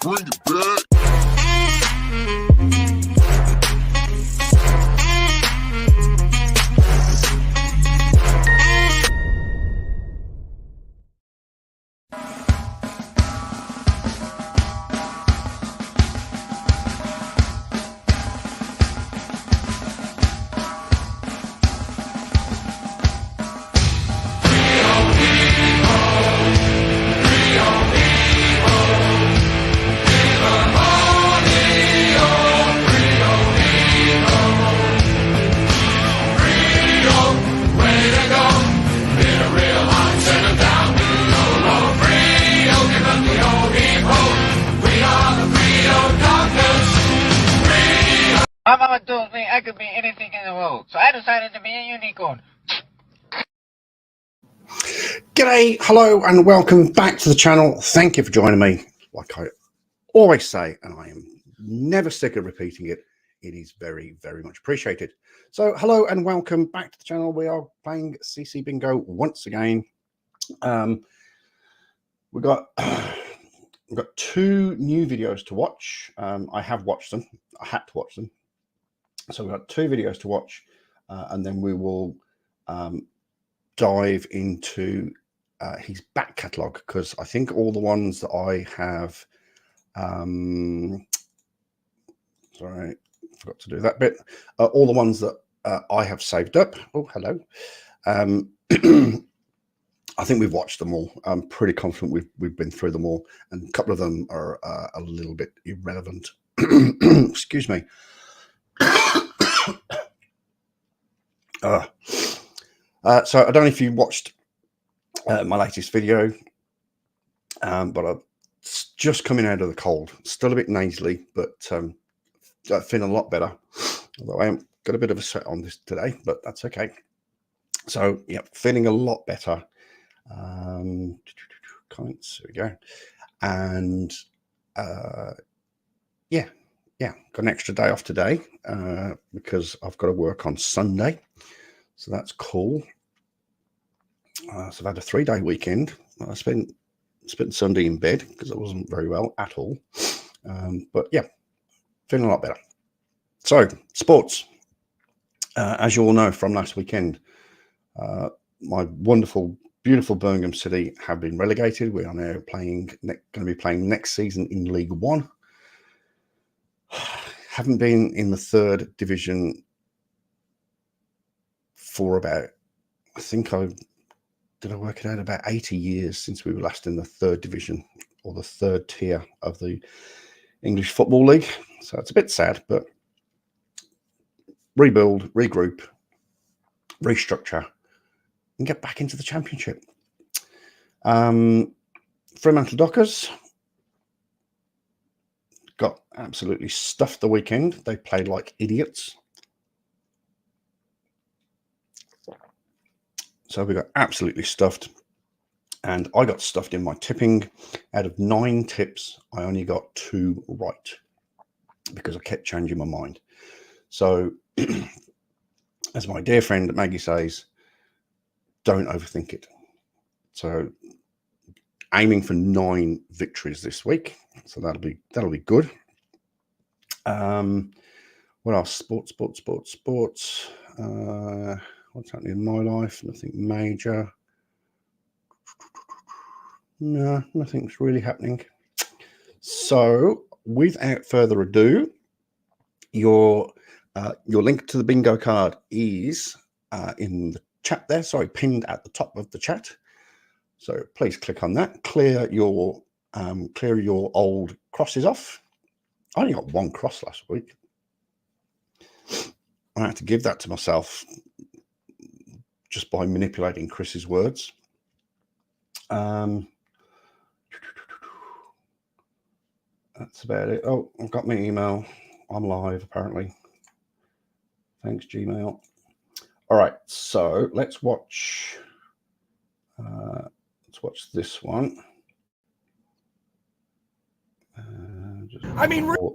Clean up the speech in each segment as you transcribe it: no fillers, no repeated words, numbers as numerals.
Bring it back. My mama told me I could be anything in the world, so I decided to be a unicorn. G'day, hello, and welcome back to the channel. Thank you for joining me. Like I always say, and I am never sick of repeating it, it is very, very much appreciated. So, hello and welcome back to the channel. We are playing CC Bingo once again. We've got two new videos to watch. I have watched them. I had to watch them. So we've got two videos to watch, and then we will dive into his back catalogue, because I think all the ones that I have, sorry, I forgot to do that bit. All the ones that I have saved up. Oh, hello. I think we've watched them all. I'm pretty confident we've been through them all, and a couple of them are a little bit irrelevant. Excuse me. So I don't know if you watched my latest video, but I'm just coming out of the cold. Still a bit nasally, but feeling a lot better. Although I haven't got a bit of a sweat on this today, but that's okay. So yeah, feeling a lot better. Comments, there we go. And yeah, got an extra day off today because I've got to work on Sunday, so that's cool. So I've had a 3-day weekend. I spent Sunday in bed because I wasn't very well at all. But yeah, feeling a lot better. So sports, as you all know from last weekend, my wonderful, beautiful Birmingham City have been relegated. We are now going to be playing next season in League One. Haven't been in the third division for about, I think I work it out, about 80 years since we were last in the third division, or the third tier of the English Football League. So it's a bit sad, but rebuild, regroup, restructure, and get back into the Championship. Fremantle Dockers got absolutely stuffed the weekend. They played like idiots. So we got absolutely stuffed, and I got stuffed in my tipping. Out of 9 tips, I only got 2 right because I kept changing my mind. So as my dear friend Maggie says, don't overthink it. So aiming for 9 victories this week. So that'll be good. What else? Sports. What's happening in my life? Nothing major. No, nothing's really happening. So without further ado, your link to the bingo card is in the chat there. Sorry, pinned at the top of the chat. So please click on that. Clear your old crosses off. I only got 1 cross last week. I had to give that to myself just by manipulating Chris's words. That's about it. Oh, I've got my email. I'm live, apparently. Thanks, Gmail. All right, so let's watch this one.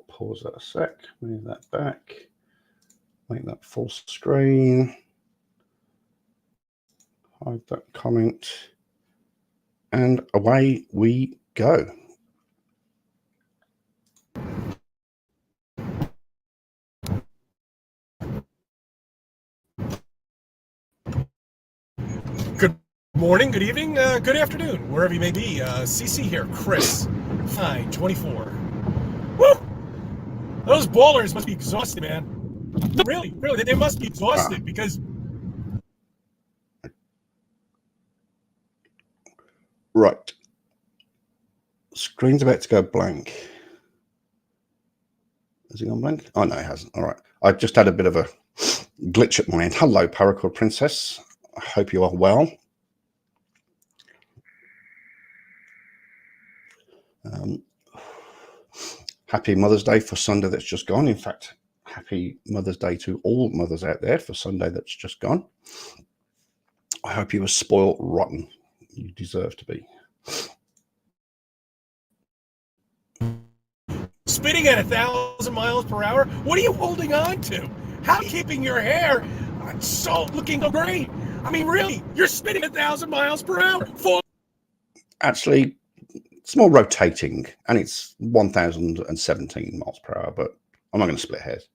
Pause that a sec. Move that back. Make that full screen. Hide that comment. And away we go. Morning, good evening, good afternoon, wherever you may be. CC here, Chris. Fine, 24. Woo! Those ballers must be exhausted, man. Really, they must be exhausted because. Right. Screen's about to go blank. Has it gone blank? Oh, no, it hasn't. All right. I've just had a bit of a glitch at my end. Hello, Paracord Princess. I hope you are well. Happy Mother's Day for Sunday that's just gone. In fact, happy Mother's Day to all mothers out there for Sunday that's just gone. I hope you were spoiled rotten. You deserve to be. Spinning at 1,000 miles per hour? What are you holding on to? How are you keeping your hair so looking so great? I mean, really, you're spinning 1,000 miles per hour. Actually, it's more rotating, and it's 1,017 miles per hour, but I'm not going to split hairs.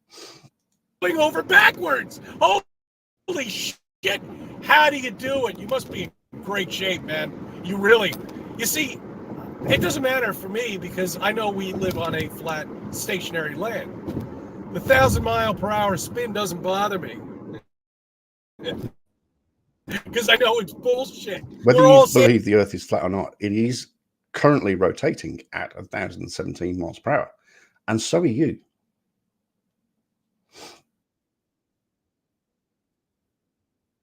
Going over backwards. Holy shit. How do you do it? You must be in great shape, man. You see, it doesn't matter for me because I know we live on a flat, stationary land. The 1,000-mile-per-hour spin doesn't bother me. Because I know it's bullshit. Whether you believe the Earth is flat or not, it is currently rotating at 1,017 miles per hour. And so are you.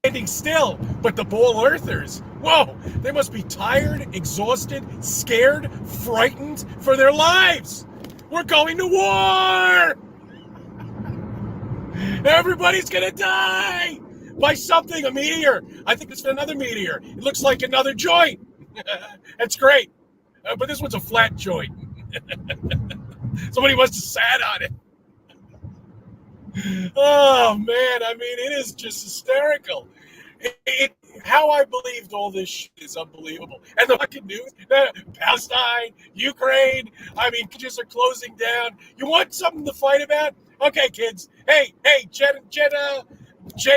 Standing still, but the ball earthers, whoa, they must be tired, exhausted, scared, frightened for their lives. We're going to war. Everybody's gonna die by something, a meteor. I think it's another meteor. It looks like another joint. That's great, but this one's a flat joint. Somebody must have sat on it. Oh man, I mean, it is just hysterical. How I believed all this shit is unbelievable. And the fucking news, Palestine, Ukraine, I mean, just are closing down. You want something to fight about? Okay, kids. Hey, Gen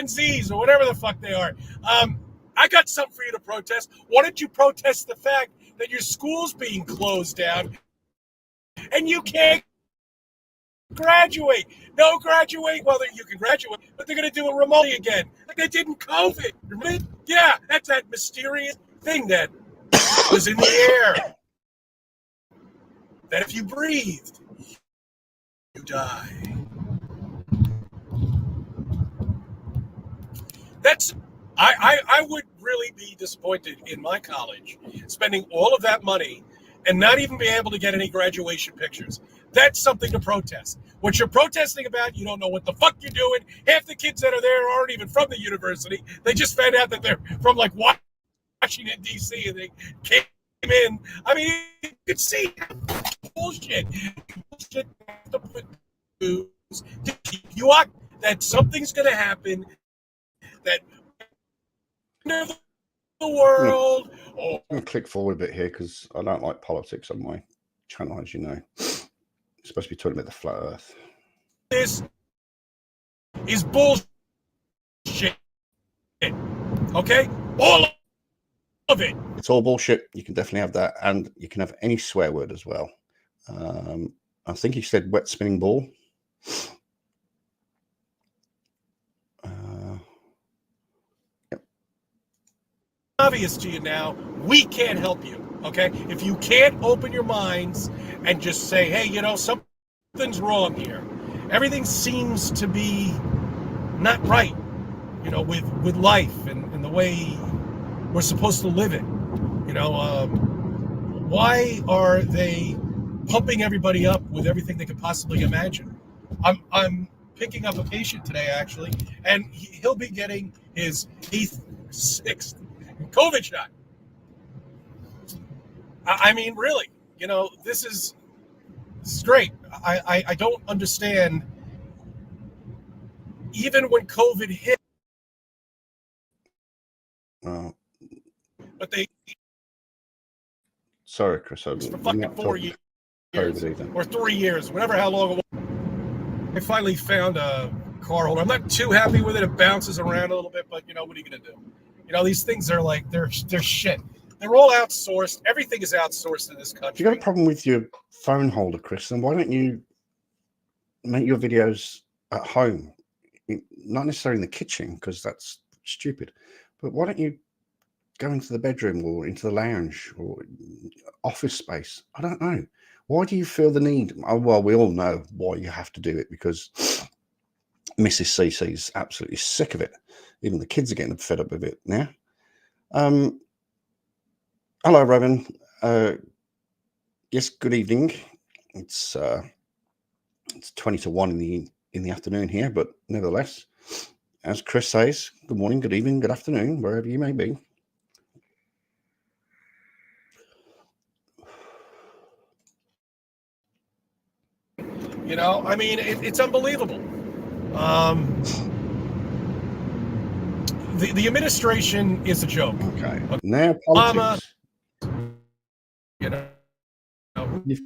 Zs or whatever the fuck they are. I got something for you to protest. Why don't you protest the fact that your school's being closed down and you can't graduate? No graduate. Well, you can graduate, but they're going to do it remotely again, like they did in COVID. Remember? Yeah, that's that mysterious thing that was in the air. That if you breathed, you die. I would really be disappointed in my college spending all of that money and not even be able to get any graduation pictures. That's something to protest. What you're protesting about, you don't know what the fuck you're doing. Half the kids that are there aren't even from the university. They just found out that they're from like Washington, D.C. and they came in. I mean, you can see bullshit. Bullshit to put news to keep you up that something's going to happen, that the world. I'm going to click forward a bit here because I don't like politics on my channel, as you know. You're supposed to be talking about the flat Earth. This is bullshit. Okay? All of it. It's all bullshit. You can definitely have that. And you can have any swear word as well. I think he said wet spinning ball. Obvious to you now, we can't help you, okay? If you can't open your minds and just say, hey, you know, something's wrong here. Everything seems to be not right, you know, with life and the way we're supposed to live it. You know, why are they pumping everybody up with everything they could possibly imagine? I'm picking up a patient today, actually, and he'll be getting his 6th COVID shot. I mean, really, you know, this is great. I don't understand. Even when COVID hit, but they. Sorry, Chris. For fucking 4 years or 3 years, whatever, how long it was. I finally found a car holder. I'm not too happy with it. It bounces around a little bit, but you know, what are you gonna do? You know, these things are like they're shit. They're all outsourced. Everything is outsourced in this If country. you got a problem with your phone holder, Chris, then why don't you make your videos at home? Not necessarily in the kitchen, because that's stupid. But why don't you go into the bedroom or into the lounge or office space? I don't know. Why do you feel the need? Oh, well, we all know why you have to do it, because Mrs. CC's absolutely sick of it. Even the kids are getting fed up with it now. Hello, Robin. Yes, good evening. It's 20 to 1 in the afternoon here, but nevertheless, as Chris says, good morning, good evening, good afternoon, wherever you may be. You know, I mean, it's unbelievable. The administration is a joke. Okay. Now politics. You know, You've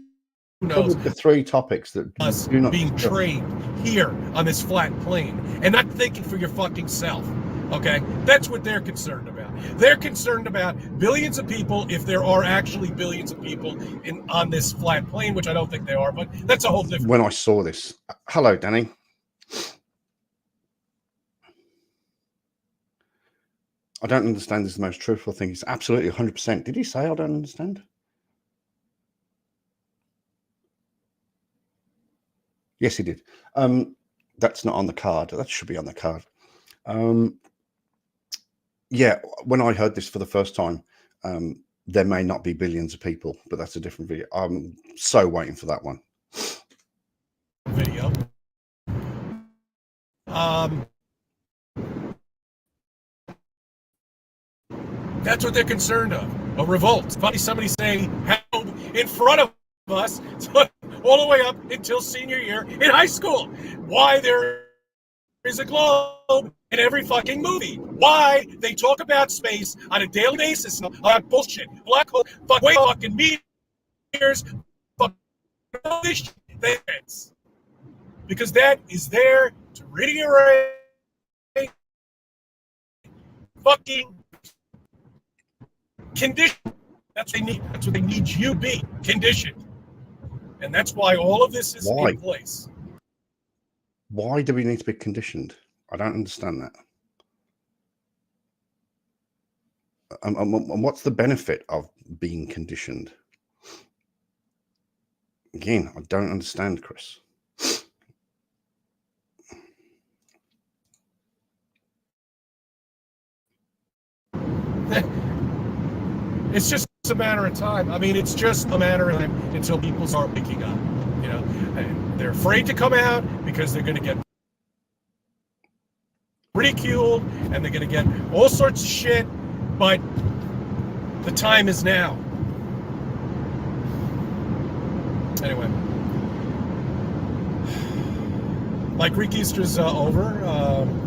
who knows? covered the three topics that Us do not being trained here on this flat plane and not thinking for your fucking self. Okay, that's what they're concerned about. They're concerned about billions of people, if there are actually billions of people on this flat plane, which I don't think they are, but that's a whole different. When I saw this, hello, Danny. I don't understand is the most truthful thing. It's absolutely 100%. Did he say I don't understand? Yes, he did. That's not on the card. That should be on the card. Yeah, when I heard this for the first time, there may not be billions of people, but that's a different video. I'm so waiting for that one. Video. That's what they're concerned of. A revolt. Funny somebody saying held in front of us all the way up until senior year in high school. Why there is a globe in every fucking movie. Why they talk about space on a daily basis on bullshit. Black hole, fucking meters, fucking this shit. Because that is there to reiterate fucking condition. That's what they need. That's what they need you to be, conditioned. And that's why all of this is in place. Why do we need to be conditioned? I don't understand that. And what's the benefit of being conditioned? Again, I don't understand, Chris. It's just a matter of time. I mean, it's just a matter of time until people start waking up. You know, and they're afraid to come out because they're going to get ridiculed and they're going to get all sorts of shit. But the time is now. Anyway, my Greek Easter's over.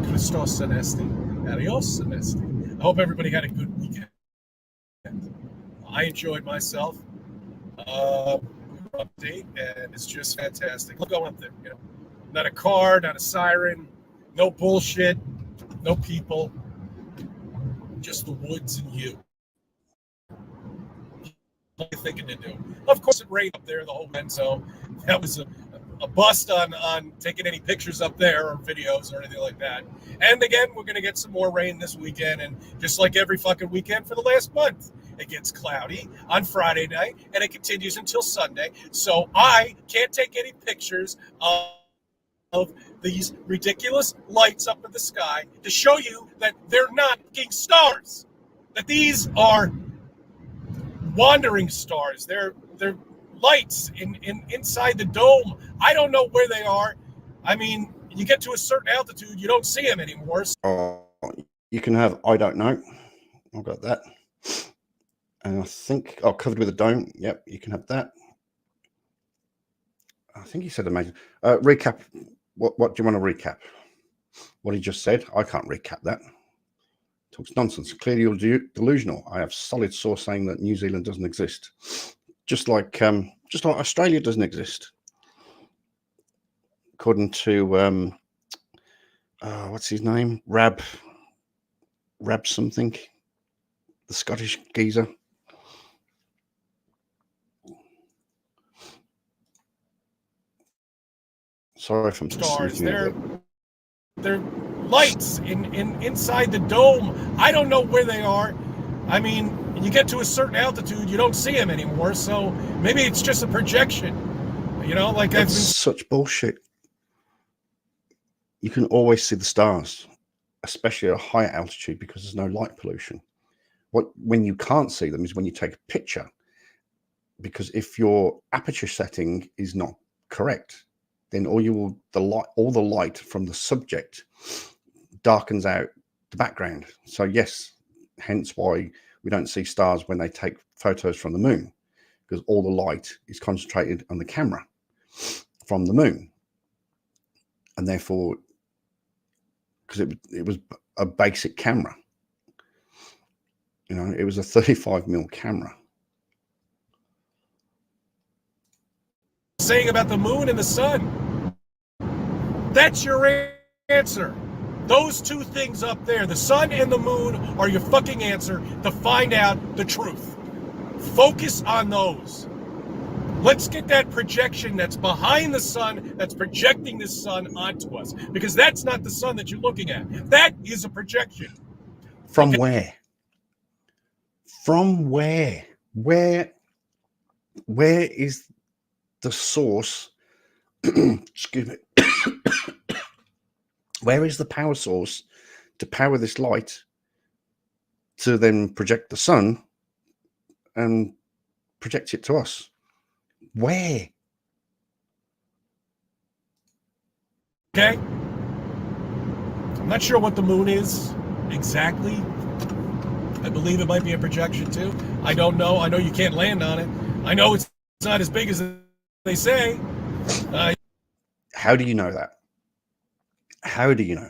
Christos Anesti. Adios Anesti. I hope everybody had a good weekend. I enjoyed myself. Update, and it's just fantastic. Look going up there, you know, not a car, not a siren, no bullshit, no people, just the woods and you. What are you thinking to do? Of course, it rained up there the whole weekend, so that was a bust on taking any pictures up there or videos or anything like that. And again, we're going to get some more rain this weekend, and just like every fucking weekend for the last month. It gets cloudy on Friday night, and it continues until Sunday. So I can't take any pictures of these ridiculous lights up in the sky to show you that they're not fucking stars. That these are wandering stars. They're lights inside the dome. I don't know where they are. I mean, you get to a certain altitude, you don't see them anymore. You can have I don't know. I've got that. And I think, covered with a dome. Yep, you can have that. I think he said amazing. Recap. What do you want to recap? What he just said? I can't recap that. Talks nonsense. Clearly you're delusional. I have solid source saying that New Zealand doesn't exist. Just like Australia doesn't exist. According to, what's his name? Rab Rab something, the Scottish geezer. Sorry if I'm stars. sneaking They're lights inside the dome. I don't know where they are. I mean, you get to a certain altitude, you don't see them anymore. So maybe it's just a projection. You know, like That's such bullshit. You can always see the stars, especially at a higher altitude, because there's no light pollution. When you can't see them is when you take a picture, because if your aperture setting is not correct, then all the light from the subject darkens out the background. So yes, hence why we don't see stars when they take photos from the moon, because all the light is concentrated on the camera from the moon, and therefore, because it was a basic camera, you know, it was a 35mm camera. Saying about the moon and the sun. That's your answer. Those two things up there, the sun and the moon, are your fucking answer to find out the truth. Focus on those. Let's get that projection that's behind the sun, that's projecting the sun onto us, because that's not the sun that you're looking at. That is a projection. From where? From where? Where is the source? Excuse me. Where is the power source to power this light to then project the sun and project it to us? Where? Okay? I'm not sure what the moon is exactly. I believe it might be a projection too. I don't know. I know you can't land on it. I know it's not as big as they say. How do you know that? How do you know?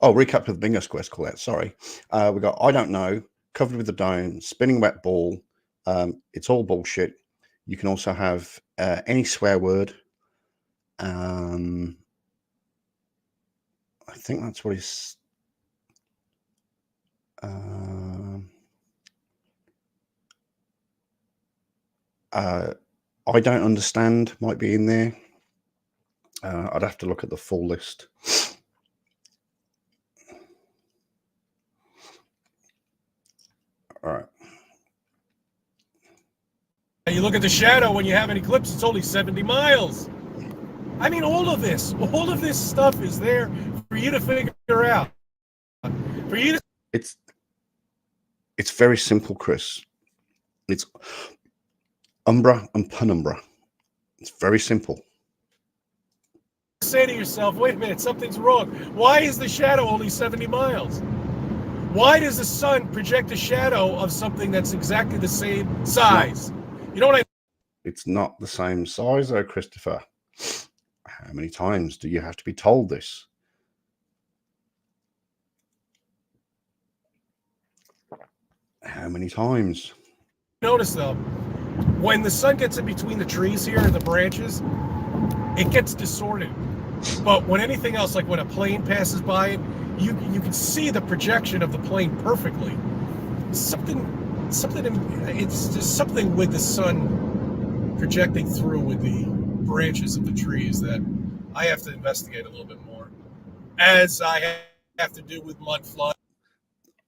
Oh, recap of the bingo squares call out. Sorry. We got I don't know, covered with the dome, spinning wet ball. It's all bullshit. You can also have any swear word. I think that's what he's. I don't understand might be in there. I'd have to look at the full list. All right. You look at the shadow when you have an eclipse, it's only 70 miles. I mean, all of this stuff is there for you to figure out. For you to... It's very simple, Chris. It's umbra and penumbra. It's very simple. Say to yourself, wait a minute, something's wrong. Why is the shadow only 70 miles? Why does the sun project a shadow of something that's exactly the same size? You know what I mean? It's not the same size, though, Christopher. How many times do you have to be told this? How many times? Notice, though, when the sun gets in between the trees here and the branches, it gets distorted. But when anything else, like when a plane passes by it, you can see the projection of the plane perfectly. It's just something with the sun projecting through with the branches of the trees that I have to investigate a little bit more, as I have to do with mud flood.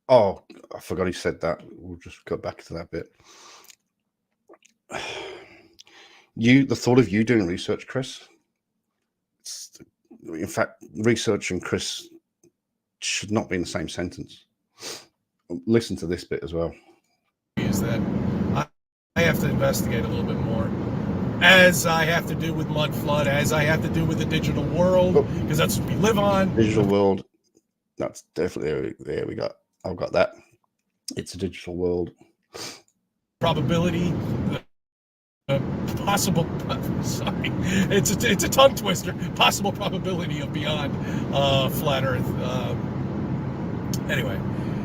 Oh, I forgot he said that. We'll just go back to that bit. The thought of you doing research, Chris. In fact, research and Chris should not be in the same sentence. Listen to this bit as well. Is that I have to investigate a little bit more, as I have to do with mud flood, as I have to do with the digital world, because that's what we live on. Digital world. That's definitely there. I've got that. It's a digital world. Probability. Possible. Sorry, it's a tongue twister. Possible probability of beyond flat Earth. Anyway,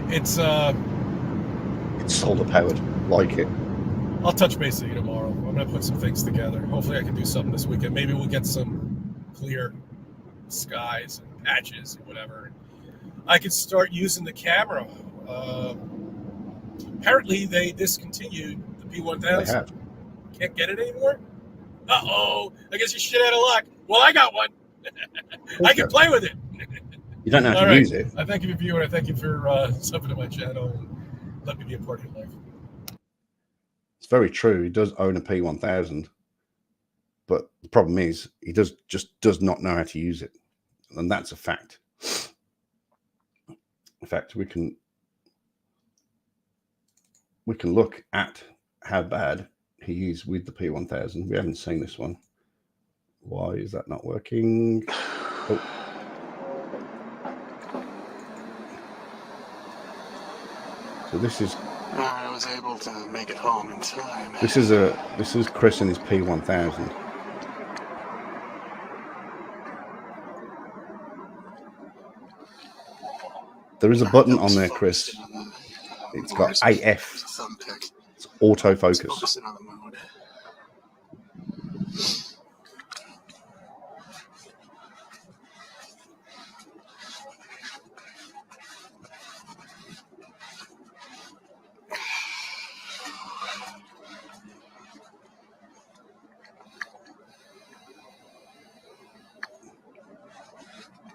it's solar powered. Like it. I'll touch base with you tomorrow. I'm gonna put some things together. Hopefully, I can do something this weekend. Maybe we'll get some clear skies and patches and whatever. I could start using the camera Apparently, they discontinued the They P1000. have. Can't get it anymore? Uh-oh. I guess you're shit out of luck. Well, I got one. I can play with it. You don't know how All to right. use it. I thank you for viewing. I thank you for subbing to my channel and let me be a part of your life. It's very true. He does own a P1000, but the problem is he just does not know how to use it, and that's a fact. In fact, we can look at how bad he is with the P1000. We haven't seen this one. Why is that not working? Oh. So this is. I was able to make it home in time. This is Chris and his P1000. There is a button on there, Chris. It's got AF. It's autofocus. Focusing on the mood.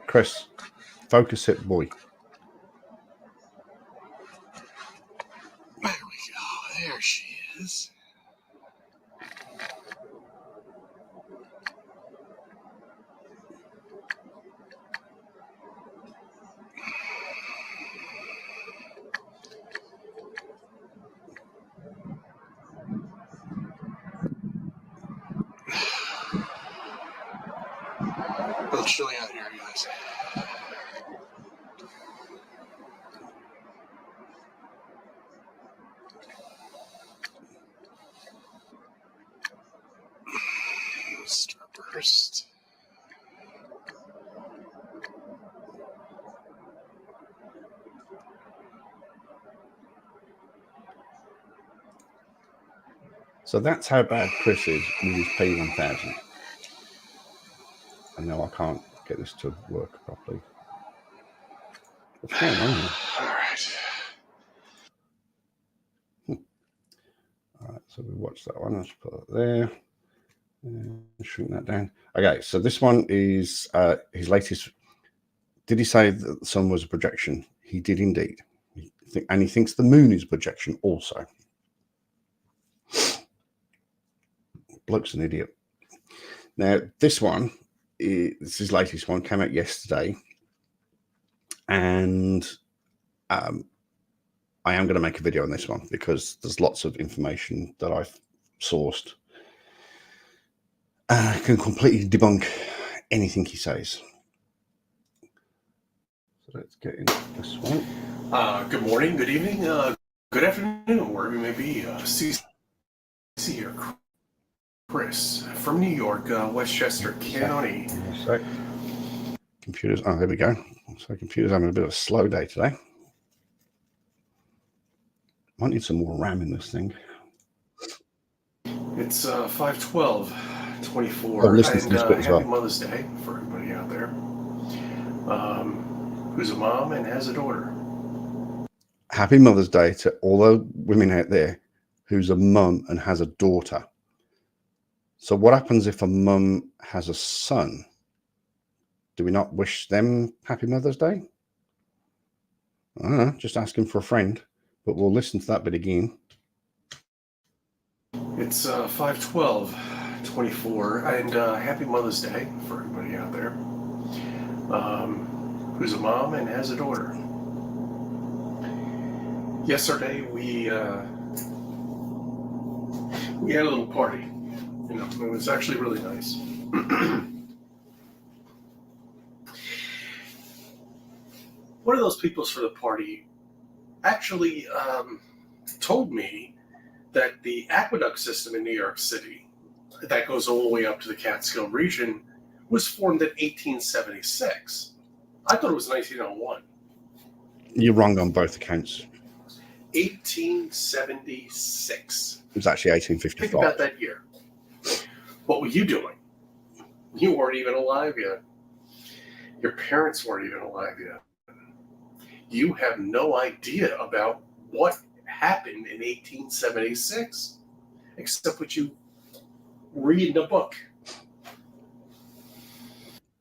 Chris, focus it, boy. There we go. There she is. A little chilly out here, guys. Starburst. So that's how bad Chris is with his P1000. And now I can't get this to work properly. What's going on here? All right. All right, so we watched that one. Let's put it there. And shrink that down. Okay, so this one is his latest. Did he say that the sun was a projection? He did indeed. And he thinks the moon is a projection also. Bloke's an idiot. Now, this one, this is his latest one, came out yesterday. And I am going to make a video on this one because there's lots of information that I've sourced. Can completely debunk anything he says. So let's get into this one. Good morning, good evening, good afternoon, wherever you may be. CC here, Chris from New York, Westchester County. So, computers. Oh, there we go. So computers having a bit of a slow day today. Might need some more RAM in this thing. It's 5/12/24. Oh, listen to this bit as well. Happy Mother's Day for everybody out there who's a mom and has a daughter. Happy Mother's Day to all the women out there who's a mum and has a daughter. So what happens if a mum has a son? Do we not wish them Happy Mother's Day? I don't know, just asking for a friend, but we'll listen to that bit again. It's 5/12/24, and Happy Mother's Day for everybody out there who's a mom and has a daughter. Yesterday we had a little party. You know, it was actually really nice. One of those people for the party actually told me that the aqueduct system in New York City that goes all the way up to the Catskill region was formed in 1876. I thought it was 1901. You're wrong on both accounts. 1876. It was actually Think 1855. about that year. What were you doing? You weren't even alive yet. Your parents weren't even alive yet. you have no idea about what happened in 1876, except what you read in a book.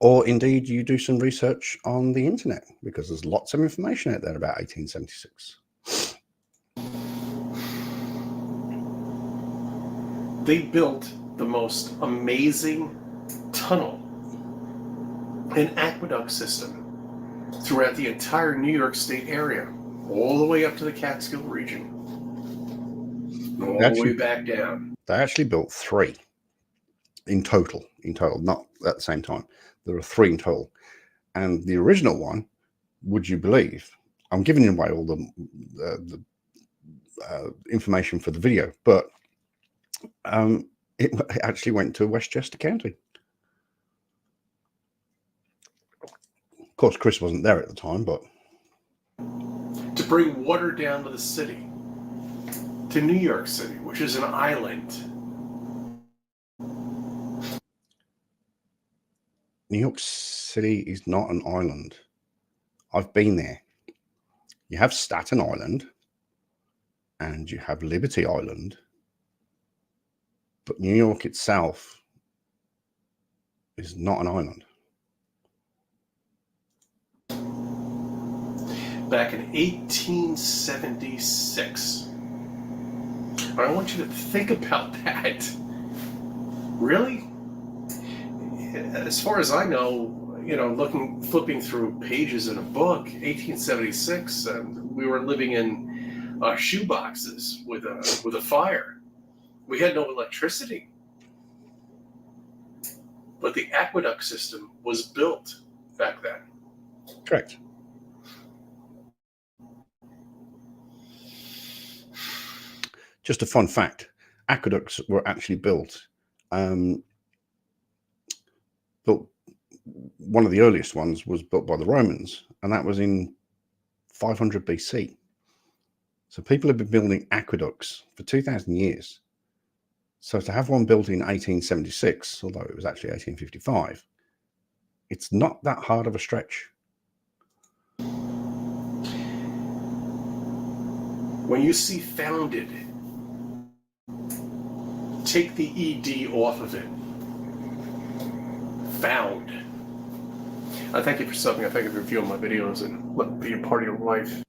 Or indeed, you do some research on the internet, because there's lots of information out there about 1876. They built the most amazing tunnel and aqueduct system throughout the entire New York State area, all the way up to the Catskill region, all the way back down. They actually built 3 in total, not at the same time. There are 3 in total. And the original one, would you believe, I'm giving away all the information for the video, but it actually went to Westchester County. Of course, Chris wasn't there at the time, but to bring water down to the city, to New York City, which is an island. New York City is not an island. I've been there. You have Staten Island and you have Liberty Island, but New York itself is not an island. Back in 1876. I want you to think about that. Really? As far as I know, flipping through pages in a book, 1876, we were living in shoe boxes with a fire. We had no electricity. But the aqueduct system was built back then. Correct. Just a fun fact, aqueducts were actually built. One of the earliest ones was built by the Romans, and that was in 500 BC. So people have been building aqueducts for 2,000 years. So to have one built in 1876, although it was actually 1855, it's not that hard of a stretch. When you see founded, take the ED off of it. Found. I thank you for subbing. I thank you for viewing my videos and let me be a part of your life.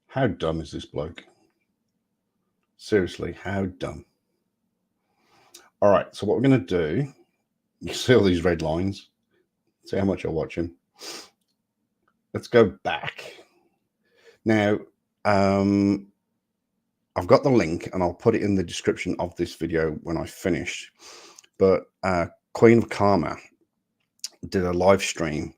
How dumb is this bloke? Seriously, how dumb? All right, so what we're going to do, you see all these red lines? See how much I watch him. Let's go back. Now, I've got the link and I'll put it in the description of this video when I finish. But Queen of Karma did a live stream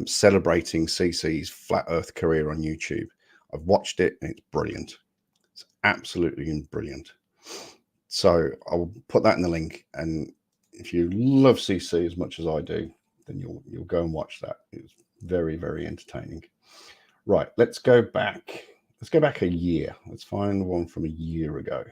celebrating CC's flat earth career on YouTube. I've watched it and it's brilliant. It's absolutely brilliant. So I'll put that in the link, and if you love CC as much as I do, then you'll go and watch that. It's very, very entertaining. Right, let's go back. Let's go back a year. Let's find one from a year ago.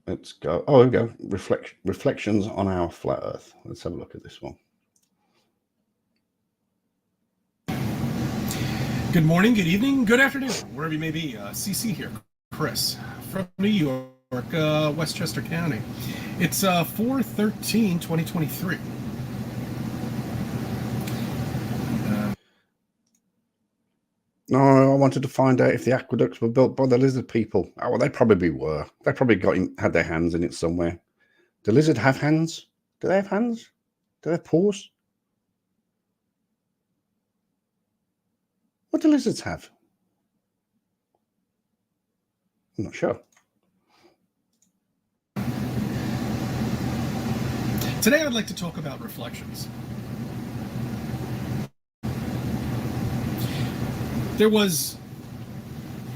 Let's go. Oh, here we go. Reflections on our flat Earth. Let's have a look at this one. Good morning, good evening, good afternoon, wherever you may be. CC here, Chris, from New York, Westchester County. It's 4/13/2023. No, I wanted to find out if the aqueducts were built by the lizard people. Oh, well, they probably were. They probably had their hands in it somewhere. Do lizards have hands? Do they have hands? Do they have paws? What do lizards have? I'm not sure. Today I'd like to talk about reflections. There was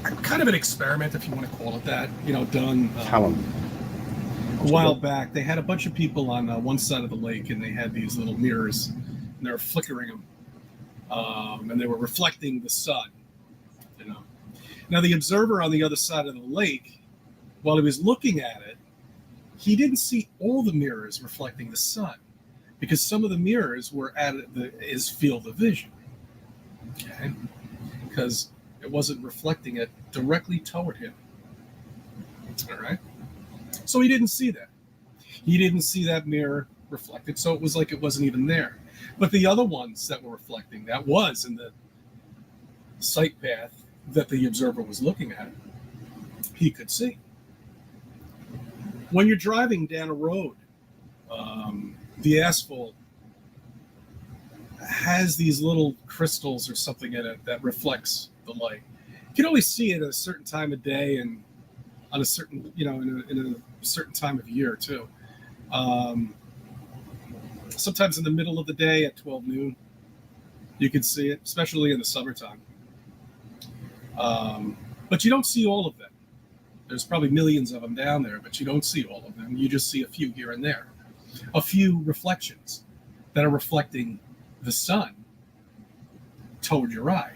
kind of an experiment, if you want to call it that, done a while back. They had a bunch of people on one side of the lake, and they had these little mirrors, and they were flickering them. and they were reflecting the sun. You know. Now the observer on the other side of the lake, while he was looking at it, he didn't see all the mirrors reflecting the sun, because some of the mirrors were at his field of vision. Okay, because it wasn't reflecting it directly toward him. All right, so he didn't see that. He didn't see that mirror reflected, so it was like it wasn't even there. But the other ones that were reflecting, that was in the sight path that the observer was looking at, he could see. When you're driving down a road, the asphalt has these little crystals or something in it that reflects the light. You can only see it at a certain time of day and on a certain, in a certain time of year too. Sometimes in the middle of the day at 12 noon, you can see it, especially in the summertime. But you don't see all of them. There's probably millions of them down there, but you don't see all of them. You just see a few here and there. A few reflections that are reflecting the sun toward your eye,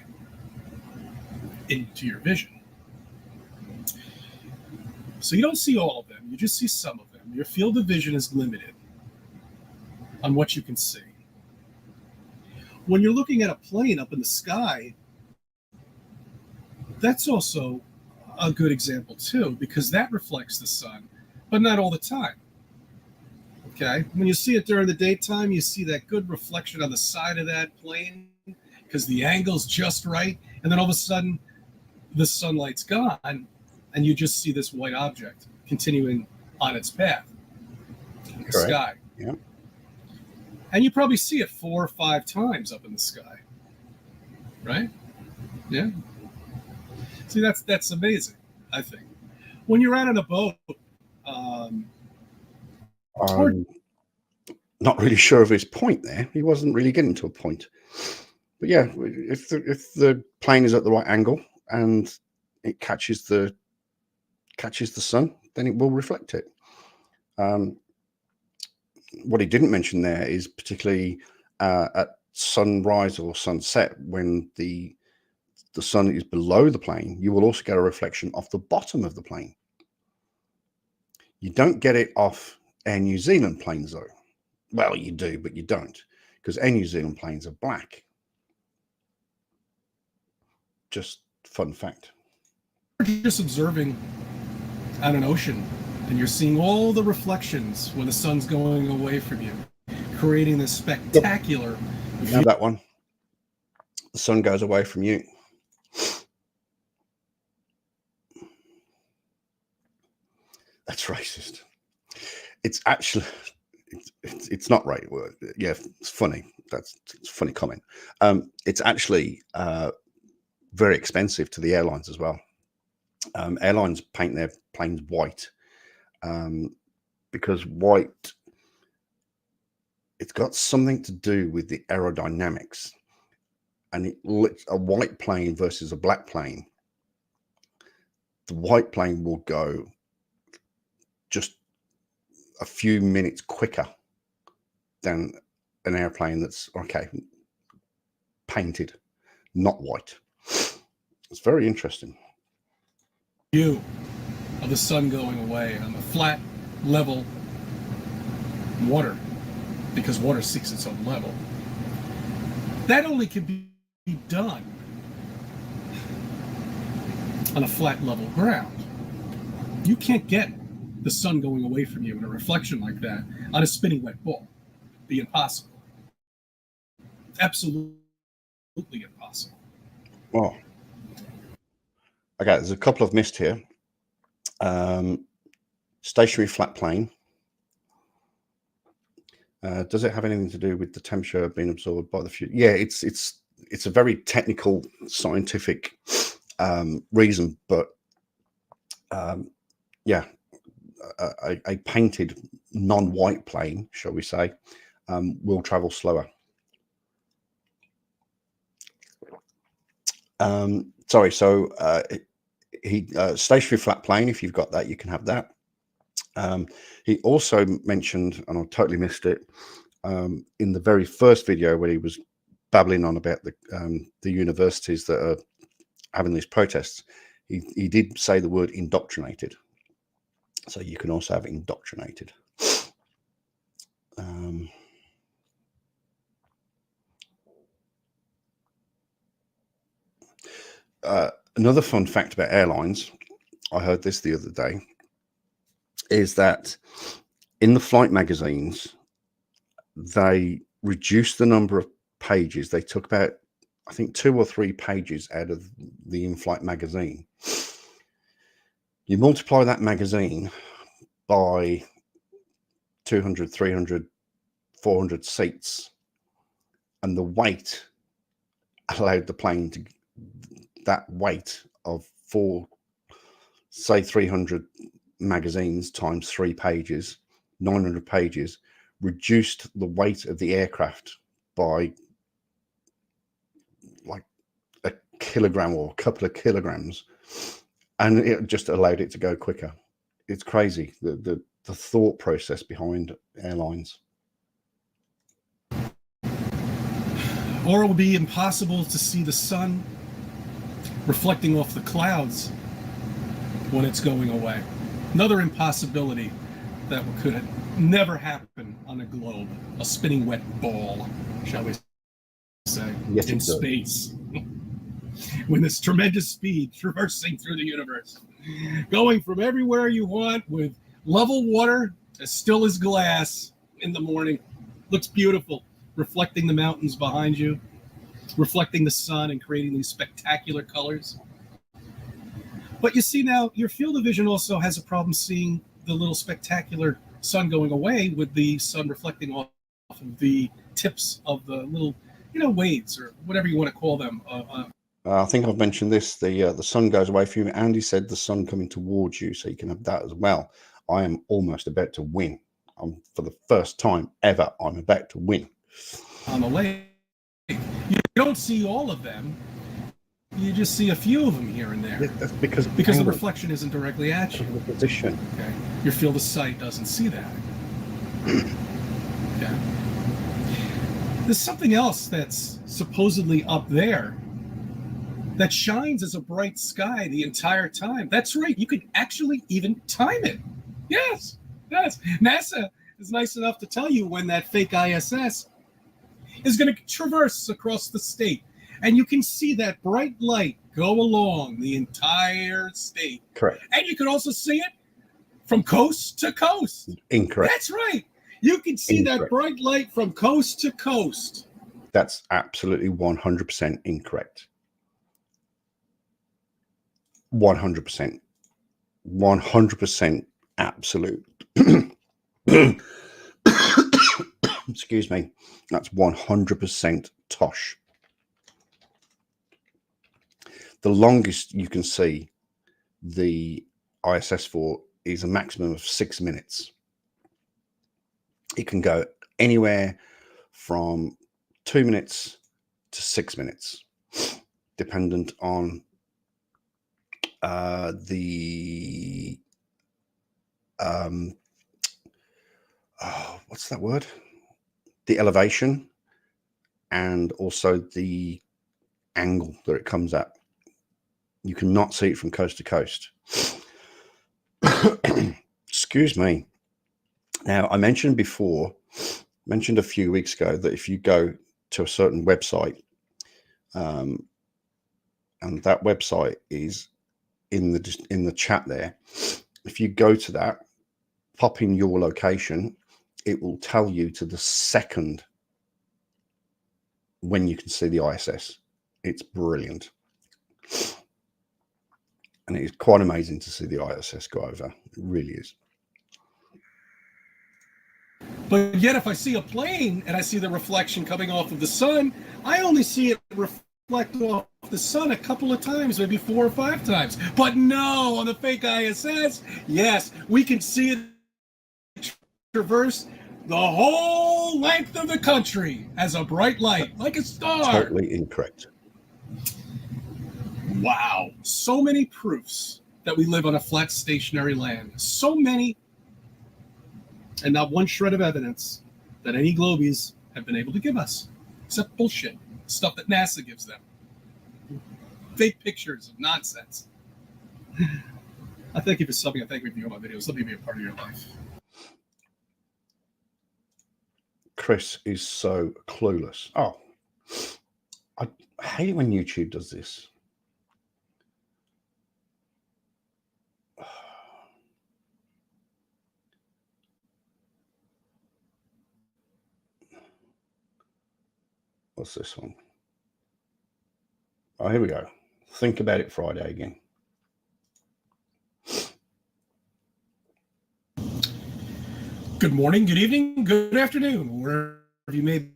into your vision. So you don't see all of them. You just see some of them. Your field of vision is limited on what you can see. When you're looking at a plane up in the sky, that's also a good example too, because that reflects the sun, but not all the time. Okay, when you see it during the daytime, you see that good reflection on the side of that plane because the angle's just right, and then all of a sudden the sunlight's gone and you just see this white object continuing on its path in the sky. Yeah. And you probably see it 4 or 5 times up in the sky, right? Yeah. See, that's amazing, I think. When you're out on a boat, I'm not really sure of his point there. He wasn't really getting to a point. But yeah, if the plane is at the right angle and it catches the sun, then it will reflect it. What he didn't mention there is particularly at sunrise or sunset, when the sun is below the plane, you will also get a reflection off the bottom of the plane. You don't get it off Air New Zealand planes though. Well, you do, but you don't, because Air New Zealand planes are black. Just fun fact. You're just observing on an ocean and you're seeing all the reflections when the sun's going away from you, creating this spectacular view. Now that one, the sun goes away from you. That's racist. It's actually, it's not right. Yeah, it's funny. It's a funny comment. It's actually very expensive to the airlines as well. Airlines paint their planes white because white, it's got something to do with the aerodynamics. And a white plane versus a black plane, the white plane will go just a few minutes quicker than an airplane that's painted, not white. It's very interesting. View of the sun going away on the flat, level water, because water seeks its own level. That only can be done on a flat, level ground. You can't get the sun going away from you in a reflection like that on a spinning wet ball. It'd be impossible. Absolutely impossible. Well, okay, there's a couple of missed here. Stationary flat plane. Does it have anything to do with the temperature being absorbed by the fuel? Yeah, it's a very technical, scientific reason, but yeah, a painted non-white plane, shall we say, will travel slower. Sorry, so stationary flat plane, if you've got that, you can have that. He also mentioned, and I totally missed it, in the very first video when he was babbling on about the universities that are having these protests, he did say the word indoctrinated. So you can also have indoctrinated. Another fun fact about airlines, I heard this the other day, is that in the flight magazines, they reduced the number of pages. They took about, I think, 2 or 3 pages out of the in-flight magazine. You multiply that magazine by 200, 300, 400 seats, and the weight allowed the plane to, that weight of 300 magazines times 3 pages, 900 pages, reduced the weight of the aircraft by like a kilogram or a couple of kilograms, and it just allowed it to go quicker. It's crazy, the thought process behind airlines. Or it will be impossible to see the sun reflecting off the clouds when it's going away. Another impossibility that could never happen on a globe, a spinning wet ball, shall we say, Yes, in it does. space. When this tremendous speed traversing through the universe, going from everywhere you want with level water, as still as glass in the morning. Looks beautiful, reflecting the mountains behind you, reflecting the sun and creating these spectacular colors. But you see now, your field of vision also has a problem seeing the little spectacular sun going away with the sun reflecting off of the tips of the little, waves or whatever you want to call them. I think I've mentioned this. The sun goes away from you. Andy said the sun coming towards you, so you can have that as well. I am almost about to win. For the first time ever, I'm about to win. On the lake, you don't see all of them. You just see a few of them here and there. Yeah, that's because the reflection isn't directly at you. the position. Okay, your field of sight doesn't see that. Okay. There's something else that's supposedly up there that shines as a bright sky the entire time. That's right. You could actually even time it. Yes. NASA is nice enough to tell you when that fake ISS is going to traverse across the state. And you can see that bright light go along the entire state. Correct. And you can also see it from coast to coast. Incorrect. That's right. You can see Incorrect. that bright light from coast to coast. That's absolutely 100% incorrect. 100%. 100% absolute. Excuse me. That's 100% tosh. The longest you can see the ISS for is a maximum of 6 minutes. It can go anywhere from 2 minutes to 6 minutes, dependent on what's that word? The elevation and also the angle that it comes at. You cannot see it from coast to coast. Excuse me. Now, I mentioned a few weeks ago that if you go to a certain website, and that website is in the chat there, if you go to that, pop in your location, it will tell you to the second when you can see the ISS. It's brilliant. And it is quite amazing to see the ISS go over. It really is. But yet, if I see a plane and I see the reflection coming off of the sun, I only see it reflect off the sun a couple of times, maybe 4 or 5 times. But no, on the fake ISS, yes, we can see it traverse the whole length of the country as a bright light, like a star. Totally incorrect. Wow. So many proofs that we live on a flat, stationary land. So many, and not one shred of evidence that any globies have been able to give us, except bullshit. stuff that NASA gives them. Fake pictures of nonsense. I thank you for subbing. I thank you for viewing my videos. Let me be a part of your life. Chris is so clueless. Oh, I hate it when YouTube does this. What's this one? Oh, here we go. Think about it Friday again. Good morning, good evening, good afternoon, wherever you may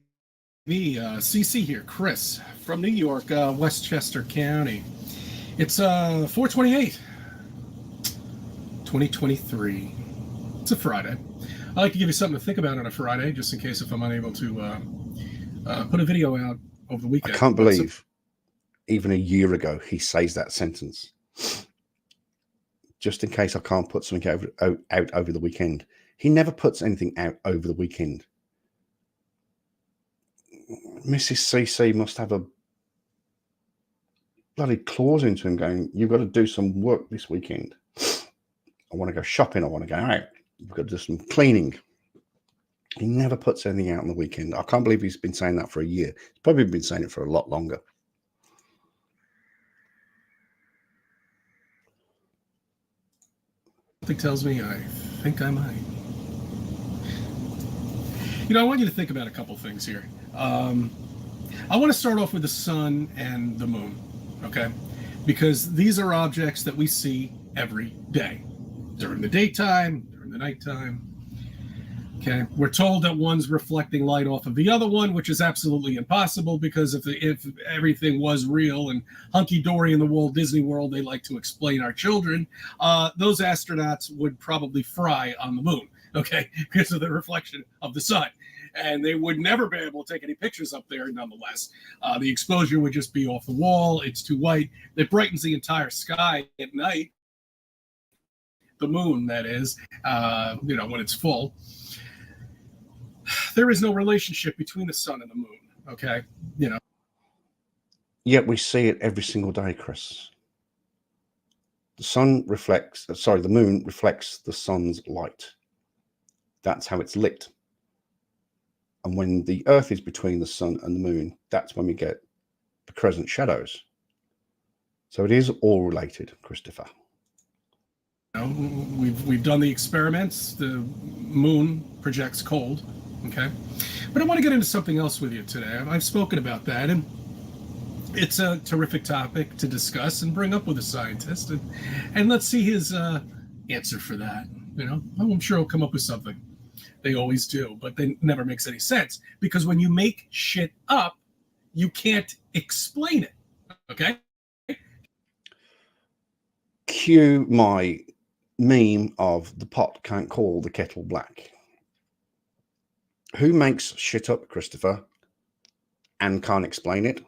be. CC here, Chris from New York, Westchester County. It's 4/28, 2023. It's a Friday. I like to give you something to think about on a Friday, just in case if I'm unable to put a video out over the weekend. I can't believe even a year ago he says that sentence. Just in case I can't put something out over the weekend. He never puts anything out over the weekend. Mrs. CC must have a bloody clause into him going, you've got to do some work this weekend. I want to go shopping. I want to go out. You've got to do some cleaning. He never puts anything out on the weekend. I can't believe he's been saying that for a year. He's probably been saying it for a lot longer. Something tells me I think I might. You know, I want you to think about a couple things here. I want to start off with the sun and the moon, okay? Because these are objects that we see every day, during the daytime, during the nighttime. Okay, we're told that one's reflecting light off of the other one, which is absolutely impossible because if everything was real and hunky-dory in the Walt Disney World, they like to explain our children, those astronauts would probably fry on the moon, okay, because of the reflection of the sun. And they would never be able to take any pictures up there nonetheless. The exposure would just be off the wall. It's too white. It brightens the entire sky at night. The moon, that is, when it's full. There is no relationship between the sun and the moon, okay? Yet we see it every single day, Chris. The moon reflects the sun's light. That's how it's lit. And when the earth is between the sun and the moon, that's when we get the crescent shadows. So it is all related, Christopher. We've done the experiments. The moon projects cold, okay? But I want to get into something else with you today. I've spoken about that, and it's a terrific topic to discuss and bring up with a scientist, and let's see his answer for that. I'm sure he'll come up with something. They always do, but they never makes any sense because when you make shit up, you can't explain it. Okay? Cue my meme of the pot can't call the kettle black. Who makes shit up, Christopher, and can't explain it?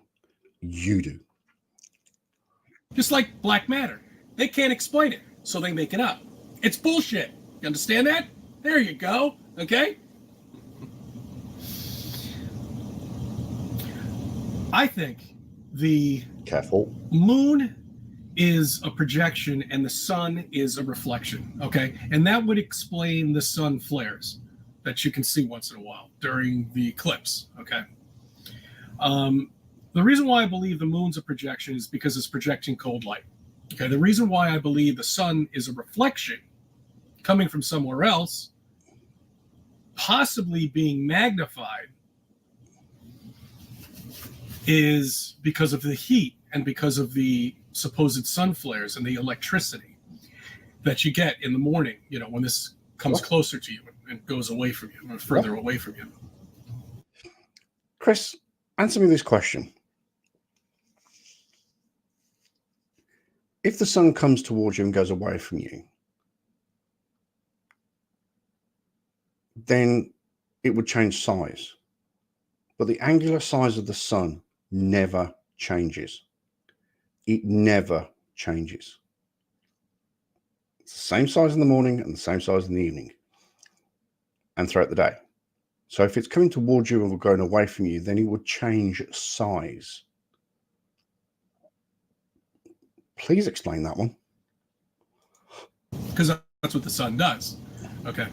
You do. Just like black matter. They can't explain it, so they make it up. It's bullshit. You understand that? There you go. Okay? I think the moon is a projection and the sun is a reflection, okay? And that would explain the sun flares that you can see once in a while during the eclipse, okay? The reason why I believe the moon's a projection is because it's projecting cold light, okay? The reason why I believe the sun is a reflection coming from somewhere else, possibly being magnified, is because of the heat and because of the supposed sun flares and the electricity that you get in the morning, when this comes closer to you and goes away from you, or further away from you. Chris, answer me this question. If the sun comes towards you and goes away from you, then it would change size. But the angular size of the sun never changes. It never changes. It's the same size in the morning and the same size in the evening and throughout the day. So if it's coming towards you and going away from you, then it would change size. Please explain that one. Because that's what the sun does. Okay.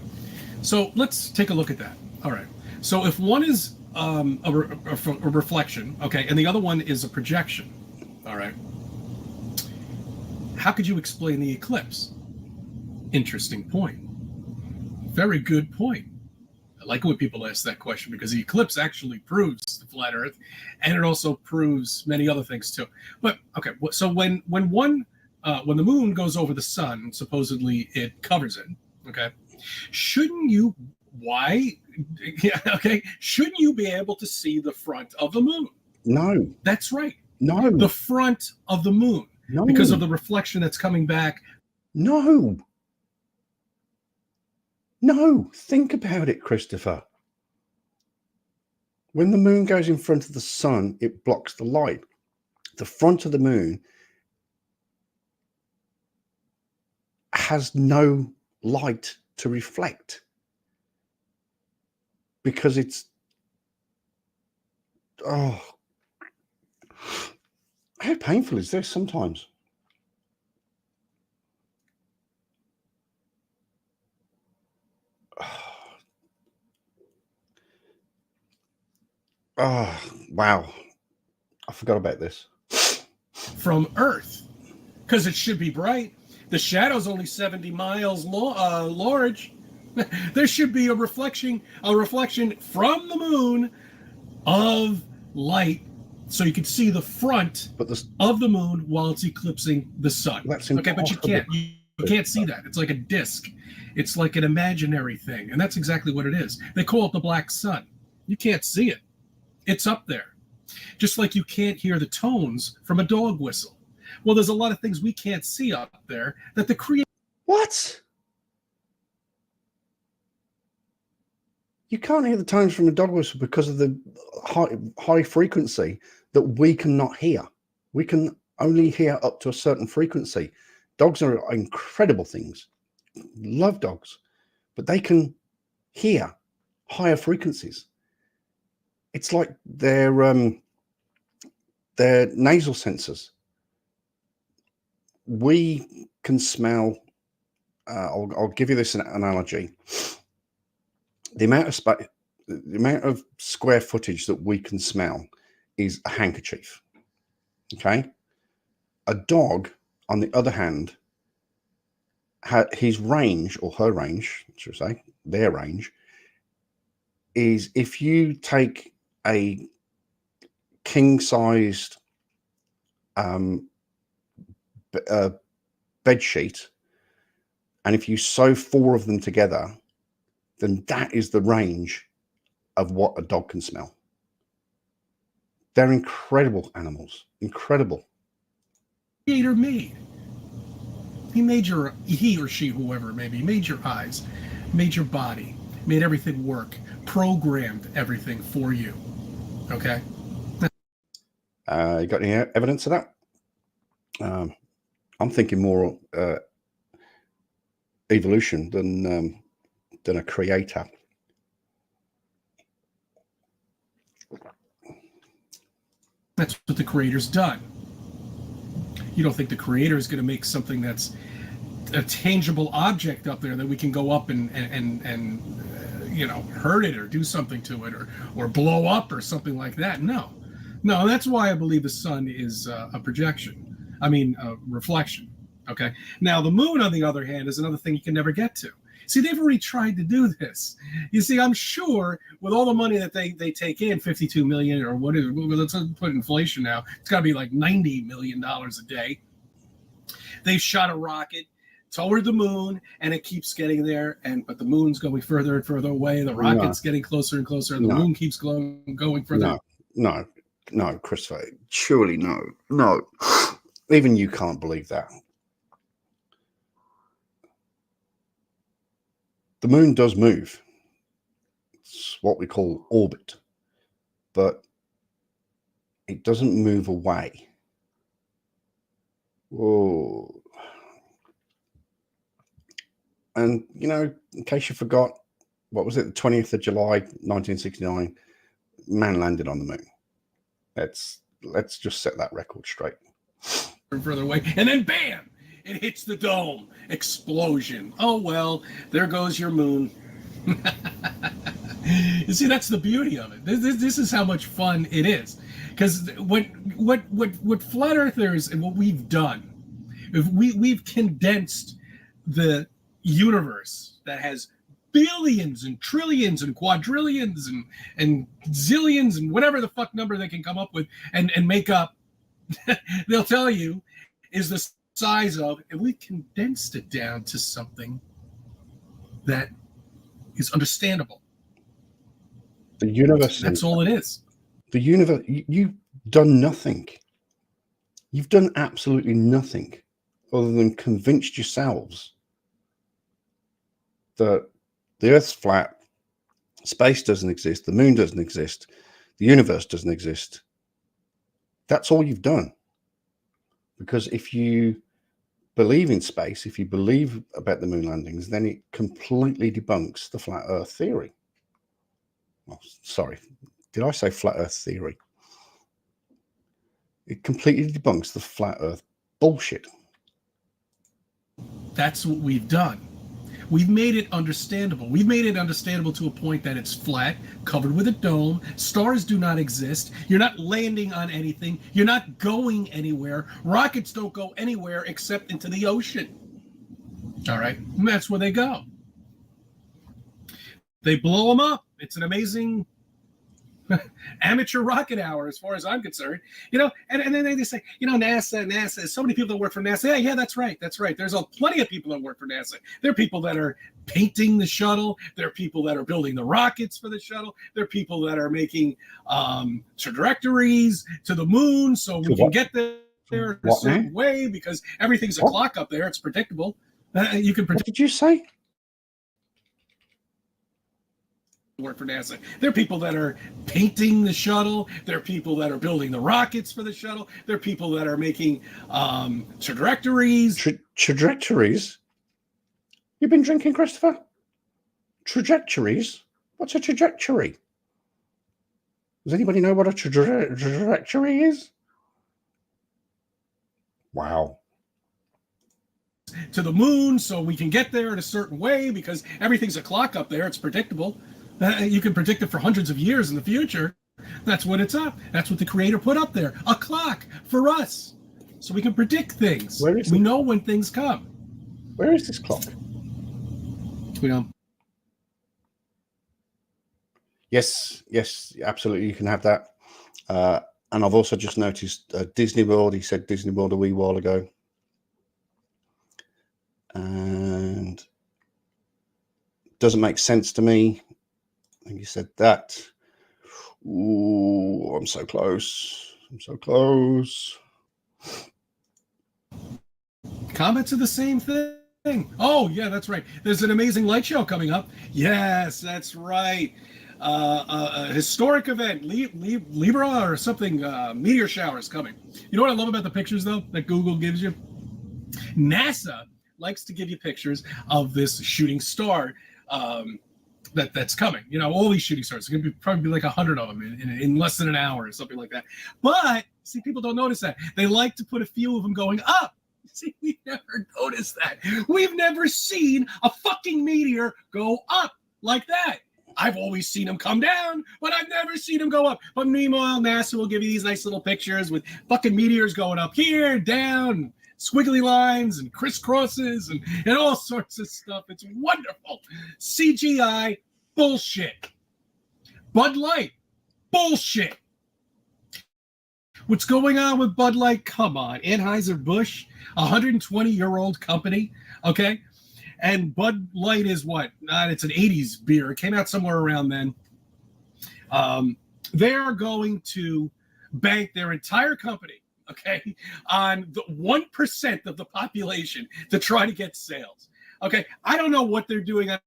So let's take a look at that. All right. So if one is a reflection, okay, and the other one is a projection, all right, how could you explain the eclipse? Interesting point. Very good point. I like it when people ask that question, because the eclipse actually proves the flat Earth, and it also proves many other things too. But okay, so when the moon goes over the sun, supposedly it covers it. Okay, shouldn't you? Why? Yeah, okay, shouldn't you be able to see the front of the moon? No. That's right. No. The front of the moon, No. because of the reflection that's coming back. No. No. Think about it, Christopher. When the moon goes in front of the sun, it blocks the light. The front of the moon has no light to reflect, because it's, oh, how painful is this sometimes? Oh, wow. I forgot about this. From Earth, because it should be bright. The shadow's only 70 miles large. There should be a reflection from the moon of light, so you can see the front of the moon while it's eclipsing the sun. That's okay, but you impossible. can't see that. It's like a disc. It's like an imaginary thing, and that's exactly what it is. They call it the black sun. You can't see it. It's up there. Just like you can't hear the tones from a dog whistle. Well, there's a lot of things we can't see up there that the creator. What? You can't hear the tones from a dog whistle because of the high frequency that we cannot hear. We can only hear up to a certain frequency. Dogs are incredible things. Love dogs, but they can hear higher frequencies. It's like their nasal sensors. We can smell. I'll give you this analogy. The amount of square footage that we can smell is a handkerchief. Okay. A dog, on the other hand, his range, or her range, should I say, their range, is if you take a king-sized bed sheet, and if you sew 4 of them together, then that is the range of what a dog can smell. They're incredible animals. Incredible. Creator made. He or she, whoever it may be, made your eyes, made your body, made everything work, programmed everything for you. Okay? You got any evidence of that? I'm thinking more evolution than a creator. That's what the creator's done. You don't think the creator is going to make something that's a tangible object up there that we can go up and hurt it or do something to it or blow up or something like that? No, that's why I believe the sun is a projection. I mean, a reflection. Okay. Now the moon, on the other hand, is another thing you can never get to. See, they've already tried to do this. You see, I'm sure with all the money that they take in, 52 million or whatever, let's put inflation now, it's got to be like $90 million a day. They've shot a rocket toward the moon, and it keeps getting there. But the moon's going further and further away. The rocket's getting closer and closer, and the moon keeps going further. No, Christopher. Surely no. Even you can't believe that. The moon does move. It's what we call orbit, but it doesn't move away. Whoa. And, in case you forgot, what was it? The 20th of July, 1969, man landed on the moon. Let's just set that record straight. Further away, and then bam, it hits the dome. Explosion. Oh well, there goes your moon. You see, that's the beauty of it. This is how much fun it is. Because what flat earthers and what we've done, if we've condensed the universe that has billions and trillions and quadrillions and zillions and whatever the fuck number they can come up with and make up, they'll tell you is the size of, and we condensed it down to something that is understandable. The universe. That's all it is. The universe. You've done nothing. You've done absolutely nothing other than convinced yourselves that the Earth's flat, space doesn't exist, the moon doesn't exist, the universe doesn't exist. That's all you've done. Because if you believe in space, if you believe about the moon landings, then it completely debunks the flat Earth theory. Oh, sorry, did I say flat Earth theory? It completely debunks the flat Earth bullshit. That's what we've done. We've made it understandable. We've made it understandable to a point that it's flat, covered with a dome. Stars do not exist. You're not landing on anything. You're not going anywhere. Rockets don't go anywhere except into the ocean. All right? And that's where they go. They blow them up. It's an amazing amateur rocket hour as far as I'm concerned. You know, and then they say, you know, NASA, so many people that work for NASA. Yeah, that's right. There's plenty of people that work for NASA. There are people that are painting the shuttle. There are people that are building the rockets for the shuttle. There are people that are making trajectories to the moon so we can get there a certain way because everything's a clock up there. It's predictable. You can predict. What did you say? Work for NASA. There are people that are painting the shuttle. There are people that are building the rockets for the shuttle. There are people that are making trajectories. Trajectories? You've been drinking, Christopher? Trajectories? What's a trajectory? Does anybody know what a trajectory is? Wow. To the moon so we can get there in a certain way because everything's a clock up there. It's predictable. You can predict it for hundreds of years in the future. That's what it's up. That's what the creator put up there. A clock for us. So we can predict things. We know when things come. Where is this clock? We don't. Yes, absolutely. You can have that. And I've also just noticed Disney World. He said Disney World a wee while ago. And doesn't make sense to me. I think you said that. Ooh, I'm so close. Comments are the same thing. Oh, yeah, that's right. There's an amazing light show coming up. Yes, that's right. A historic event, Libra or something, meteor showers coming. You know what I love about the pictures, though, that Google gives you? NASA likes to give you pictures of this shooting star that's coming. You know, all these shooting stars. It's going to probably like 100 of them in less than an hour or something like that. But, see, people don't notice that. They like to put a few of them going up. See, we've never noticed that. We've never seen a fucking meteor go up like that. I've always seen them come down, but I've never seen them go up. But meanwhile, NASA will give you these nice little pictures with fucking meteors going up here, down, squiggly lines and crisscrosses and all sorts of stuff. It's wonderful. CGI bullshit. Bud Light bullshit. What's going on with Bud Light? Come on. Anheuser-Busch, 120-year-old company, okay? And Bud Light is what? It's an 80s beer. It came out somewhere around then. They're going to bank their entire company, okay, on the 1% of the population to try to get sales. Okay, I don't know what they're doing. I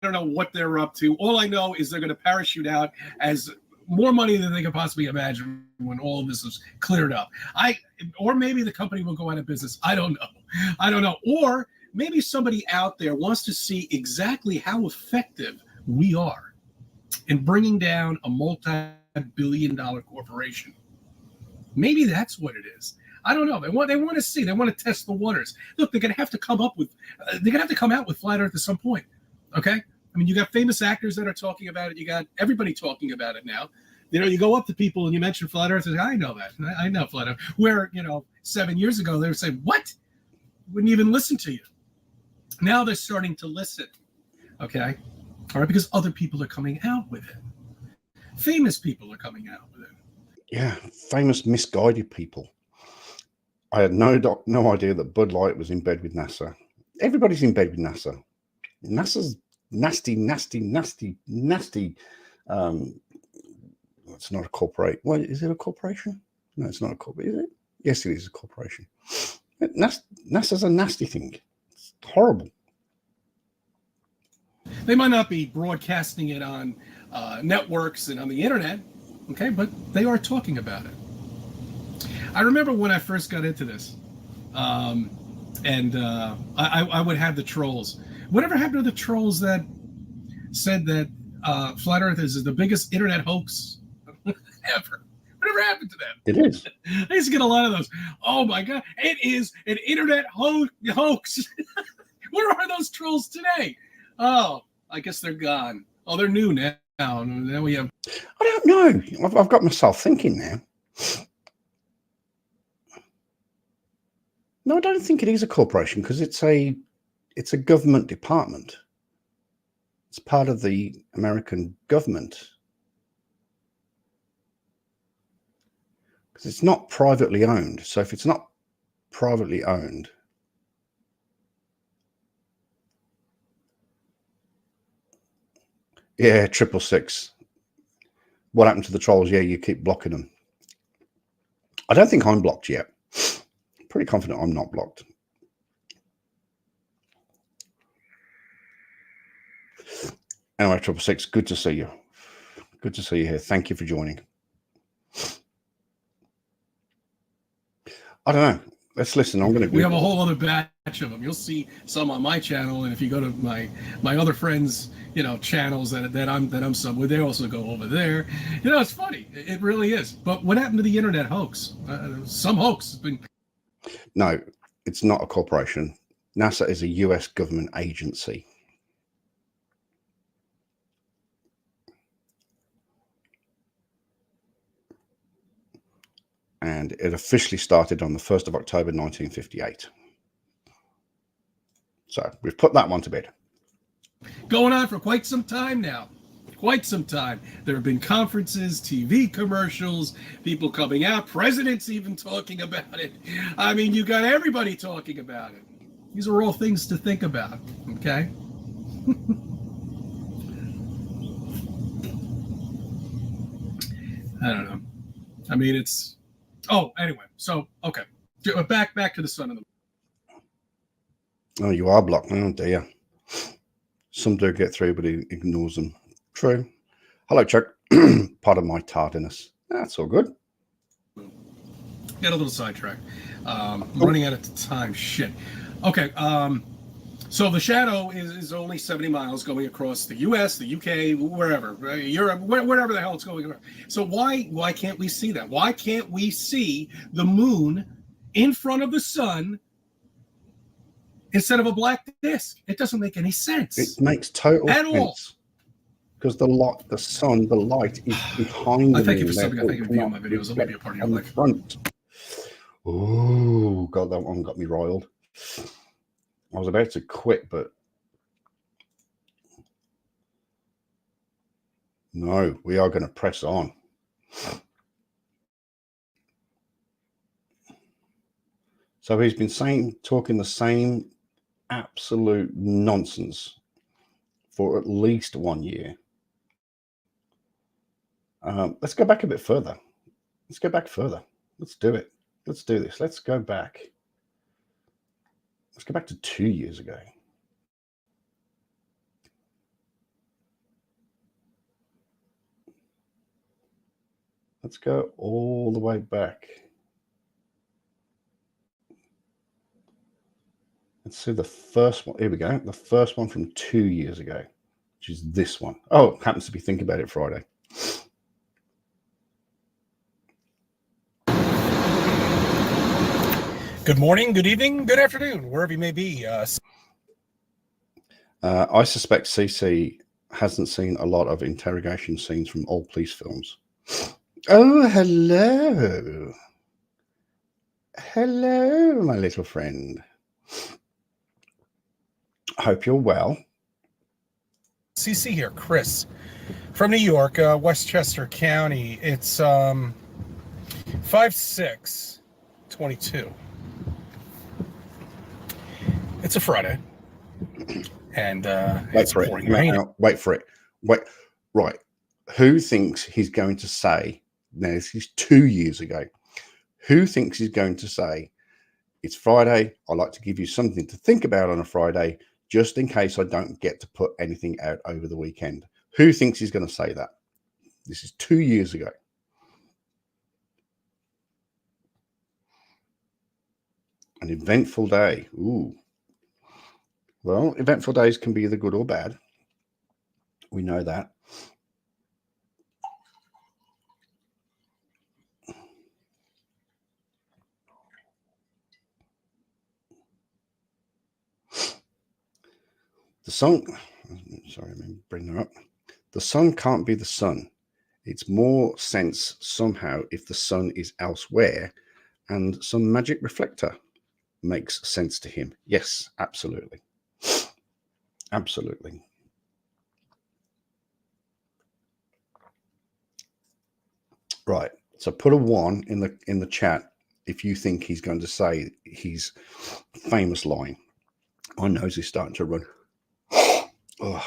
don't know what they're up to. All I know is they're going to parachute out as more money than they could possibly imagine when all of this is cleared up. Or maybe the company will go out of business. I don't know. Or maybe somebody out there wants to see exactly how effective we are in bringing down a multi-billion-dollar corporation. Maybe that's what it is. I don't know. They want to see. They want to test the waters. Look, they're going to have to come up with. They're going to have to come out with flat Earth at some point. Okay. I mean, you got famous actors that are talking about it. You got everybody talking about it now. You know, you go up to people and you mention flat Earth. I know that. I know flat Earth. Where 7 years ago they would say, "What?" Wouldn't even listen to you. Now they're starting to listen. Okay. All right, because other people are coming out with it. Famous people are coming out with it. Yeah, famous misguided people. I had no idea that Bud Light was in bed with NASA. Everybody's in bed with NASA. NASA's nasty. It's not a corporate. Well, is it a corporation? No, it's not a corporation. Is it? Yes, it is a corporation. NASA's a nasty thing. It's horrible. They might not be broadcasting it on networks and on the internet, okay, but they are talking about it. I remember when I first got into this, and I would have the trolls. Whatever happened to the trolls that said that flat Earth is the biggest internet hoax ever? Whatever happened to them? It is. I used to get a lot of those. Oh my God, it is an internet hoax. Where are those trolls today? Oh, I guess they're gone. Oh, they're new now. Now we have. I don't know. I've got myself thinking now. No, I don't think it is a corporation because it's a government department. It's part of the American government. Because it's not privately owned. So if it's not privately owned, yeah, 666. What happened to the trolls? Yeah, you keep blocking them. I don't think I'm blocked yet. Pretty confident I'm not blocked. Anyway, 666, good to see you. Good to see you here. Thank you for joining. I don't know. Let's listen. I'm going to. We have a whole other batch of them. You'll see some on my channel, and if you go to my other friends, channels that I'm sub with, they also go over there. It's funny. It really is. But what happened to the internet hoax? Some hoax has been. No, it's not a corporation. NASA is a US government agency. And it officially started on the 1st of October, 1958. So we've put that one to bed. Going on for quite some time now. Quite some time. There have been conferences, TV commercials, people coming out, presidents even talking about it. I mean, you got everybody talking about it. These are all things to think about, okay? I don't know. I mean, it's... Oh, anyway. So, okay. Back to the sun and the moon. Oh, you are blocked. Oh, dear. Some do get through, but he ignores them. True. Hello, Chuck. Part of my tardiness. That's all good. Get a little sidetracked. Running out of time. Shit. Okay. So the shadow is only 70 miles going across the U.S., the UK, wherever, Europe, wherever the hell it's going around. So why can't we see that? Why can't we see the moon in front of the sun instead of a black disc? It doesn't make any sense. It makes total sense. Because the sun, the light is behind the moon. Thank you for subbing. I thank you for viewing my videos. I'll be a part of your life. Front. Oh, God, that one got me riled. I was about to quit, but no, we are going to press on. So he's been talking the same absolute nonsense for at least 1 year. Let's go back a bit further. Let's go back further. Let's do it. Let's do this. Let's go back. Let's go back to 2 years ago. Let's go all the way back. Let's see the first one. Here we go. The first one from 2 years ago. which is this one. Oh, it happens to be Think About It Friday. Good morning, good evening, good afternoon, wherever you may be. I suspect CC hasn't seen a lot of interrogation scenes from old police films. Oh, hello. Hello, my little friend. Hope you're well. CC here, Chris from New York, Westchester County. It's 5/6/22. It's a Friday, and Wait for it. pouring rain. No, wait for it. Wait. Right. Who thinks he's going to say? Now, this is 2 years ago. Who thinks he's going to say, it's Friday, I like to give you something to think about on a Friday, just in case I don't get to put anything out over the weekend? Who thinks he's going to say that? This is 2 years ago. An eventful day. Ooh. Well, eventful days can be either good or bad. We know that. The sun, sorry, let me bring that up. The sun can't be the sun. It's more sense somehow if the sun is elsewhere and some magic reflector makes sense to him. Yes, absolutely. Absolutely. Right. So put a 1 in the chat if you think he's going to say his famous line. My nose is starting to run. Oh.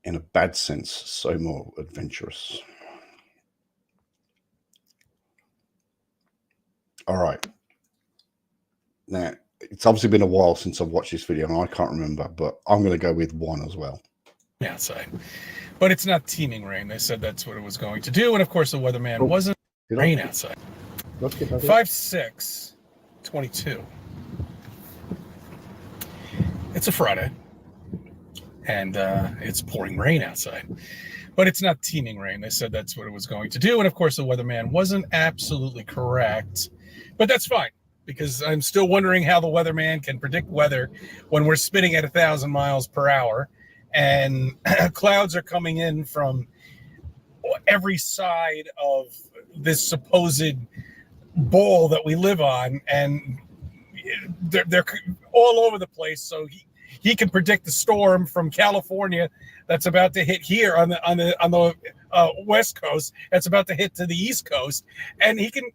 In a bad sense, so more adventurous. All right. Now, it's obviously been a while since I've watched this video, and I can't remember, but I'm going to go with 1 as well. Outside, but it's not teeming rain. They said that's what it was going to do, and of course the weatherman wasn't. Rain outside. 5/6/22. It's a Friday, and it's pouring rain outside, but it's not teeming rain. They said that's what it was going to do, and of course the weatherman wasn't absolutely correct, but that's fine, because I'm still wondering how the weatherman can predict weather when we're spinning at 1,000 miles per hour. And clouds are coming in from every side of this supposed bowl that we live on, and they're all over the place. So he can predict the storm from California that's about to hit here on the West Coast. That's about to hit to the East Coast, and he can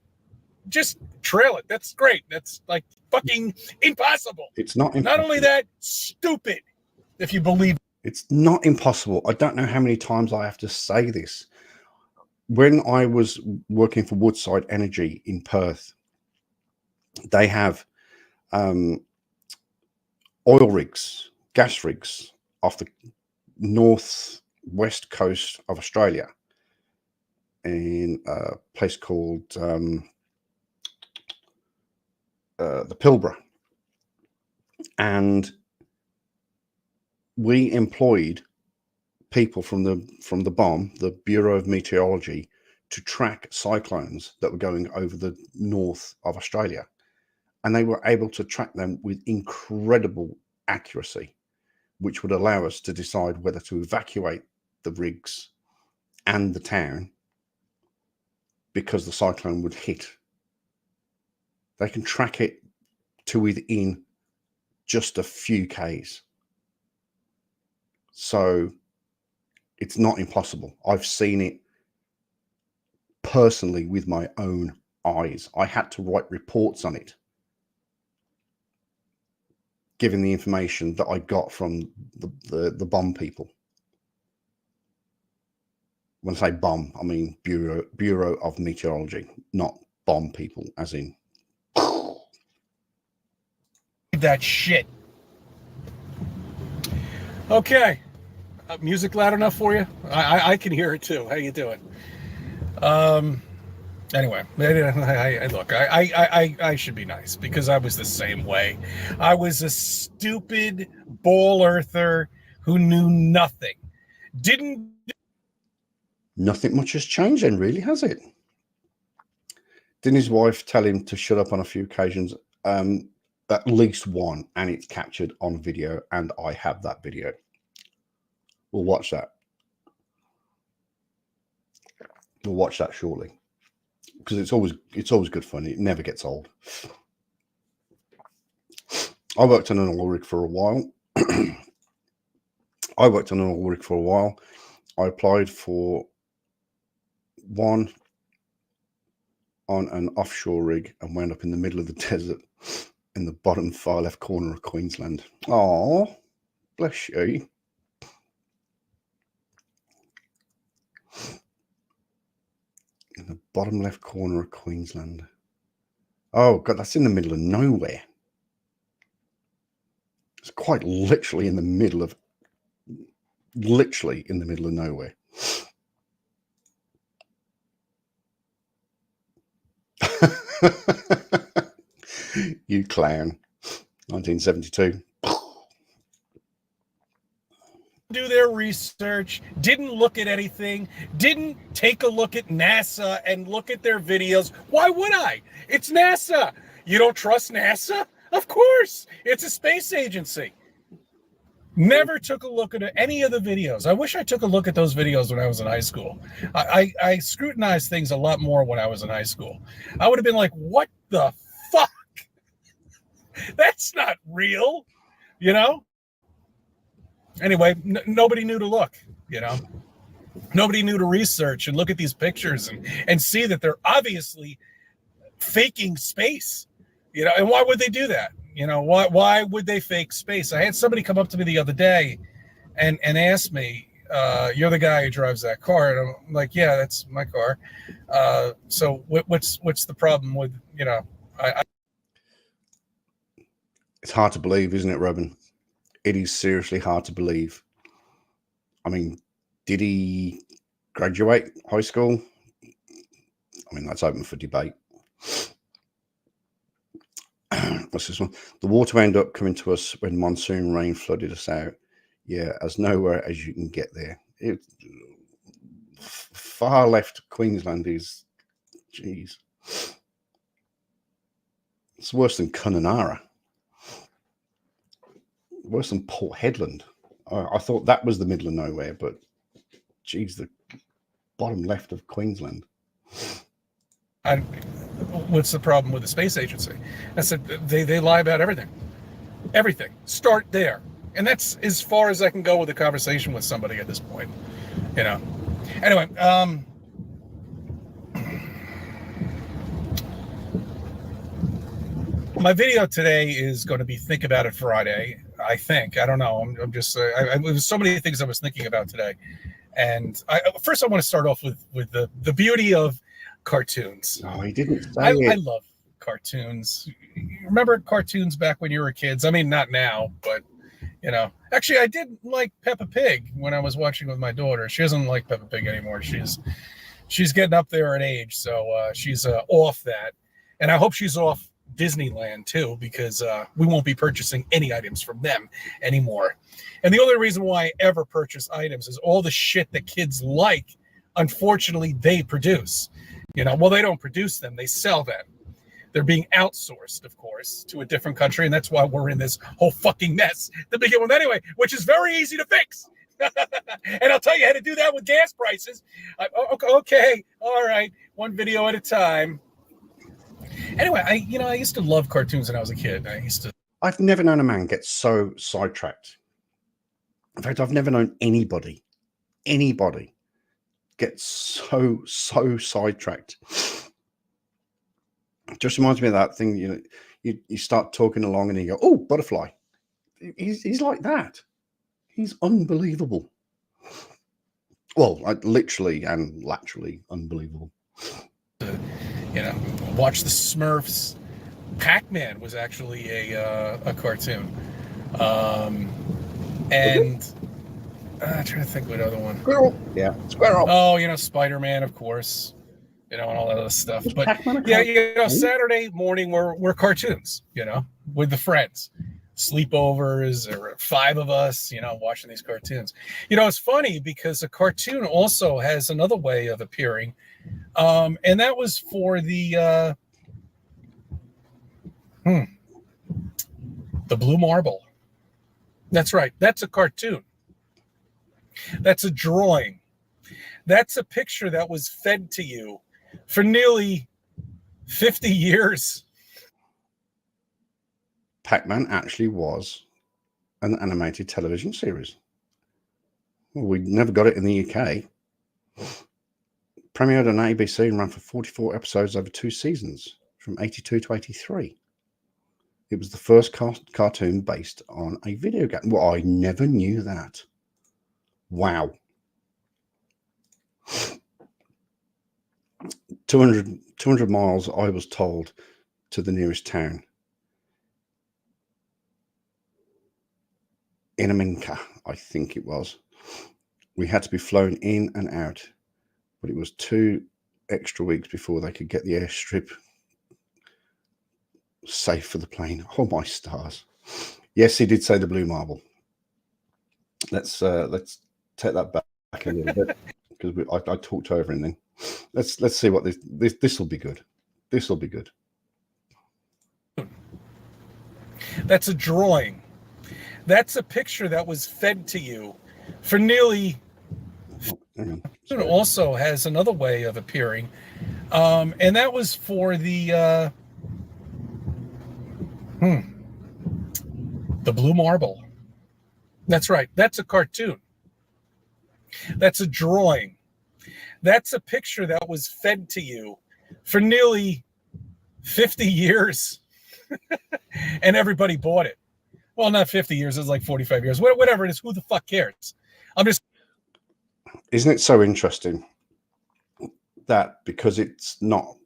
just trail it. That's great. That's like fucking impossible. It's not impossible. Not only that, stupid. If you believe. It's not impossible. I don't know how many times I have to say this. When I was working for Woodside Energy in Perth, they have oil rigs, gas rigs off the northwest coast of Australia in a place called the Pilbara. And we employed people from the BOM, the Bureau of Meteorology, to track cyclones that were going over the north of Australia. And they were able to track them with incredible accuracy, which would allow us to decide whether to evacuate the rigs and the town because the cyclone would hit. They can track it to within just a few Ks. So it's not impossible. I've seen it personally with my own eyes. I had to write reports on it, given the information that I got from the BOM people. When I say BOM, I mean Bureau of Meteorology, not BOM people, as in That shit. Okay. Music loud enough for you? I can hear it too. How you doing? Anyway, I should be nice because I was the same way. I was a stupid ball earther who knew nothing. Nothing much has changed then, really, has it? Didn't his wife tell him to shut up on a few occasions? At least one, and it's captured on video, and I have that video. We'll watch that. We'll watch that shortly. Because it's always good fun. It never gets old. I worked on an oil rig for a while. I applied for one on an offshore rig and wound up in the middle of the desert in the bottom far left corner of Queensland. Oh, bless you. In the bottom left corner of Queensland. Oh, God, that's in the middle of nowhere. It's quite literally in the middle of nowhere. You clown. 1972. Do their research, didn't look at anything, didn't take a look at NASA and look at their videos. Why would I? It's NASA. You don't trust NASA? Of course. It's a space agency. Never took a look at any of the videos. I wish I took a look at those videos when I was in high school. I scrutinized things a lot more when I was in high school. I would have been like, what the fuck? That's not real, you know? Anyway, nobody knew to look, you know? Nobody knew to research and look at these pictures and see that they're obviously faking space, you know? And why would they do that? You know, why would they fake space? I had somebody come up to me the other day and ask me, you're the guy who drives that car. And I'm like, yeah, that's my car. So what's the problem with, you know, It's hard to believe, isn't it, Robin? It is seriously hard to believe. I mean, did he graduate high school? I mean, that's open for debate. What's this one? The water ended up coming to us when monsoon rain flooded us out. Yeah, as nowhere as you can get there. Far left Queensland is, geez. It's worse than Kununurra. Worse than Port Hedland. I thought that was the middle of nowhere, but geez, the bottom left of Queensland. What's the problem with the space agency? I said they lie about everything. Everything. Start there. And that's as far as I can go with a conversation with somebody at this point. You know. Anyway, my video today is going to be Think About It Friday. I think. I don't know. I'm just. There's so many things I was thinking about today, and first I want to start off with the beauty of cartoons. Oh, he didn't say I it. love cartoons. Remember cartoons back when you were kids? I mean, not now, but you know. Actually, I did like Peppa Pig when I was watching with my daughter. She doesn't like Peppa Pig anymore. She's getting up there in age, so she's off that, and I hope she's off Disneyland too, because we won't be purchasing any items from them anymore. And the only reason why I ever purchase items is all the shit that kids like, unfortunately, they produce. You know, well, they don't produce them, they sell them. They're being outsourced, of course, to a different country, and that's why we're in this whole fucking mess to begin with anyway, which is very easy to fix. And I'll tell you how to do that with gas prices. Okay, all right, one video at a time. Anyway, I used to love cartoons when I was a kid. I've never known a man get so sidetracked. In fact, I've never known anybody get so sidetracked. It just reminds me of that thing, you know, you start talking along and you go, oh, butterfly. He's like that. He's unbelievable. Well, literally and laterally unbelievable. You know, watch the Smurfs. Pac-Man was actually a cartoon, and I'm trying to think what other one. Squirrel. Yeah, squirrel. Oh, Spider-Man, of course. And all that other stuff. Was But Pac-Man a yeah, cartoon? Saturday morning we're cartoons, with the friends. Sleepovers, or 5 of us, watching these cartoons. It's funny because a cartoon also has another way of appearing. And that was for the Blue Marble. That's right. That's a cartoon. That's a drawing. That's a picture that was fed to you for nearly 50 years. Pac-Man actually was an animated television series. Well, we never got it in the UK. Premiered on ABC and ran for 44 episodes over 2 seasons, from 82 to 83. It was the first cartoon based on a video game. Well, I never knew that. Wow. 200 miles, I was told, to the nearest town. Inaminka, I think it was. We had to be flown in and out, but it was 2 extra weeks before they could get the airstrip safe for the plane. Oh my stars. Yes, he did say the Blue Marble. Let's take that back a little bit, because I talked over him then. Let's see what this will be good. This will be good. That's a drawing. That's a picture that was fed to you for nearly. It also has another way of appearing, and that was for the Blue Marble. That's right. That's a cartoon. That's a drawing. That's a picture that was fed to you for nearly 50 years, and everybody bought it. Well, not 50 years. It's like 45 years. Whatever it is, who the fuck cares? Isn't it so interesting that because it's not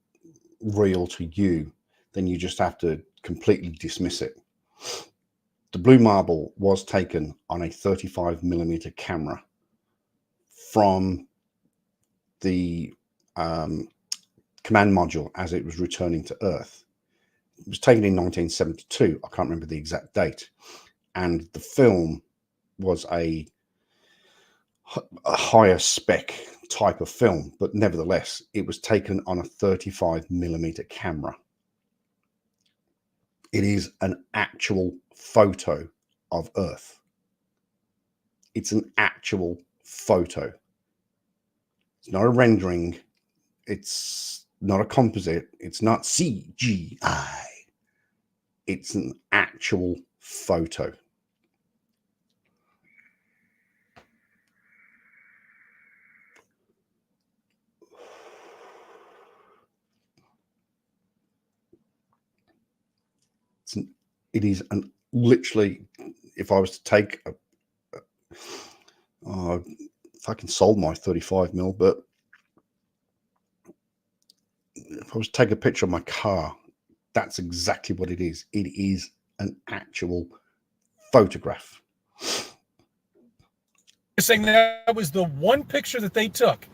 real to you, then you just have to completely dismiss it? The Blue Marble was taken on a 35mm camera from the command module as it was returning to Earth. It was taken in 1972. I can't remember the exact date. And the film was a higher spec type of film, but nevertheless, it was taken on a 35mm camera. It is an actual photo of Earth. It's an actual photo. It's not a rendering. It's not a composite. It's not CGI. It's an actual photo. It is literally, if I was to take if I can sold my 35mm, but if I was to take a picture of my car, that's exactly what it is. It is an actual photograph. You're saying that was the one picture that they took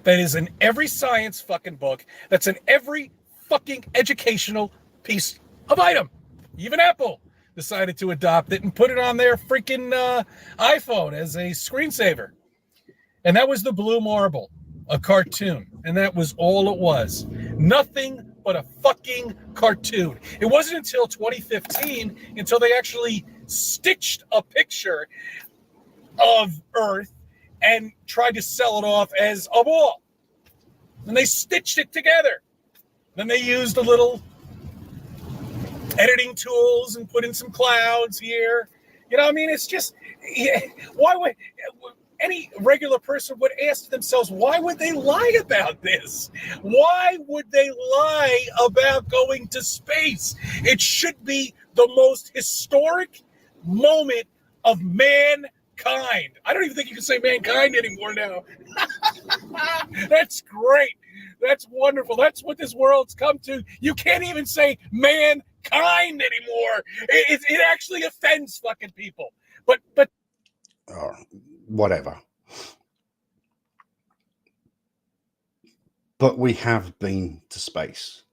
that is in every science fucking book, that's in every fucking educational piece of item. Even Apple decided to adopt it and put it on their freaking iPhone as a screensaver. And that was the Blue Marble, a cartoon. And that was all it was. Nothing but a fucking cartoon. It wasn't until 2015 until they actually stitched a picture of Earth and tried to sell it off as a ball. And they stitched it together. Then they used a little editing tools and put in some clouds here. It's just, why would any regular person would ask themselves, why would they lie about this? Why would they lie about going to space? It should be the most historic moment of mankind. I don't even think you can say mankind anymore now. That's great. That's wonderful. That's what this world's come to. You can't even say mankind anymore. It actually offends fucking people. But whatever. But we have been to space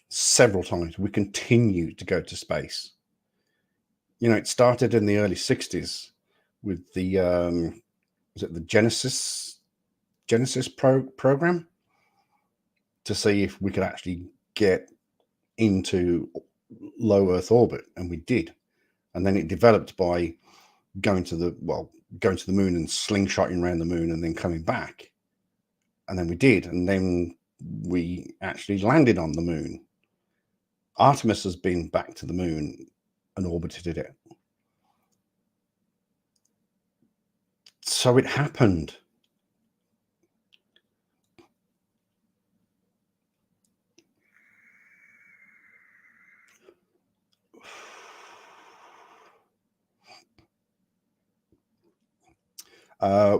several times. We continue to go to space. You know, it started in the early 60s with the was it the Genesis program, to see if we could actually get into low Earth orbit, and we did. And then it developed by going to the moon and slingshotting around the moon and then coming back. And then we did, and then we actually landed on the moon. Artemis has been back to the moon and orbited it. So it happened.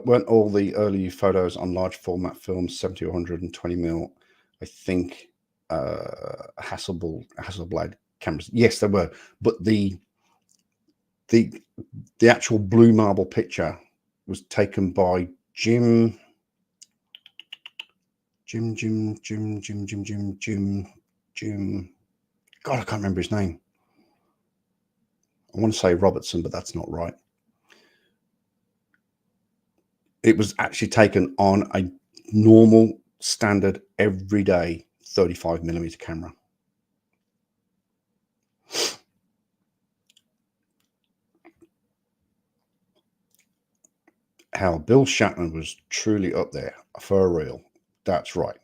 Weren't all the early photos on large format films 70 or 120 mil? I think Hasselblad cameras. Yes, there were, but the actual blue marble picture was taken by Jim. God, I can't remember his name. I want to say Robertson, but that's not right. It was actually taken on a normal, standard, everyday 35mm camera. How Bill Shatner was truly up there for real. That's right.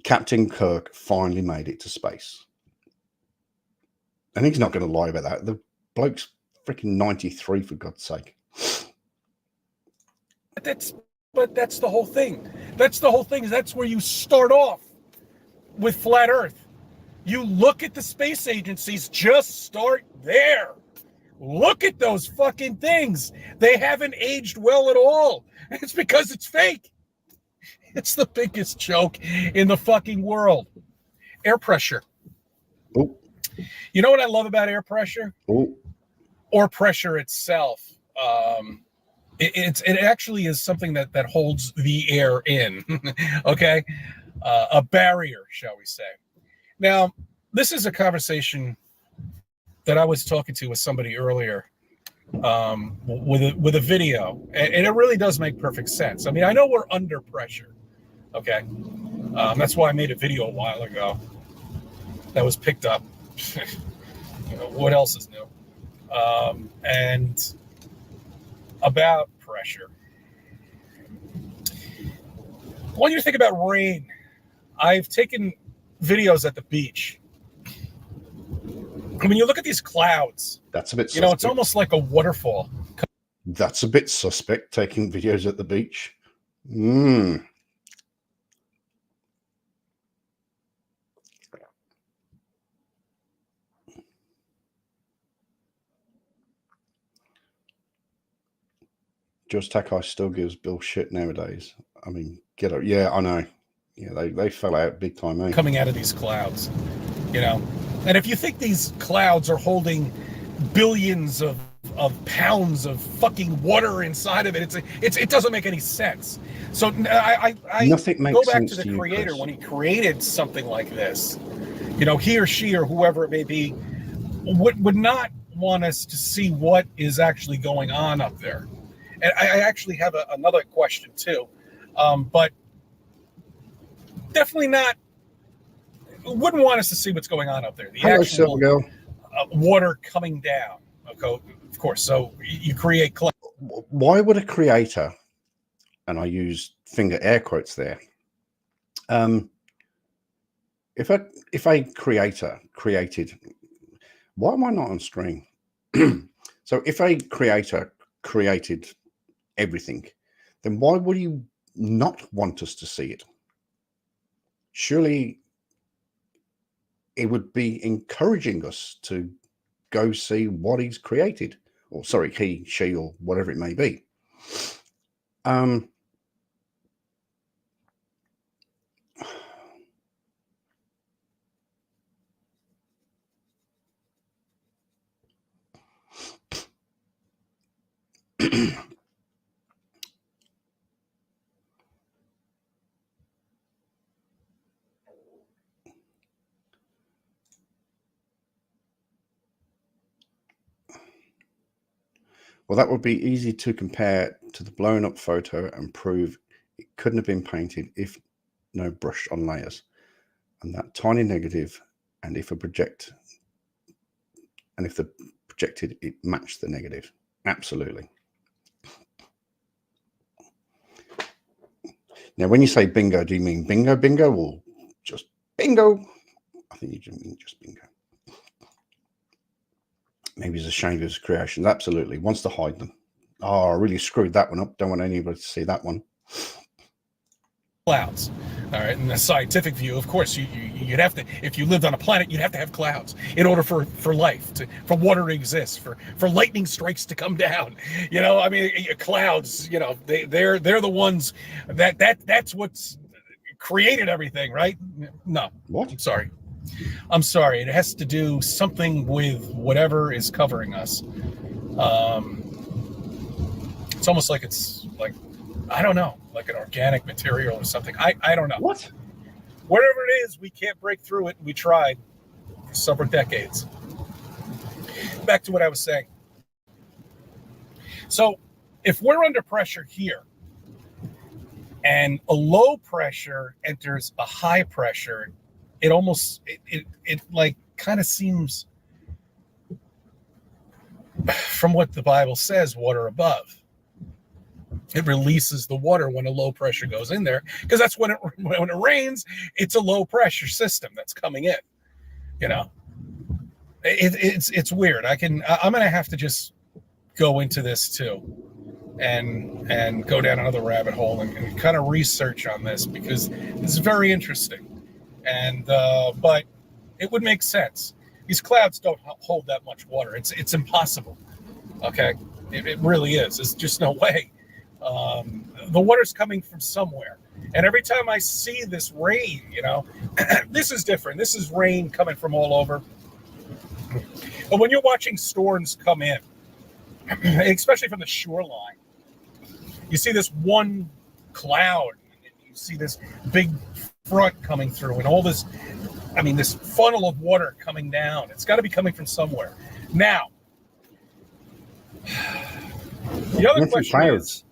Captain Kirk finally made it to space. And he's not going to lie about that. The bloke's freaking 93, for God's sake. But that's the whole thing. That's the whole thing. That's where you start off with flat Earth. You look at the space agencies, just start there. Look at those fucking things. They haven't aged well at all. It's because it's fake. It's the biggest joke in the fucking world. Air pressure. Oh. You know what I love about air pressure? Oh. Or pressure itself. It actually is something that holds the air in. Okay? A barrier, shall we say. Now, this is a conversation that I was talking to with somebody earlier with a video, and it really does make perfect sense. I mean, I know we're under pressure, okay? That's why I made a video a while ago that was picked up. You know, what else is new? And about pressure. When you think about rain, I've taken videos at the beach. When you look at these clouds, that's a bit suspect. You know, it's almost like a waterfall. That's a bit suspect, taking videos at the beach. Just Takai still gives Bill shit nowadays. I mean, get up. Yeah, I know. Yeah, they fell out big time, eh? Coming out of these clouds, you know. And if you think these clouds are holding billions of pounds of fucking water inside of it, it doesn't make any sense. So I Nothing makes go back sense to the to you, creator Chris. when he created something like this. You know, he or she or whoever it may be would not want us to see what is actually going on up there. And I actually have another question too, but definitely not. Wouldn't want us to see what's going on up there. The Hello, actual Silver Girl. water coming down. Okay, of course. So you create clouds. Why would a creator, and I use finger air quotes there, if a creator created, why am I not on screen? So if a creator created everything, then why would you not want us to see it? Surely it would be encouraging us to go see what he's created, or sorry, he, she, or whatever it may be. Well, that would be easy to compare to the blown up photo and prove it couldn't have been painted if no brush on layers. And that tiny negative, and if the projected it matched the negative. Absolutely. Now, when you say bingo, do you mean bingo or just bingo? I think you just mean just bingo. Maybe he's ashamed of his creations. Absolutely. Wants to hide them. Oh, I really screwed that one up. Don't want anybody to see that one. Clouds. All right, in the scientific view, of course, you'd have to, if you lived on a planet, you'd have to have clouds in order for life, for water to exist, for lightning strikes to come down. You know, I mean, clouds. You know, they're the ones that's what's created everything, right? No, What? I'm sorry. It has to do something with whatever is covering us. It's almost like it's like, I don't know, like an organic material or something. I don't know. What? Whatever it is, we can't break through it. We tried for several decades. Back to what I was saying. So if we're under pressure here and a low pressure enters a high pressure, it almost, it like kind of seems, from what the Bible says, water above. It releases the water when a low pressure goes in there, because that's when it rains. It's a low pressure system that's coming in. You know, it's weird. I'm gonna have to just go into this too, and go down another rabbit hole and kind of research on this, because it's very interesting. And but it would make sense. These clouds don't hold that much water. It's impossible. Okay, it really is. There's just no way. The water's coming from somewhere, and every time I see this rain, you know, this is different. This is rain coming from all over. But when you're watching storms come in, especially from the shoreline, you see this one cloud, and you see this big front coming through, and all this, I mean, this funnel of water coming down. It's got to be coming from somewhere. Now, the other question is,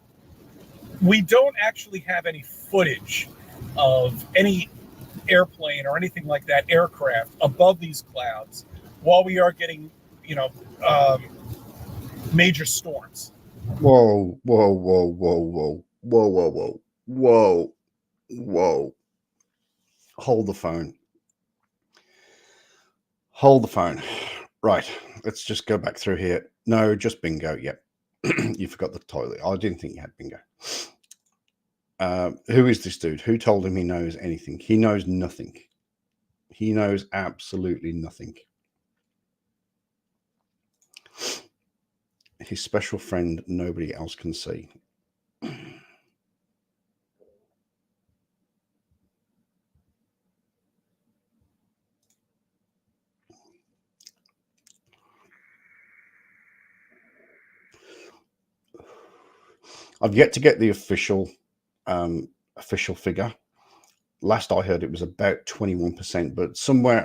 we don't actually have any footage of any airplane or anything like that, aircraft, above these clouds while we are getting, you know, major storms. Whoa, whoa, whoa, whoa, whoa, whoa, whoa, whoa, whoa, whoa. Hold the phone. Hold the phone. Right, let's just go back through here. No, just bingo. Yep. You forgot the toilet. I didn't think you had bingo. Who is this dude? Who told him he knows anything? He knows nothing. He knows absolutely nothing. His special friend nobody else can see. I've yet to get the official figure. Last I heard, it was about 21%, but somewhere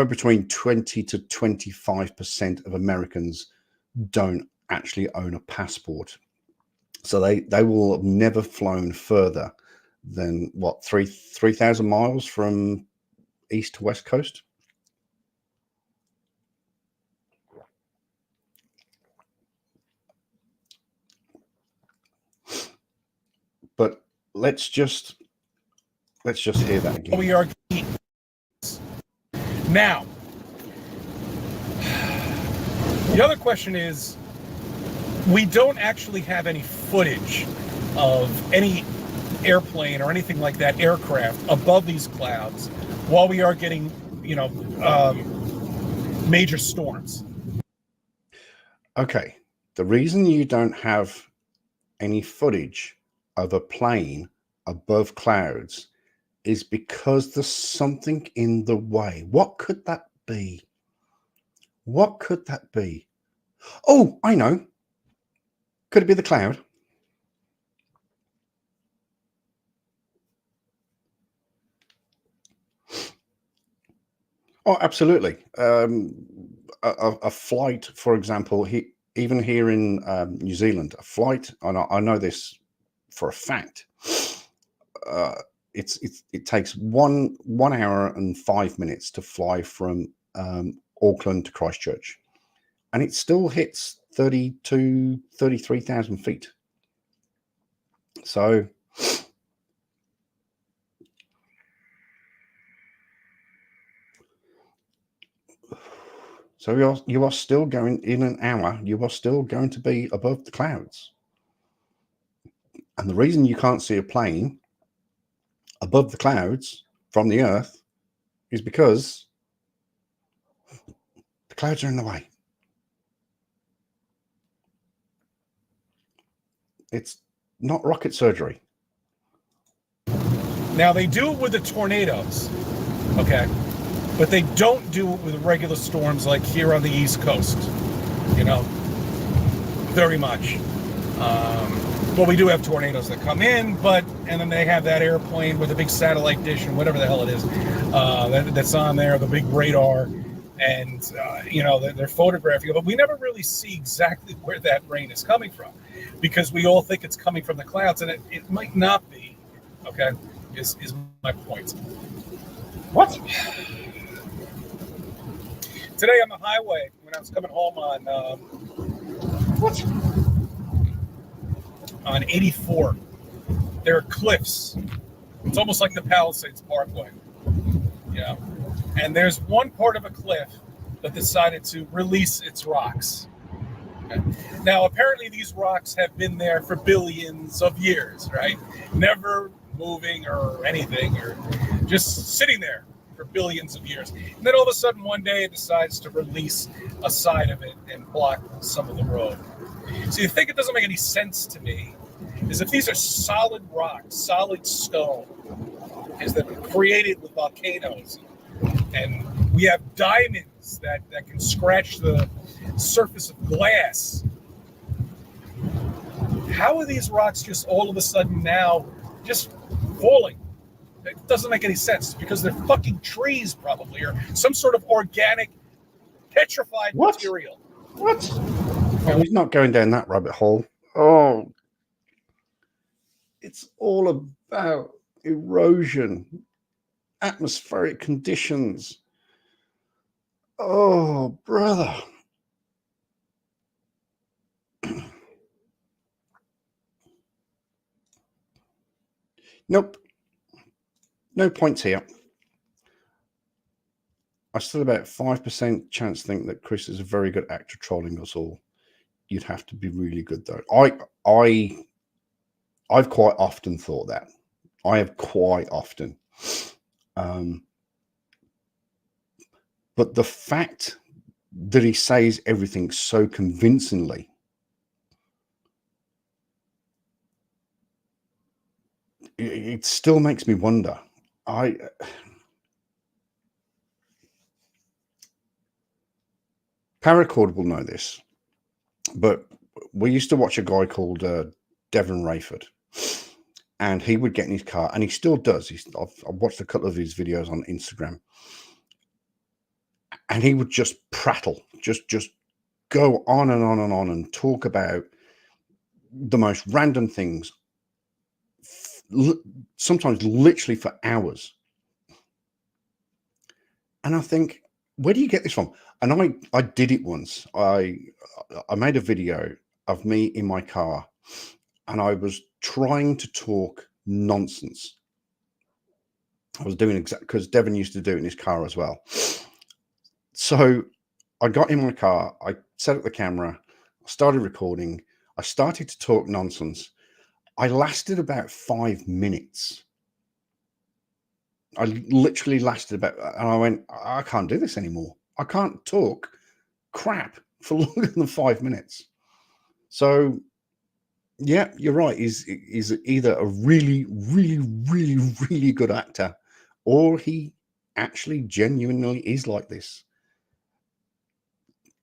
between 20 to 25% of Americans don't actually own a passport. So they will have never flown further than what, 3,000 miles from east to west coast. But let's just hear that again. We are now. The other question is, we don't actually have any footage of any airplane or anything like that, aircraft, above these clouds while we are getting, you know, major storms. Okay. The reason you don't have any footage of a plane above clouds is because there's something in the way. What could that be? What could that be? Oh, I know. Could it be the cloud? Oh, absolutely. A flight, for example, even here in New Zealand, a flight, and I know this for a fact, it takes one hour and 5 minutes to fly from Auckland to Christchurch, and it still hits 33,000 feet. So you are still going, in an hour, you are still going to be above the clouds. And the reason you can't see a plane above the clouds from the Earth is because the clouds are in the way. It's not rocket surgery. Now, they do it with the tornadoes, okay? But they don't do it with regular storms like here on the East Coast, you know, very much. Well, we do have tornadoes that come in, and then they have that airplane with a big satellite dish and whatever the hell it is that's on there, the big radar, and, you know, they're photographing it. But we never really see exactly where that rain is coming from because we all think it's coming from the clouds, and it might not be, okay, is my point. What? Today on the highway, when I was coming home on 84, there are cliffs. It's almost like the Palisades Parkway, yeah. And there's one part of a cliff that decided to release its rocks. Okay. Now, apparently, these rocks have been there for billions of years, right? Never moving or anything, or just sitting there for billions of years. And then all of a sudden, one day, it decides to release a side of it and block some of the road. So the thing that doesn't make any sense to me is if these are solid rocks, solid stone, is that created with volcanoes, and we have diamonds that can scratch the surface of glass. How are these rocks just all of a sudden now just falling? It doesn't make any sense because they're fucking trees, probably, or some sort of organic petrified material. What? Oh, he's not going down that rabbit hole. Oh, it's all about erosion, atmospheric conditions. Oh, brother. Nope. No points here. I still about 5% chance to think that Chris is a very good actor trolling us all. You'd have to be really good though. I've quite often thought that. I have quite often. But the fact that he says everything so convincingly, it still makes me wonder. Paracord will know this, but we used to watch a guy called Devon Rayford, and he would get in his car, and he still does. I've watched a couple of his videos on Instagram, and he would just prattle, just go on and on and on and talk about the most random things, sometimes literally for hours. And I think, where do you get this from? And I did it once. I made a video of me in my car, and I was trying to talk nonsense. I was doing exactly, because Devon used to do it in his car as well. So I got in my car, I set up the camera, I started recording, I started to talk nonsense. I lasted about 5 minutes. I literally lasted about, and I went, I can't do this anymore. I can't talk crap for longer than 5 minutes. So, yeah, you're right. He's either a really, really, really, really good actor, or he actually genuinely is like this.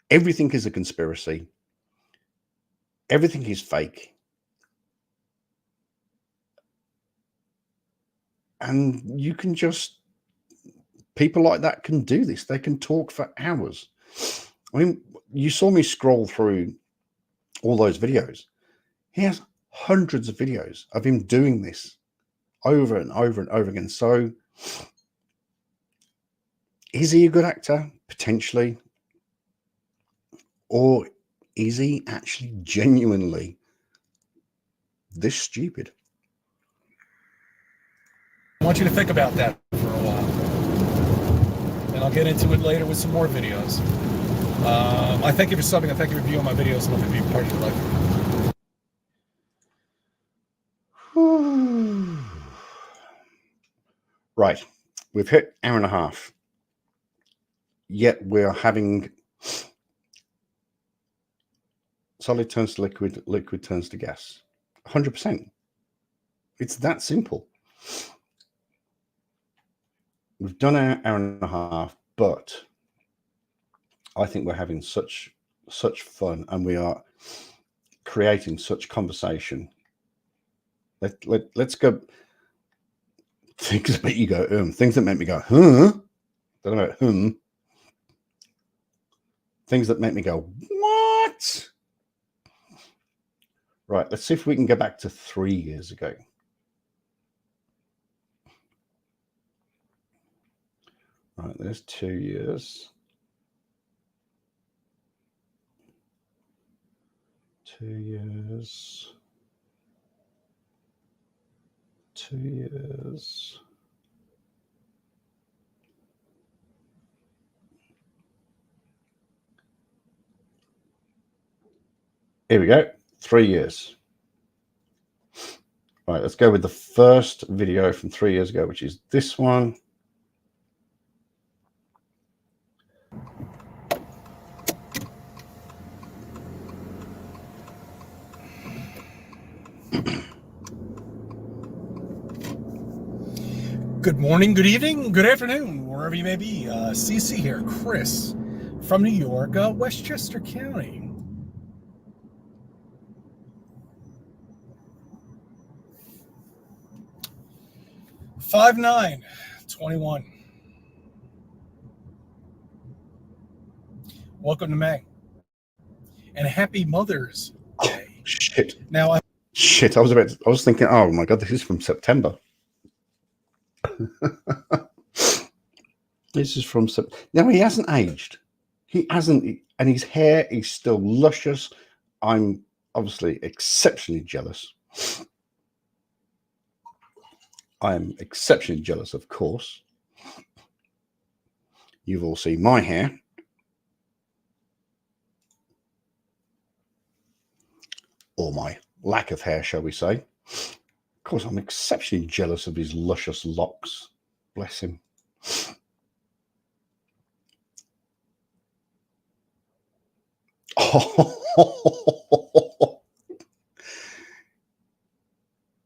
Everything is a conspiracy. Everything is fake. And you can just, people like that can do this. They can talk for hours. I mean, you saw me scroll through all those videos. He has hundreds of videos of him doing this over and over and over again. So is he a good actor? Potentially. Or is he actually genuinely this stupid? I want you to think about that for a while. And I'll get into it later with some more videos. I thank you for subbing. I thank you for viewing my videos and letting me be part of your life. Right. We've hit hour and a half. Yet we're having solid turns to liquid, liquid turns to gas. 100%. It's that simple. We've done our hour and a half, but I think we're having such fun, and we are creating such conversation. Let's go. Things that make you go, things that make me go, huh? Don't know about Things that make me go, what? Right, let's see if we can go back to 3 years ago. Right, there's 2 years. 2 years. 2 years. Here we go. 3 years. Right, let's go with the first video from 3 years ago, which is this one. Good morning, good evening, good afternoon, wherever you may be. CC here, Chris from New York, Westchester County. Five 9, 21. Welcome to May, and happy Mother's Day. Shit. Now, I was thinking, oh my God, this is from September. This is from September. No, he hasn't aged. He hasn't, and his hair is still luscious. I'm obviously exceptionally jealous. I am exceptionally jealous, of course. You've all seen my hair. Or my lack of hair, shall we say. Of course, I'm exceptionally jealous of his luscious locks. Bless him. Oh.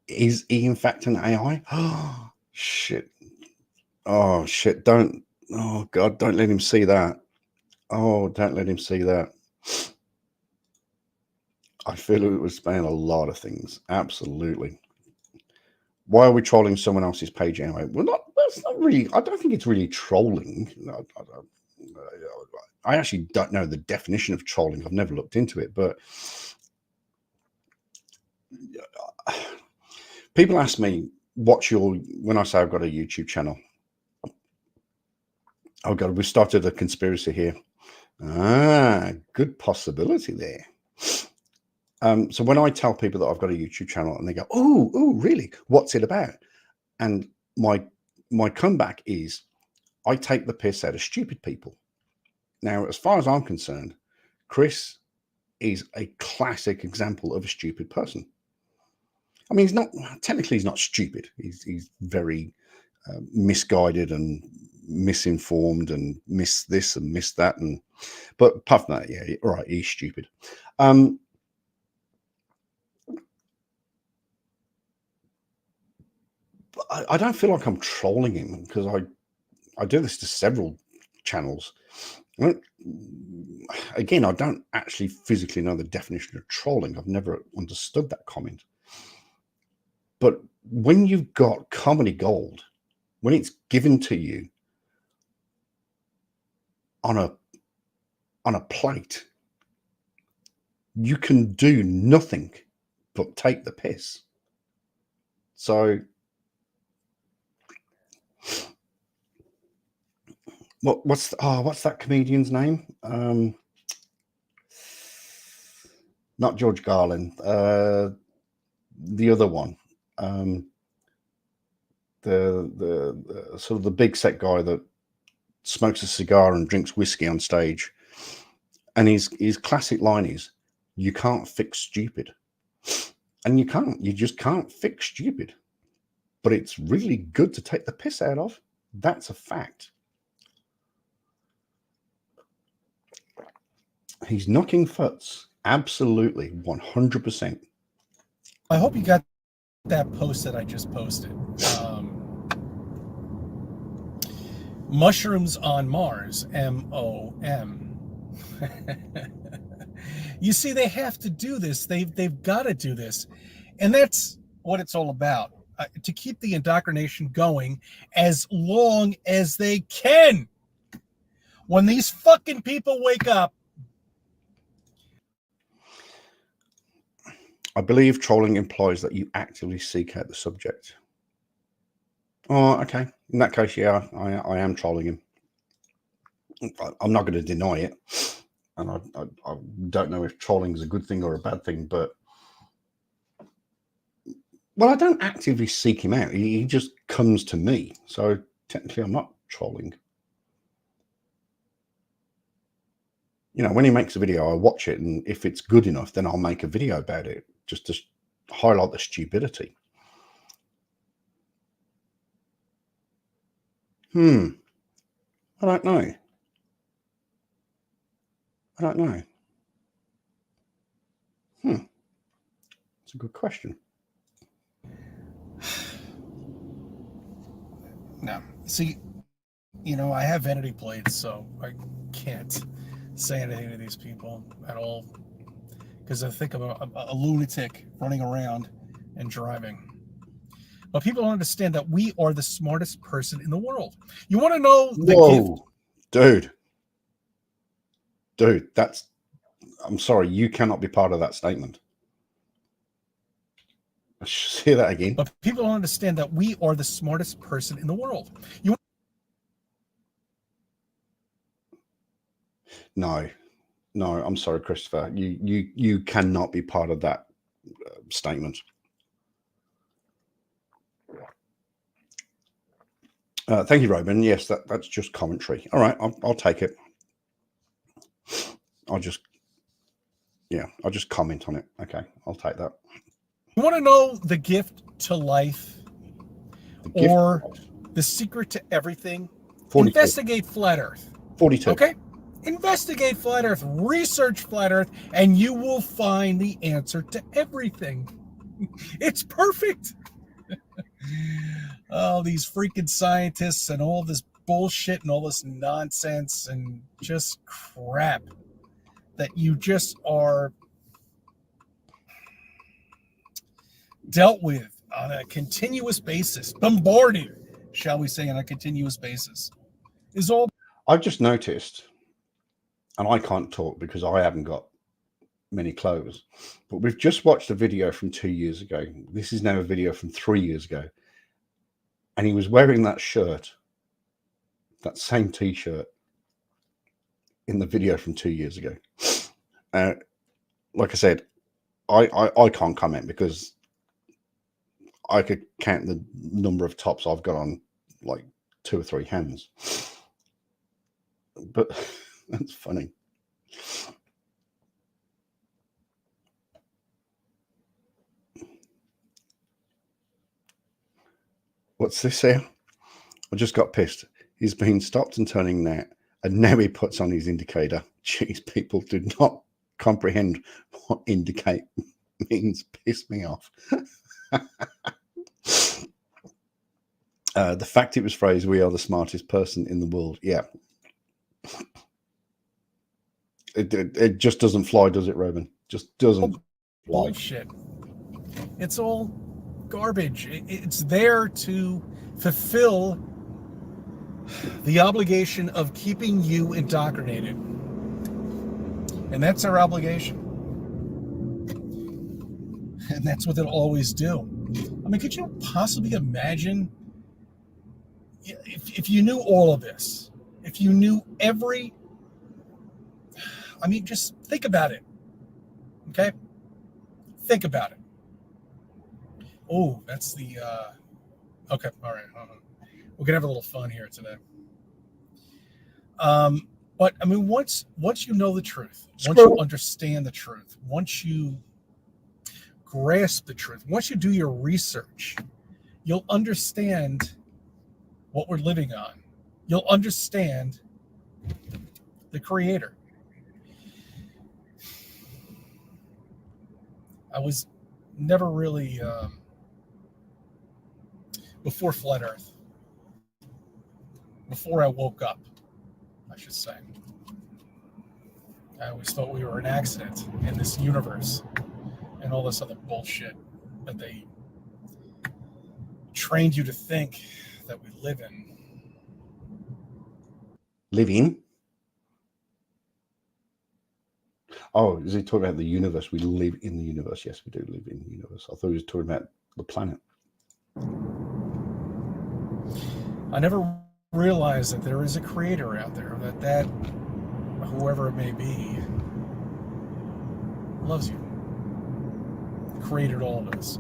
Is he in fact an AI? Oh, shit. Oh, shit. Don't. Oh, God, don't let him see that. Oh, don't let him see that. I feel it was saying a lot of things. Absolutely. Why are we trolling someone else's page anyway? Well, that's not really. I don't think it's really trolling. I actually don't know the definition of trolling. I've never looked into it, but people ask me, when I say I've got a YouTube channel, oh God, we started a conspiracy here. Ah, good possibility there. So when I tell people that I've got a YouTube channel and they go, oh, really? What's it about? And my comeback is I take the piss out of stupid people. Now, as far as I'm concerned, Chris is a classic example of a stupid person. I mean, he's not stupid. He's very misguided and misinformed and missed this and missed that. But apart from that, yeah, all right, he's stupid. I don't feel like I'm trolling him because I do this to several channels. Again, I don't actually physically know the definition of trolling. I've never understood that comment. But when you've got comedy gold, when it's given to you on a plate, you can do nothing but take the piss. So what's that comedian's name? Not George Carlin. The other one. The sort of the big set guy that smokes a cigar and drinks whiskey on stage. And his classic line is, "You can't fix stupid." And you just can't fix stupid. But it's really good to take the piss out of. That's a fact. He's knocking futs. Absolutely. 100%. I hope you got that post that I just posted. Mushrooms on Mars, MOM. You see, they have to do this. They've got to do this. And that's what it's all about. To keep the indoctrination going as long as they can. When these fucking people wake up. I believe trolling implies that you actively seek out the subject. Oh, okay. In that case, yeah, I am trolling him. I'm not going to deny it. And I don't know if trolling is a good thing or a bad thing, but well, I don't actively seek him out. He just comes to me. So technically, I'm not trolling. You know, when he makes a video, I watch it, and if it's good enough, then I'll make a video about it just to highlight the stupidity. I don't know. It's a good question. No. See, you know, I have vanity plates, so I can't say anything to these people at all. Because I think I'm a lunatic running around and driving. But people don't understand that we are the smartest person in the world. You want to know the gift? Dude, I'm sorry, you cannot be part of that statement. Say that again. But people don't understand that we are the smartest person in the world. No, I'm sorry, Christopher. You cannot be part of that statement. Thank you, Robin. Yes, that's just commentary. All right, I'll take it. I'll just comment on it. Okay, I'll take that. You want to know the gift to life or the secret to everything? 42. Investigate Flat Earth. 42. Okay? Investigate Flat Earth, research Flat Earth, and you will find the answer to everything. It's perfect. Oh, these freaking scientists and all this bullshit and all this nonsense and just crap that you just are dealt with on a continuous basis, bombarded, shall we say, on a continuous basis, is all. I've just noticed, and I can't talk because I haven't got many clothes, but we've just watched a video from 2 years ago. This is now a video from 3 years ago. And he was wearing that shirt, that same T-shirt, in the video from 2 years ago. Like I said, I can't comment because I could count the number of tops I've got on like 2 or 3 hands. But that's funny. What's this here? I just got pissed. He's been stopped and turning now, and now he puts on his indicator. Jeez, people do not comprehend what indicate means. Piss me off. The fact it was phrased, "We are the smartest person in the world." Yeah. It just doesn't fly, does it, Robin? Just doesn't fly. Bullshit. It's all garbage. It's there to fulfill the obligation of keeping you indoctrinated. And that's our obligation. And that's what they'll always do. I mean, could you possibly imagine if you knew all of this? If you knew every... I mean, just think about it. Okay? Think about it. Oh, that's the... Okay, all right. We're going to have a little fun here today. But, I mean, once you know the truth, once you understand the truth, once you grasp the truth, once you do your research, you'll understand what we're living on. You'll understand the Creator. I was never really before Flat Earth. Before I woke up, I should say. I always thought we were an accident in this universe and all this other bullshit that they trained you to think that we live in. Live in? Oh, is he talking about the universe? We live in the universe. Yes, we do live in the universe. I thought he was talking about the planet. I never realized that there is a creator out there, that whoever it may be loves you. Created all of us.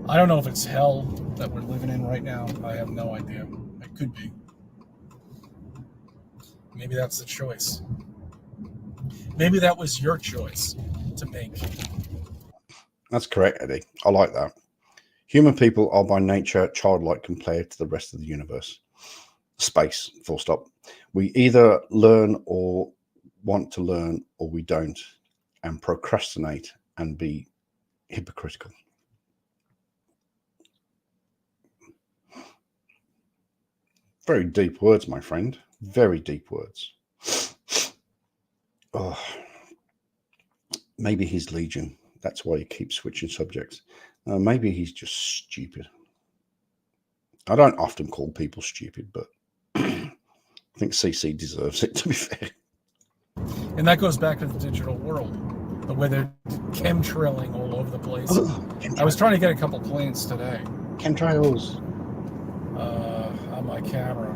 I don't know if it's hell that we're living in right now. I have no idea. It could be. Maybe that's the choice. Maybe that was your choice to make. That's correct, Eddie. I like that. Human people are by nature childlike compared to the rest of the universe. Space, full stop. We either learn or want to learn, or we don't, and procrastinate and be hypocritical. Very deep words, my friend. Very deep words. Oh, maybe he's Legion. That's why he keeps switching subjects. Maybe he's just stupid. I don't often call people stupid, but I think CC deserves it, to be fair. And that goes back to the digital world, the way they're chemtrailing all over the place. I was trying to get a couple planes today. Chemtrails. On my camera.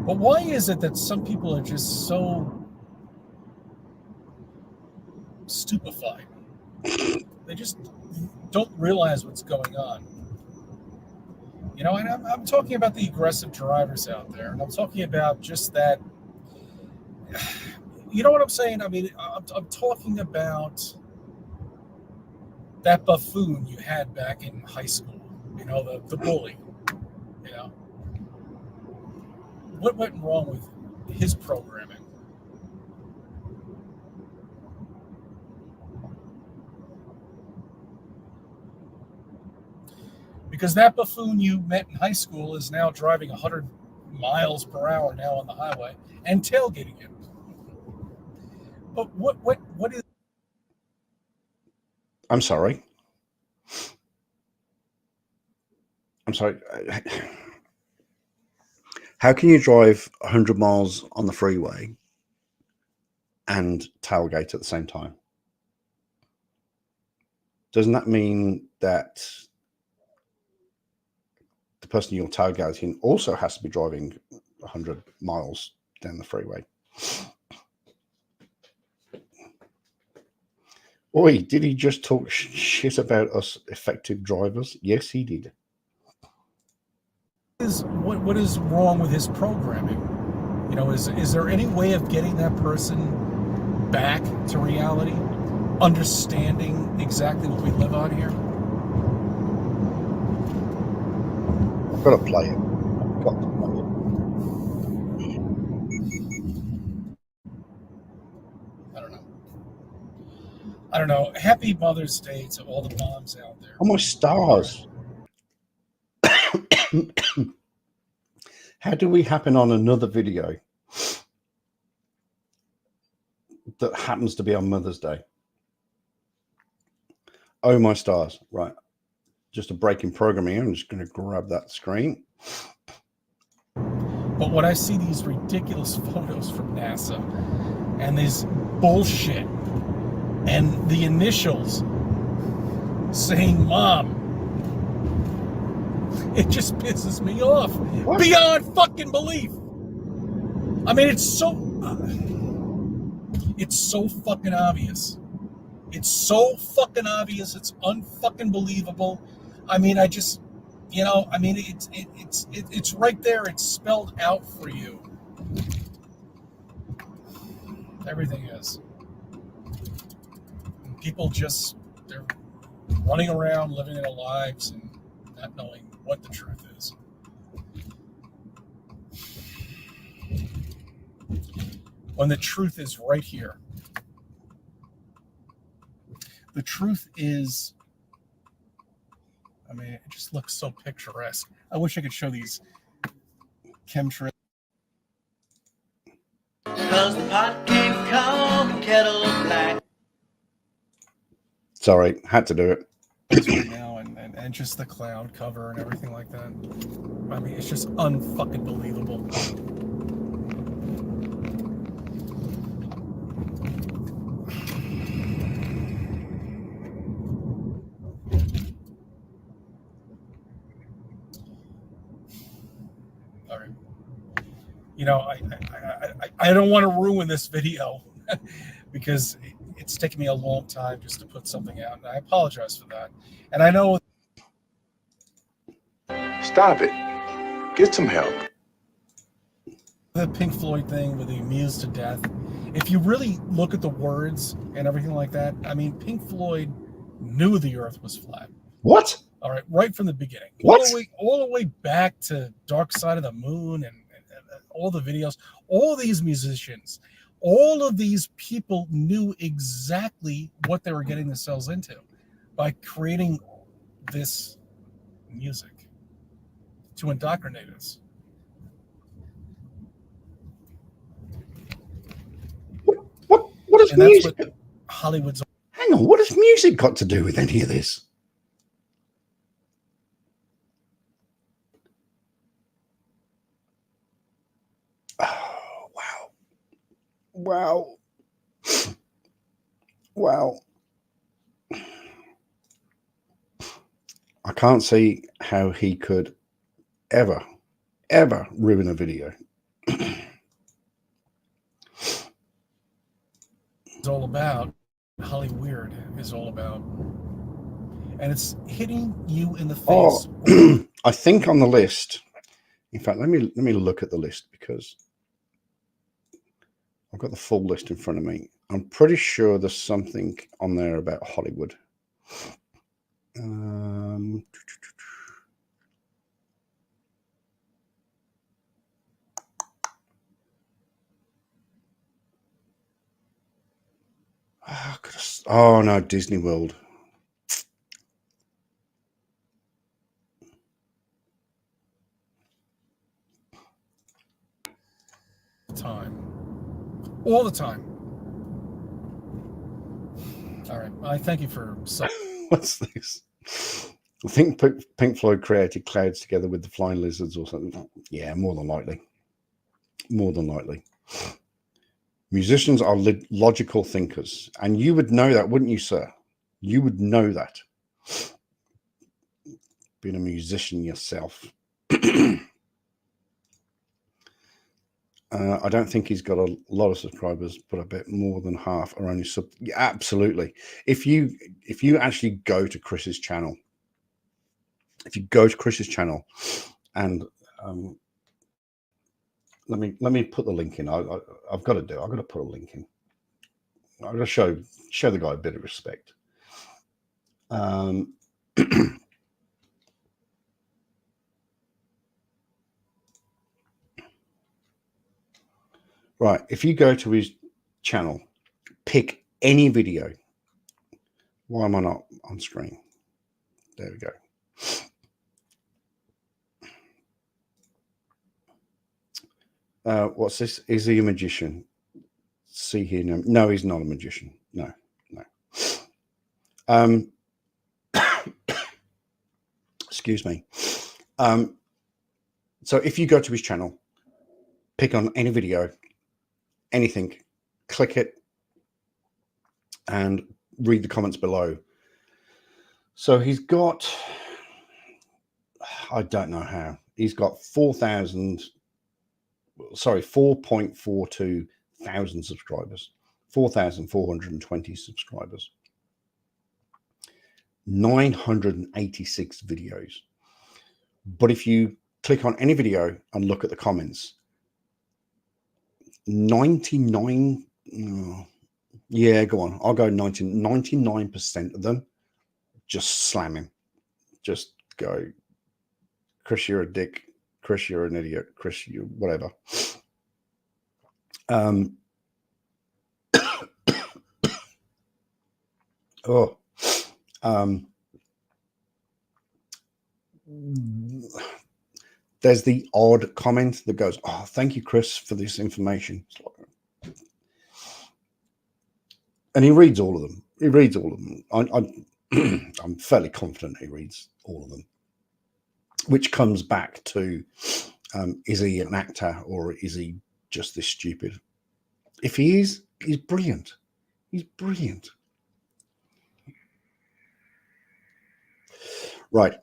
But why is it that some people are just so stupefied? They just don't realize what's going on. You know, and I'm talking about the aggressive drivers out there, and I'm talking about just that. You know what I'm saying? I mean, I'm talking about that buffoon you had back in high school. You know, the bully. You know, what went wrong with his programming? Because that buffoon you met in high school is now driving 100 miles per hour now on the highway and tailgating you. But what is... I'm sorry. How can you drive 100 miles on the freeway and tailgate at the same time? Doesn't that mean that the person you're tailgating also has to be driving 100 miles down the freeway? Oi, did he just talk shit about us effective drivers? Yes, he did. What is wrong with his programming? You know, is there any way of getting that person back to reality, understanding exactly what we live on here? I've got to play it. I've got to play it. I don't know. Happy Mother's Day to all the moms out there. Oh, my stars. How do we happen on another video that happens to be on Mother's Day? Oh, my stars. Right. Just a break in programming here. I'm just going to grab that screen. But when I see these ridiculous photos from NASA and this bullshit and the initials saying "Mom," it just pisses me off beyond fucking belief. I mean, it's so fucking obvious. It's so fucking obvious. It's unfucking believable. I mean, I just, I mean, it's right there. It's spelled out for you. Everything is. People they're running around, living their lives, and not knowing what the truth is. When the truth is right here. The truth is, I mean, it just looks so picturesque. I wish I could show these chemtrails. Cause the pot can't call the kettle black. Sorry, had to do it. Right now, and just the cloud cover and everything like that. I mean, it's just unfucking believable. All right. I don't want to ruin this video because it's taken me a long time just to put something out, and I apologize for that. And I know Stop it. Get some help. the Pink Floyd thing with the Amused to Death, if you really look at the words and everything like that, I mean, Pink Floyd knew the earth was flat. What? All right, right from the beginning. What? All the way back to Dark Side of the Moon and all the videos, all these musicians, all of these people knew exactly what they were getting themselves into by creating this music to indoctrinate us. What is And that's music? what Hollywood's. Hang on, what has music got to do with any of this? Oh, wow. Wow. I can't see how he could ever ruin a video. It's all about. Holly Weird is all about. And it's hitting you in the face. Oh, I think on the list. In fact, let me look at the list because I've got the full list in front of me. I'm pretty sure there's something on there about Hollywood. Oh no, Disney World. All the time. All right. I thank you for. What's this? I think Pink Floyd created clouds together with the flying lizards or something. Yeah, more than likely. More than likely. Musicians are logical thinkers. And you would know that, wouldn't you, sir? You would know that. Being a musician yourself. I don't think he's got a lot of subscribers, but I bet more than half are only sub. Yeah, absolutely. If you actually go to Chris's channel, and let me put the link in. I've got to put a link in. I've got to show the guy a bit of respect. Right, if you go to his channel, pick any video. Why am I not on screen? There we go. What's this? Is he a magician? See here. No, he's not a magician. No. Excuse me. So if you go to his channel, pick on any video, anything, click it, and read the comments below. So he's got, I don't know how, he's got 4.42 thousand subscribers, 4,420 subscribers, 986 videos. But if you click on any video and look at the comments, 99, yeah, go on, I'll go 99% of them just slam him. Just go, Chris, you're a dick. Chris, you're an idiot. Chris, you whatever. There's the odd comment that goes, "Oh, thank you, Chris, for this information." And he reads all of them. He reads all of them. I'm fairly confident he reads all of them, which comes back to, is he an actor or is he just this stupid? If he is, he's brilliant. He's brilliant. Right.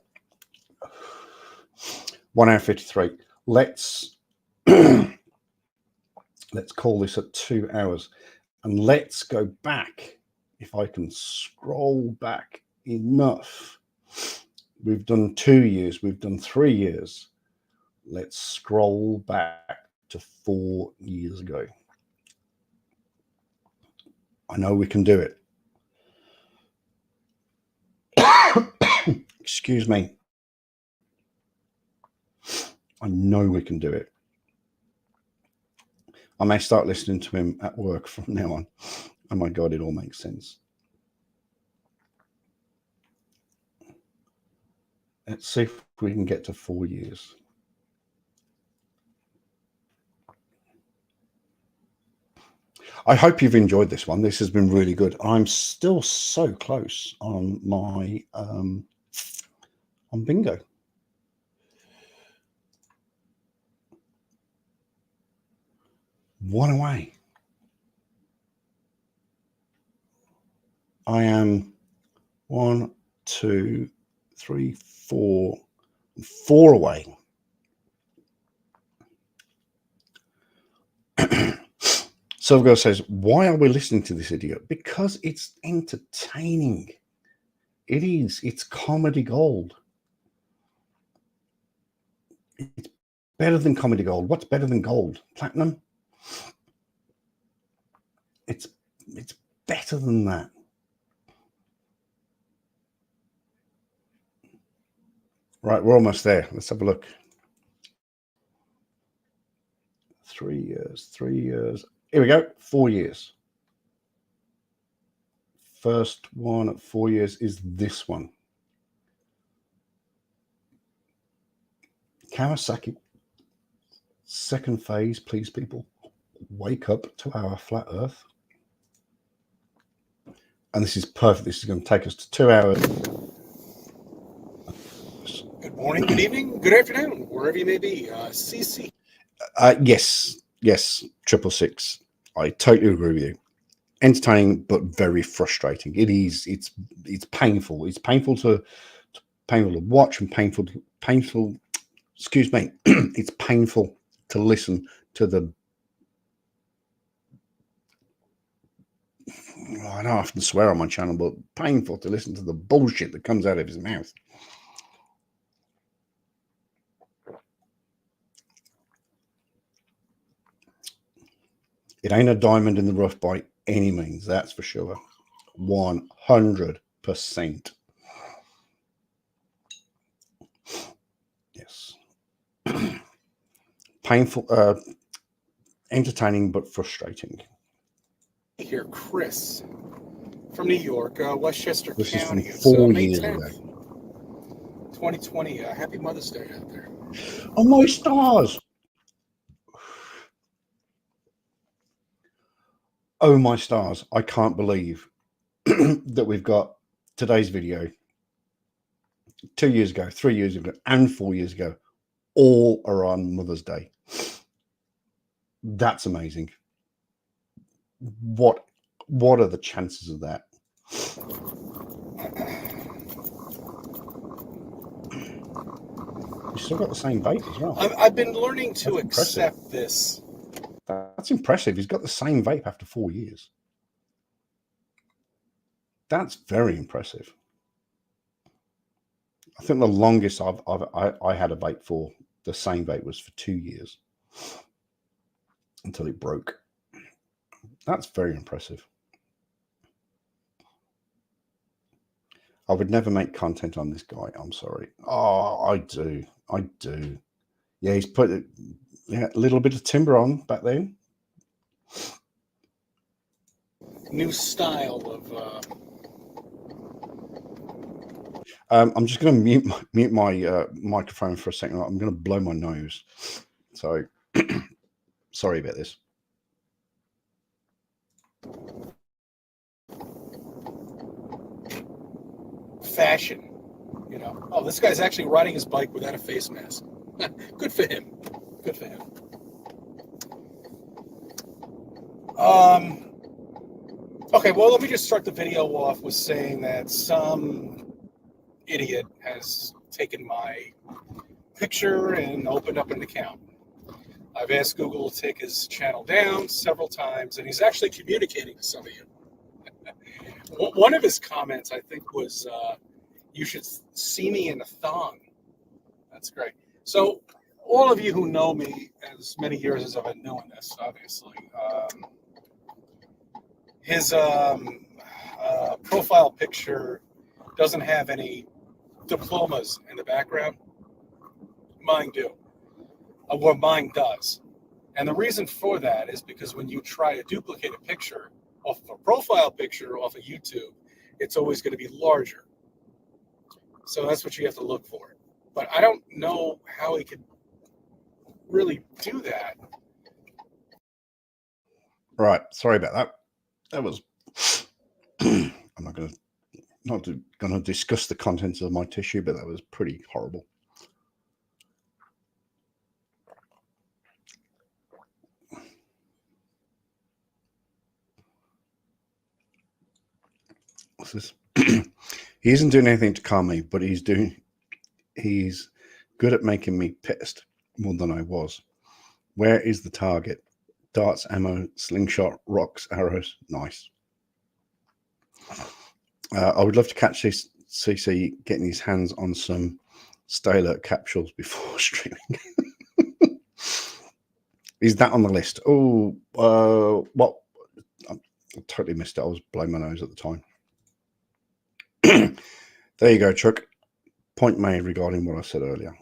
1 hour 53. Let's call this at 2 hours, and let's go back. If I can scroll back enough, we've done 2 years, we've done 3 years. Let's scroll back to 4 years ago. I know we can do it. Excuse me. I know we can do it. I may start listening to him at work from now on. Oh my God, it all makes sense. Let's see if we can get to 4 years. I hope you've enjoyed this one. This has been really good. I'm still so close on my on bingo. One away. I am 1, 2, 3, 4 away. Silvergirl says, why are we listening to this idiot? Because it's entertaining. It is. It's comedy gold. It's better than comedy gold. What's better than gold? Platinum? It's better than that. Right, we're almost there. Let's have a look. 3 years, 3 years. Here we go, 4 years. First one at 4 years is this one. Kawasaki. Second phase, please, people. Wake up to our flat earth. And this is perfect. This is going to take us to 2 hours. Good morning, good evening, good afternoon, wherever you may be. CC. Yes, 666. I totally agree with you. Entertaining, but very frustrating. It is. It's painful. It's painful to watch and painful. Excuse me. It's painful to listen to the. I don't often swear on my channel, but painful to listen to the bullshit that comes out of his mouth. It ain't a diamond in the rough by any means, that's for sure. 100%. Yes. Painful, entertaining, but frustrating. Here, Chris from New York, Westchester This County. is from 4 May years 10th, ago. 2020. Happy Mother's Day out there. Oh, my stars. Oh, my stars. I can't believe that we've got today's video 2 years ago, 3 years ago, and 4 years ago. All are on Mother's Day. That's amazing. What are the chances of that? You still got the same vape as well. I've been learning to That's impressive. accept this. That's impressive. He's got the same vape after 4 years. That's very impressive. I think the longest I had a vape for the same vape was for 2 years until it broke. That's very impressive. I would never make content on this guy. I'm sorry. Oh, I do. Yeah, he's put a little bit of timber on back then. New style of. I'm just going to mute my microphone for a second. I'm going to blow my nose. So sorry about this. Fashion, you know. Oh, this guy's actually riding his bike without a face mask. Good for him. Good for him. Okay, well, let me just start the video off with saying that some idiot has taken my picture and opened up an account. I've asked Google to take his channel down several times, and he's actually communicating to some of you. One of his comments, I think, was, you should see me in a thong. That's great. So all of you who know me as many years as I've been doing this, obviously, his profile picture doesn't have any diplomas in the background. Mine do. Well, mine does. And the reason for that is because when you try to duplicate a picture off of a profile picture off of YouTube, it's always going to be larger. So that's what you have to look for. But I don't know how he could really do that. Right. Sorry about that. That was. I'm not going to discuss the contents of my tissue, but that was pretty horrible. What's this? He isn't doing anything to calm me, but he's good at making me pissed more than I was. Where is the target? Darts, ammo, slingshot, rocks, arrows. Nice. I would love to catch this CC getting his hands on some Stay Alert capsules before streaming. Is that on the list? Oh, what? I totally missed it. I was blowing my nose at the time. There you go, Chuck. Point made regarding what I said earlier.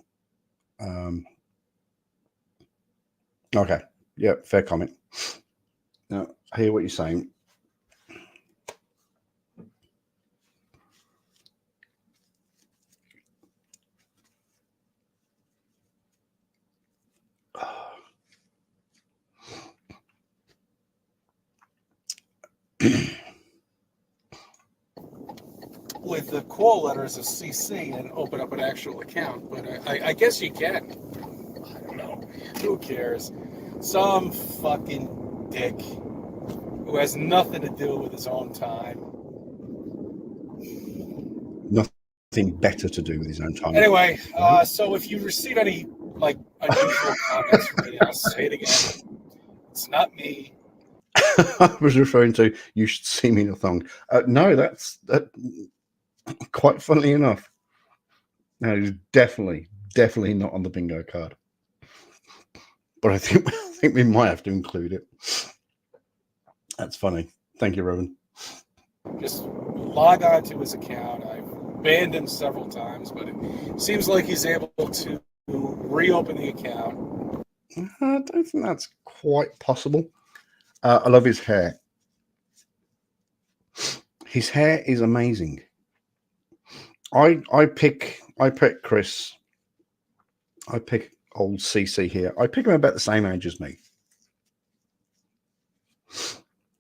Okay. Yeah, fair comment. Now, I hear what you're saying. With the call letters of CC and open up an actual account, but I guess you can. I don't know. Who cares? Some fucking dick who has nothing to do with his own time. Nothing better to do with his own time. Anyway, so if you receive any like unusual comments from me, I'll say it again. It's not me. I was referring to you should see me in a thong. No, that's quite funnily enough. No, it's definitely not on the bingo card. But I think we might have to include it. That's funny. Thank you, Robin. Just log on to his account. I've banned him several times, but it seems like he's able to reopen the account. I don't think that's quite possible. I love his hair. His hair is amazing. I pick Chris. I pick old CC here. I pick him about the same age as me.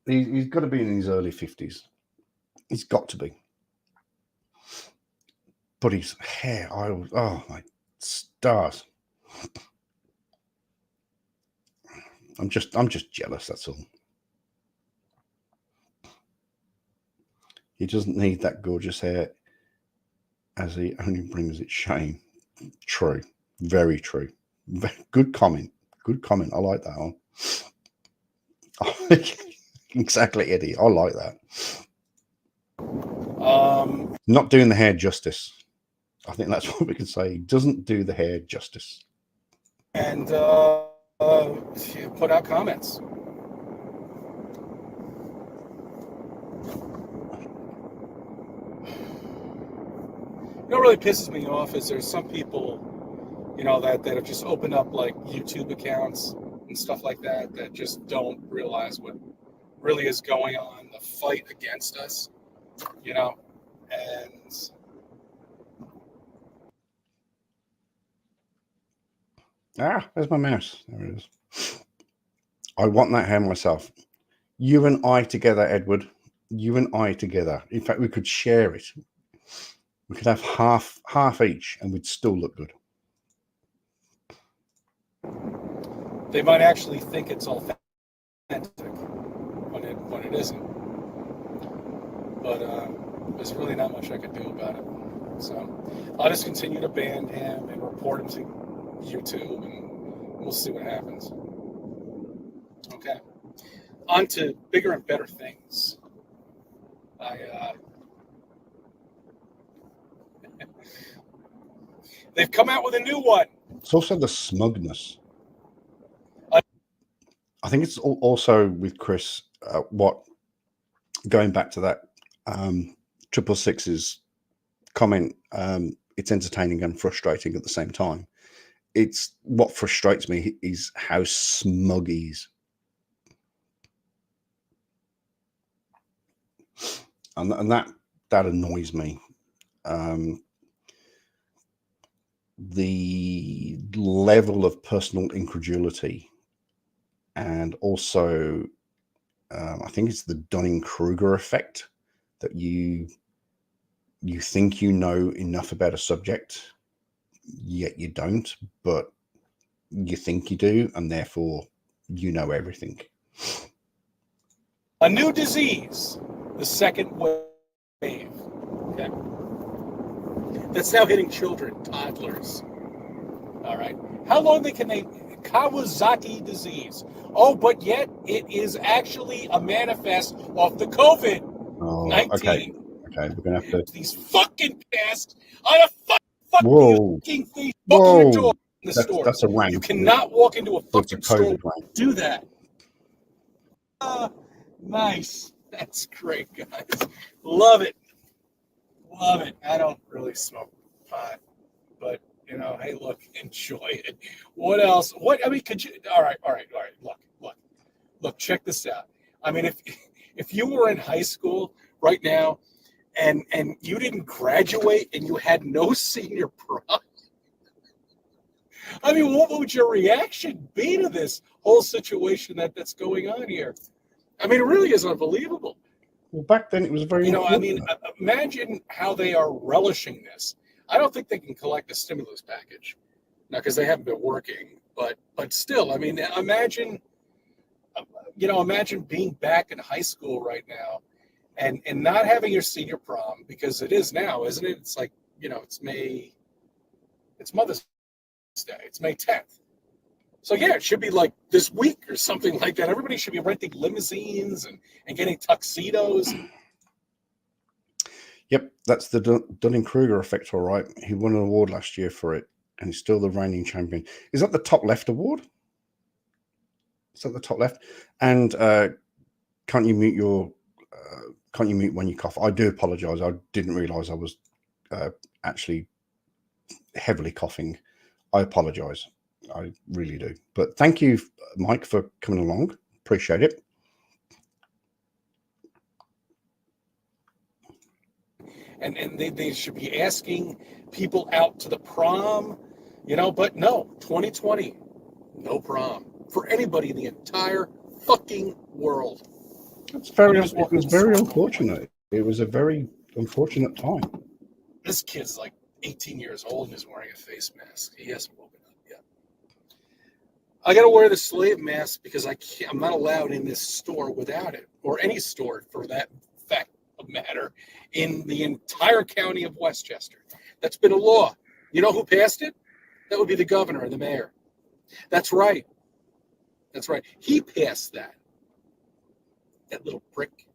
He's got to be in his early 50s. He's got to be. But his hair, oh my stars. I'm just jealous. That's all. He doesn't need that gorgeous hair, as he only brings it shame. True, very true. Good comment. Good comment. I like that one. Exactly, Eddie. I like that. Not doing the hair justice. I think that's what we can say. He doesn't do the hair justice. And put out comments. You know what really pisses me off is there's some people, you know, that have just opened up like YouTube accounts and stuff like that that just don't realize what really is going on, the fight against us, you know, and there's my mouse. There it is. I want that hair myself. You and I together, Edward. You and I together. In fact, we could share it. We could have half each, and we'd still look good. they might actually think it's authentic when it isn't. But there's really not much I could do about it. So I'll just continue to ban him and report him to YouTube, and we'll see what happens. Okay. On to bigger and better things. They've come out with a new one. It's also the smugness. I think it's also with Chris, going back to that 666's comment, it's entertaining and frustrating at the same time. It's what frustrates me is how smug he is. And that annoys me. The level of personal incredulity, and also I think it's the Dunning-Kruger effect, that you think you know enough about a subject, yet you don't, but you think you do, and therefore you know everything. A new disease, the second wave. Okay. That's now hitting children, toddlers. All right. How long can they... Kawasaki disease. Oh, but yet it is actually a manifest of the COVID-19. Okay, we're going to have to... These fucking pests on a fucking Facebook door in the store. That's a wank. You cannot walk into a fucking store wank. do that. Nice. That's great, guys. Love it. Love it. I don't really smoke pot, but you know, hey, look, enjoy it. What else? Could you? All right. Look, check this out. I mean, if you were in high school right now and you didn't graduate and you had no senior prom, I mean, what would your reaction be to this whole situation that's going on here? I mean, it really is unbelievable. Well, back then it was very... I mean, imagine how they are relishing this. I don't think they can collect a stimulus package now because they haven't been working. But still, I mean, imagine being back in high school right now and not having your senior prom, because it is now, isn't it? It's like, it's Mother's Day. It's May 10th. So yeah, it should be like this week or something like that. Everybody should be renting limousines and getting tuxedos. Yep, that's the Dunning-Kruger effect, all right. He won an award last year for it, and he's still the reigning champion. Is that the top left award? Is that the top left? And can't you mute when you cough? I do apologize. I didn't realize I was actually heavily coughing. I apologize. I really do. But thank you, Mike, for coming along. Appreciate it. And they should be asking people out to the prom, but no, 2020, no prom for anybody in the entire fucking world. It was very unfortunate. It was a very unfortunate time. This kid's like 18 years old and is wearing a face mask. He hasn't woken up yet. I got to wear the slave mask because I'm not allowed in this store without it, or any store for that fact of matter, in the entire county of Westchester. That's been a law. You know who passed it? That would be the governor and the mayor. That's right. That's right. He passed that. That little prick.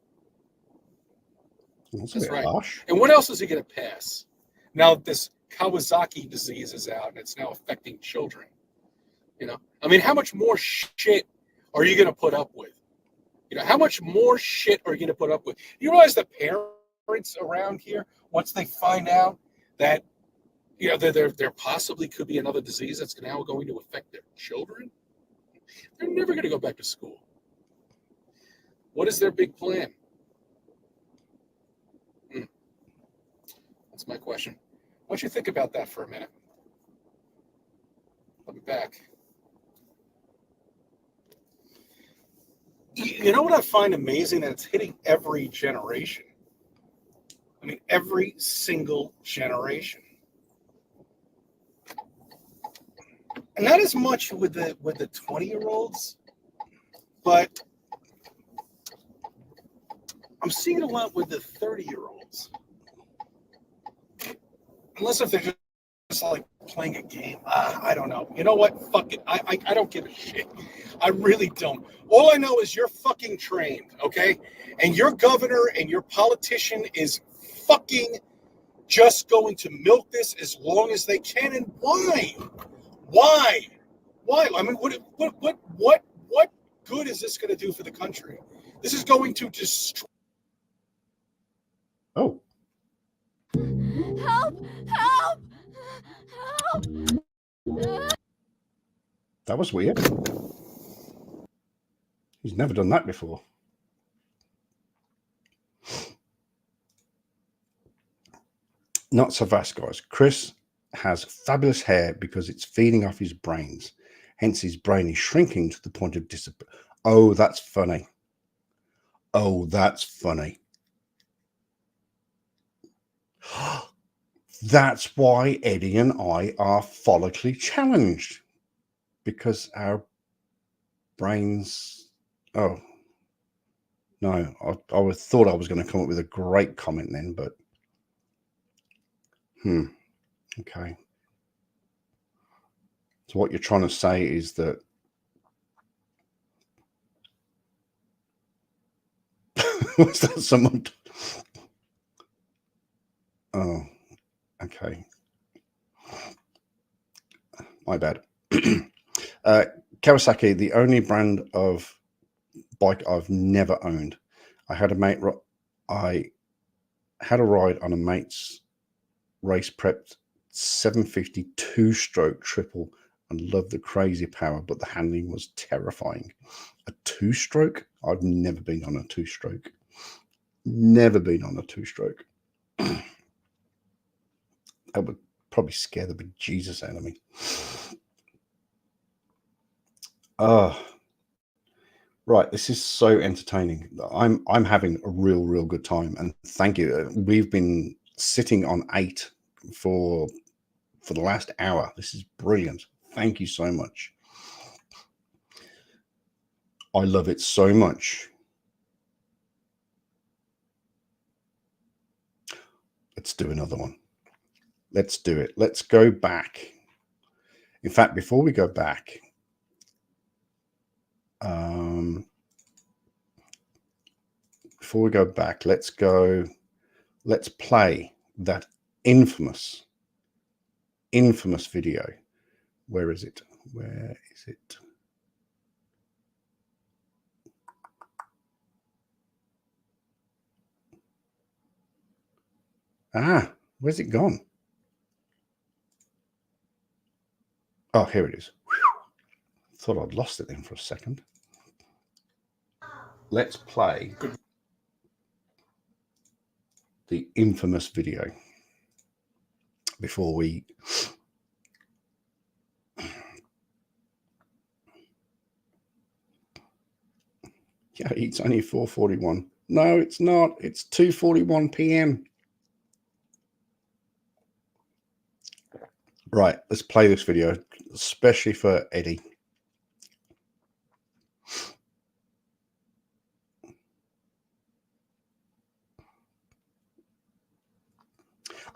That's right. Harsh. And what else is he going to pass? Now this Kawasaki disease is out, and it's now affecting children. You know, I mean, how much more shit are you going to put up with? You know, how much more shit are you going to put up with? You realize the parents around here, once they find out that, you know, there possibly could be another disease that's now going to affect their children, they're never going to go back to school. What is their big plan? That's my question. Why don't you think about that for a minute? I'll be back. You know what I find amazing? That it's hitting every generation. I mean, every single generation. And not as much with the 20-year-olds, but I'm seeing it a lot with the 30-year-olds. Unless if they're just like playing a game. I don't know. You know what? Fuck it. I don't give a shit. I really don't. All I know is you're fucking trained, okay? And your governor and your politician is fucking just going to milk this as long as they can. And why? Why? I mean, what good is this going to do for the country? This is going to destroy. Oh. Help! Help! Help! That was weird. He's never done that before. Not so fast, guys. Chris has fabulous hair because it's feeding off his brains. Hence, his brain is shrinking to the point of disappear. Oh, that's funny. Oh, that's funny. That's why Eddie and I are follically challenged. Because our brains... Oh, no. I thought I was going to come up with a great comment then, but... Okay. So what you're trying to say is that... Was that someone... Oh, okay. My bad. Kawasaki, the only brand of bike I've never owned. I had a ride on a mate's race prepped 750 2-stroke triple and loved the crazy power, but the handling was terrifying. A 2-stroke? I've never been on a 2-stroke. Never been on a 2-stroke. That would probably scare the bejesus out of me. Right, this is so entertaining. I'm having a real good time, and thank you. We've been sitting on 8 for the last hour. This is brilliant. Thank you so much. I love it so much. Let's do another one. Let's do it. Let's go back. In fact, before we go back, let's play that infamous video. Where is it? Where's it gone? Oh, here it is. Thought I'd lost it then for a second. Let's play the infamous video before we... Yeah, it's only 4:41. No, it's not. It's 2:41 p.m. Right, let's play this video, especially for Eddie.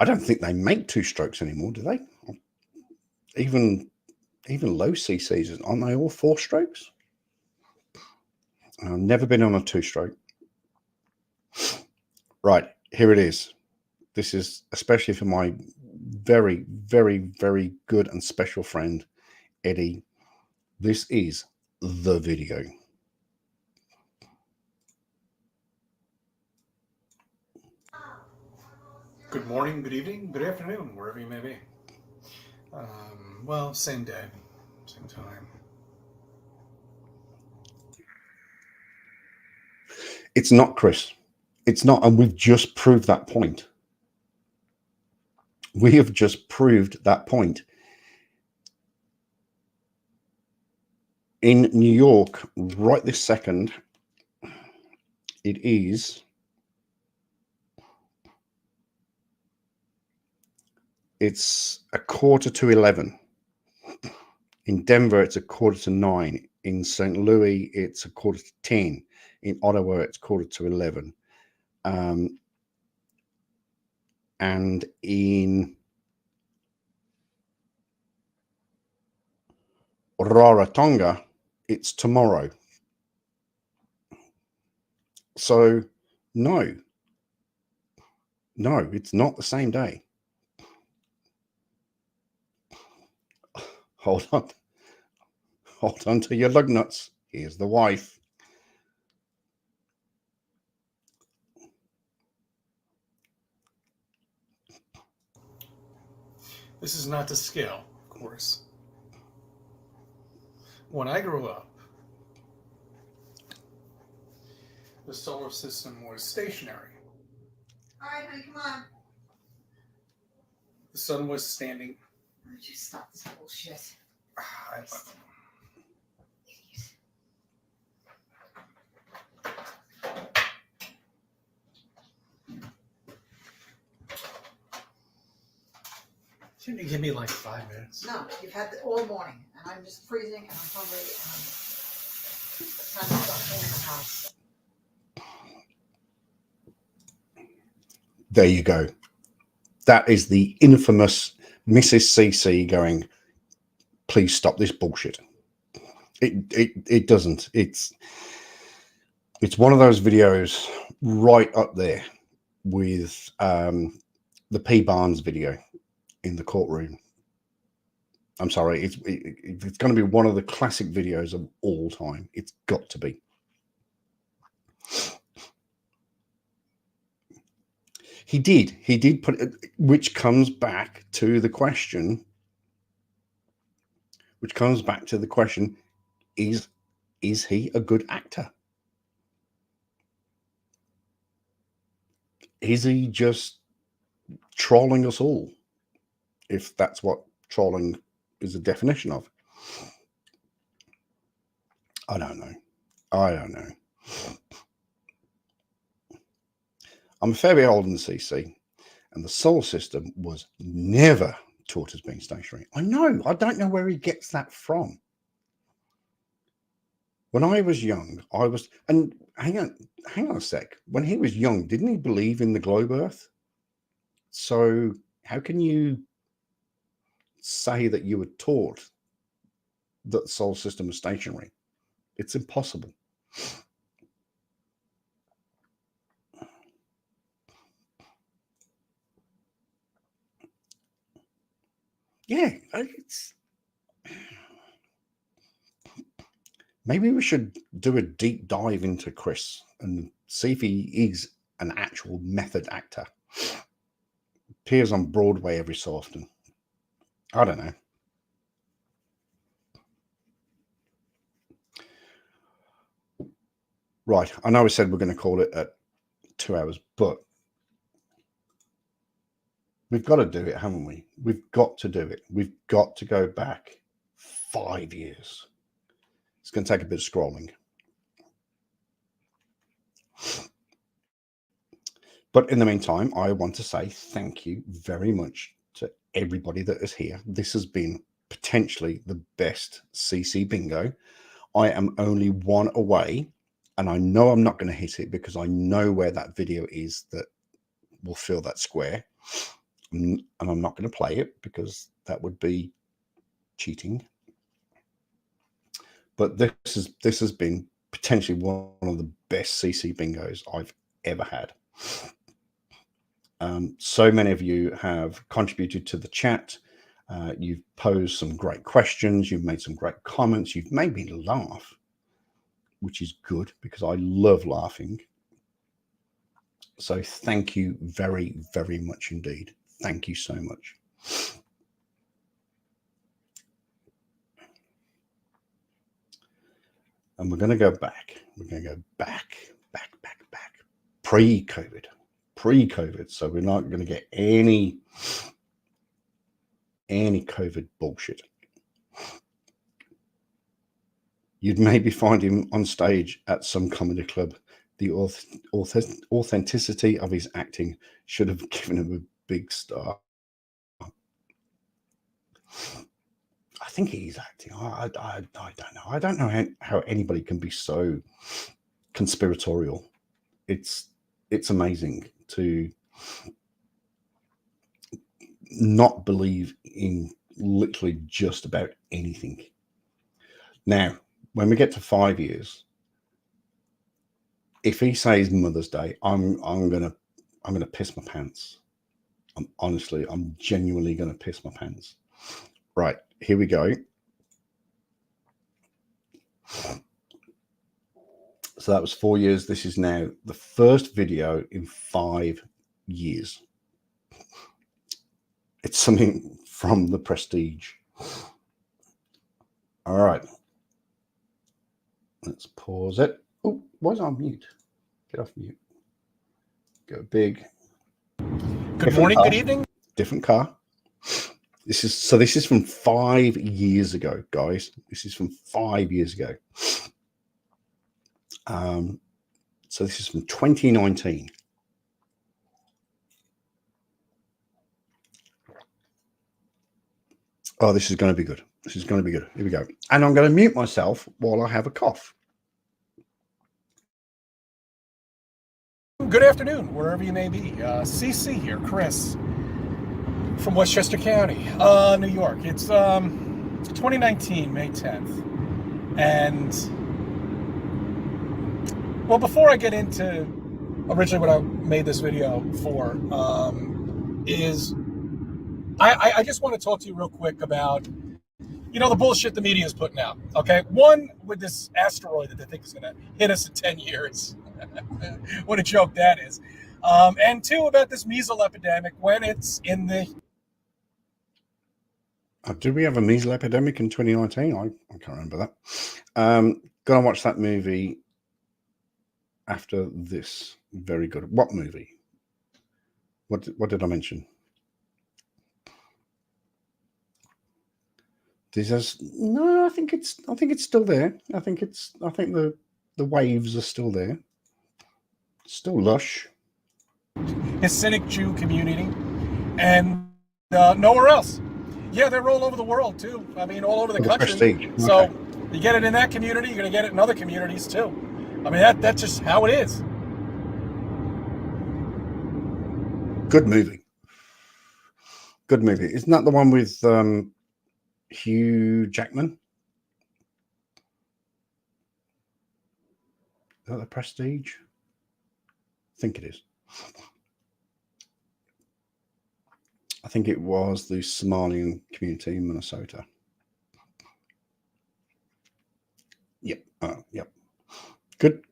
I don't think they make 2 strokes anymore, do they? Even low CCs, aren't they all 4 strokes? I've never been on a 2-stroke. Right, here it is. This is especially for my very, very, very good and special friend, Eddie. This is the video. Good morning, good evening, good afternoon, wherever you may be. Well, same day, same time. It's not, Chris. It's not, and we've just proved that point. We have just proved that point. In New York, right this second, it is it's 11:15. In Denver, it's 9:15. In St. Louis, it's 10:15. In Ottawa, it's 11:15. And in Rarotonga, it's tomorrow. So, no, it's not the same day. Hold on to your lug nuts. Here's the wife. This is not to scale, of course. When I grew up, the solar system was stationary. All right, honey, come on. The sun was standing. Why don't you stop this bullshit? Can you give me like 5 minutes? No, you've had all morning, and I'm just freezing, and I'm hungry, and it's time to start cleaning the house. There you go. That is the infamous Mrs. CC going, please stop this bullshit. It doesn't. It's one of those videos right up there with the P. Barnes video in the courtroom. I'm sorry, it's going to be one of the classic videos of all time. It's got to be. He did put it, which comes back to the question. Is he a good actor? Is he just trolling us all? If that's what trolling is a definition of. I don't know. I'm a fair bit older than CC, and the solar system was never taught as being stationary. I know. I don't know where he gets that from. When I was young, and hang on a sec. When he was young, didn't he believe in the globe Earth? So how can you say that you were taught that the solar system was stationary? It's impossible. Yeah, maybe we should do a deep dive into Chris and see if he is an actual method actor. Appears on Broadway every so often. I don't know. Right, I know we said we're going to call it at 2 hours, but we've got to do it, haven't we? We've got to do it. We've got to go back 5 years. It's going to take a bit of scrolling. But in the meantime, I want to say thank you very much to everybody that is here. This has been potentially the best CC bingo. I am only one away, and I know I'm not going to hit it because I know where that video is that will fill that square. and I'm not going to play it because that would be cheating. But this has been potentially one of the best CC bingos I've ever had. So many of you have contributed to the chat. You've posed some great questions. You've made some great comments. You've made me laugh, which is good because I love laughing. So thank you very, very much indeed. Thank you so much. And we're going to go back. We're going to go back. Pre-COVID. So we're not going to get any COVID bullshit. You'd maybe find him on stage at some comedy club. The authenticity of his acting should have given him a big star. I think he's acting. I don't know. I don't know how anybody can be so conspiratorial. It's amazing to not believe in literally just about anything. Now, when we get to 5 years, if he says Mother's Day, I'm gonna piss my pants. I'm genuinely gonna piss my pants. Right, here we go. So that was 4 years. This is now the first video in 5 years. It's something from The Prestige. All right. Let's pause it. Oh, why is it on mute? Get off mute. Go big. Good morning, good evening. Different car. This is from 5 years ago, guys. This is from 5 years ago. So this is from 2019. Oh, this is going to be good. This is going to be good. Here we go. And I'm going to mute myself while I have a cough. Good afternoon, wherever you may be. CC here, Chris, from Westchester County, New York. It's 2019, May 10th. And, well, before I get into originally what I made this video for, is I just want to talk to you real quick about, the bullshit the media is putting out, okay? One, with this asteroid that they think is going to hit us in 10 years. What a joke that is. And two, about this measles epidemic when it's in the... Did we have a measles epidemic in 2019? I can't remember that. Gonna watch that movie after this. Very good. What movie? What did I mention? No, I think it's still there. I think the waves are still there. Still lush. Hasidic Jew community, and nowhere else. Yeah, they're all over the world too. I mean, all over the country. Prestige. So okay. You get it in that community, you're going to get it in other communities too. I mean, that's just how it is. Good movie. Good movie. Isn't that the one with Hugh Jackman? Is that The Prestige? I think it is. I think it was the Somalian community in Minnesota. Yep. Yep. Good.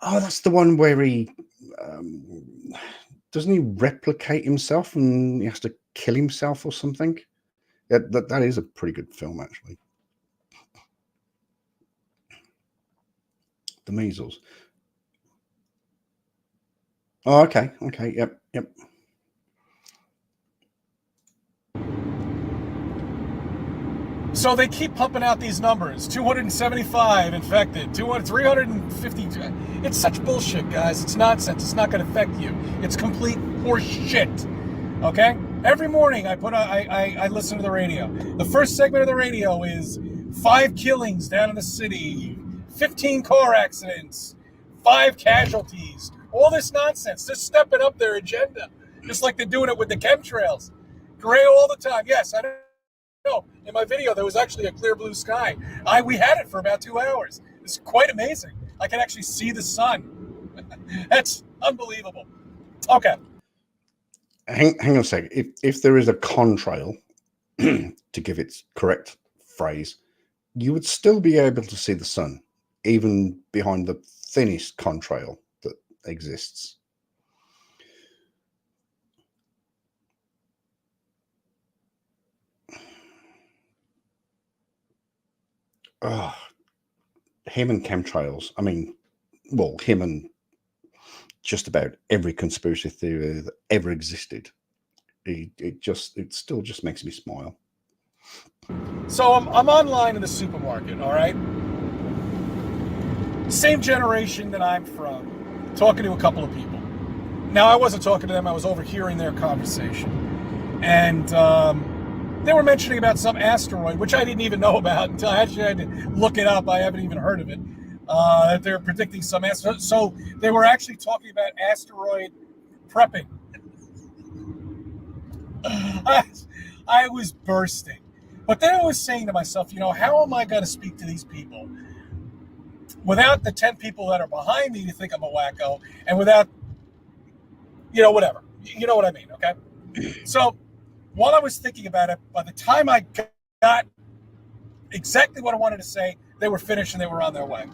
Oh, that's the one where he doesn't he replicate himself and he has to kill himself or something? Yeah, that is a pretty good film, actually. The measles. Oh, okay. Yep. So they keep pumping out these numbers: 275 infected, 350. It's such bullshit, guys. It's nonsense. It's not going to affect you. It's complete horse shit. Okay? Every morning I listen to the radio. The first segment of the radio is 5 killings down in the city, 15 car accidents, 5 casualties. All this nonsense. They're stepping up their agenda. just like they're doing it with the chemtrails. Gray all the time. Yes, I know. In my video, there was actually a clear blue sky. We had it for about 2 hours. It's quite amazing. I can actually see the sun. That's unbelievable. Okay. Hang on a second. If there is a contrail, to give its correct phrase, you would still be able to see the sun, even behind the thinnest contrail that exists. Him and chemtrails. I mean, well, him and just about every conspiracy theory that ever existed. It still just makes me smile. So I'm online in the supermarket, all right? Same generation that I'm from, talking to a couple of people. Now, I wasn't talking to them. I was overhearing their conversation. And they were mentioning about some asteroid, which I didn't even know about until I actually had to look it up. I haven't even heard of it. That they're predicting some asteroid. So they were actually talking about asteroid prepping. I was bursting. But then I was saying to myself, how am I going to speak to these people without the 10 people that are behind me to think I'm a wacko, and without, whatever. You know what I mean, okay? So while I was thinking about it, by the time I got exactly what I wanted to say, they were finished and they were on their way.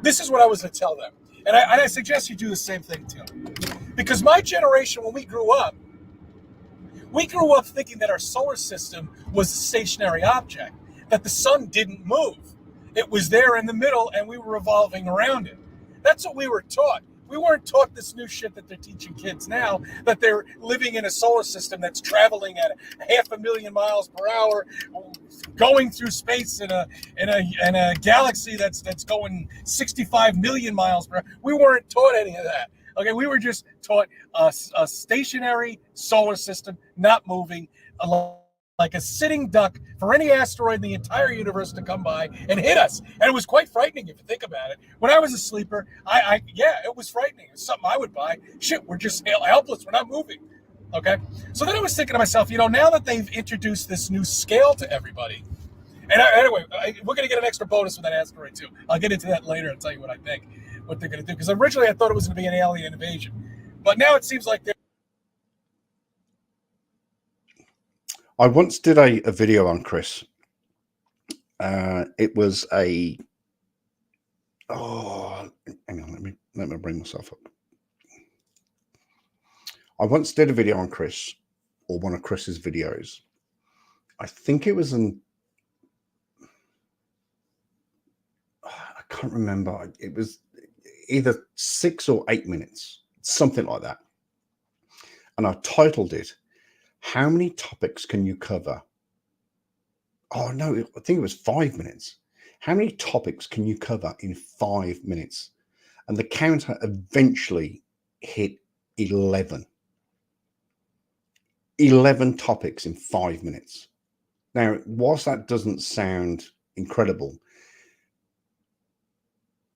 This is what I was going to tell them. And I suggest you do the same thing too. Because my generation, when we grew up thinking that our solar system was a stationary object, that the sun didn't move. It was there in the middle and we were revolving around it. That's what we were taught. We weren't taught this new shit that they're teaching kids now, that they're living in a solar system that's traveling at 500,000 miles per hour, going through space in a galaxy that's going 65 million miles per hour. We weren't taught any of that. Okay, we were just taught a stationary solar system, not moving, like a sitting duck for any asteroid in the entire universe to come by and hit us. And it was quite frightening if you think about it. When I was a sleeper, it was frightening. It's something I would buy. Shit, we're just helpless. We're not moving. Okay? So then I was thinking to myself, now that they've introduced this new scale to everybody, and anyway, we're going to get an extra bonus with that asteroid too. I'll get into that later and tell you what I think, what they're going to do. Because originally I thought it was going to be an alien invasion. But now it seems like they're... I once did a video on Chris. It was hang on, let me bring myself up. I once did a video on Chris, or one of Chris's videos. I think it was I can't remember. It was either 6 or 8 minutes, something like that. And I titled it, "How many topics can you cover?" Oh, no, I think it was 5 minutes. How many topics can you cover in 5 minutes? And the counter eventually hit 11. 11 topics in 5 minutes. Now, whilst that doesn't sound incredible,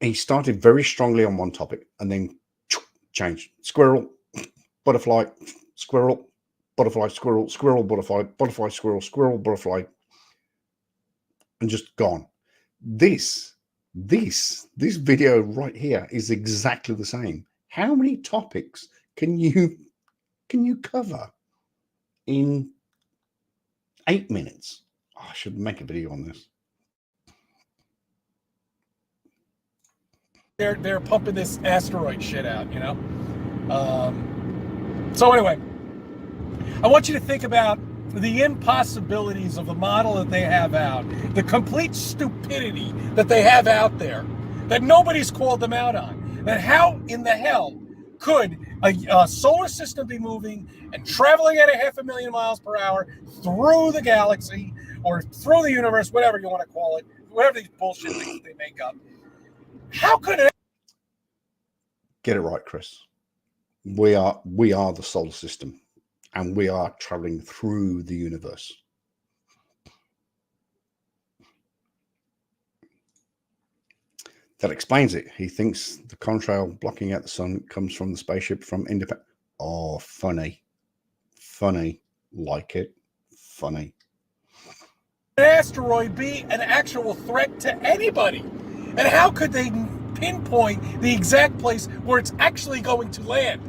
he started very strongly on one topic and then changed. Squirrel, butterfly, squirrel, butterfly, squirrel, squirrel, butterfly, butterfly, squirrel, squirrel, butterfly, and just gone. This video right here is exactly the same. How many topics can you cover in 8 minutes? Oh, I should make a video on this. They're pumping this asteroid shit out, So anyway, I want you to think about the impossibilities of the model that they have out, the complete stupidity that they have out there, that nobody's called them out on. That how in the hell could a solar system be moving and traveling at 500,000 miles per hour through the galaxy or through the universe, whatever you want to call it, whatever these bullshit things they make up? How could it? Get it right, Chris. We are the solar system, and we are traveling through the universe. That explains it. He thinks the contrail blocking out the sun comes from the spaceship from Independence. Oh, funny. Funny. Like it. Funny. An asteroid be an actual threat to anybody? And how could they pinpoint the exact place where it's actually going to land?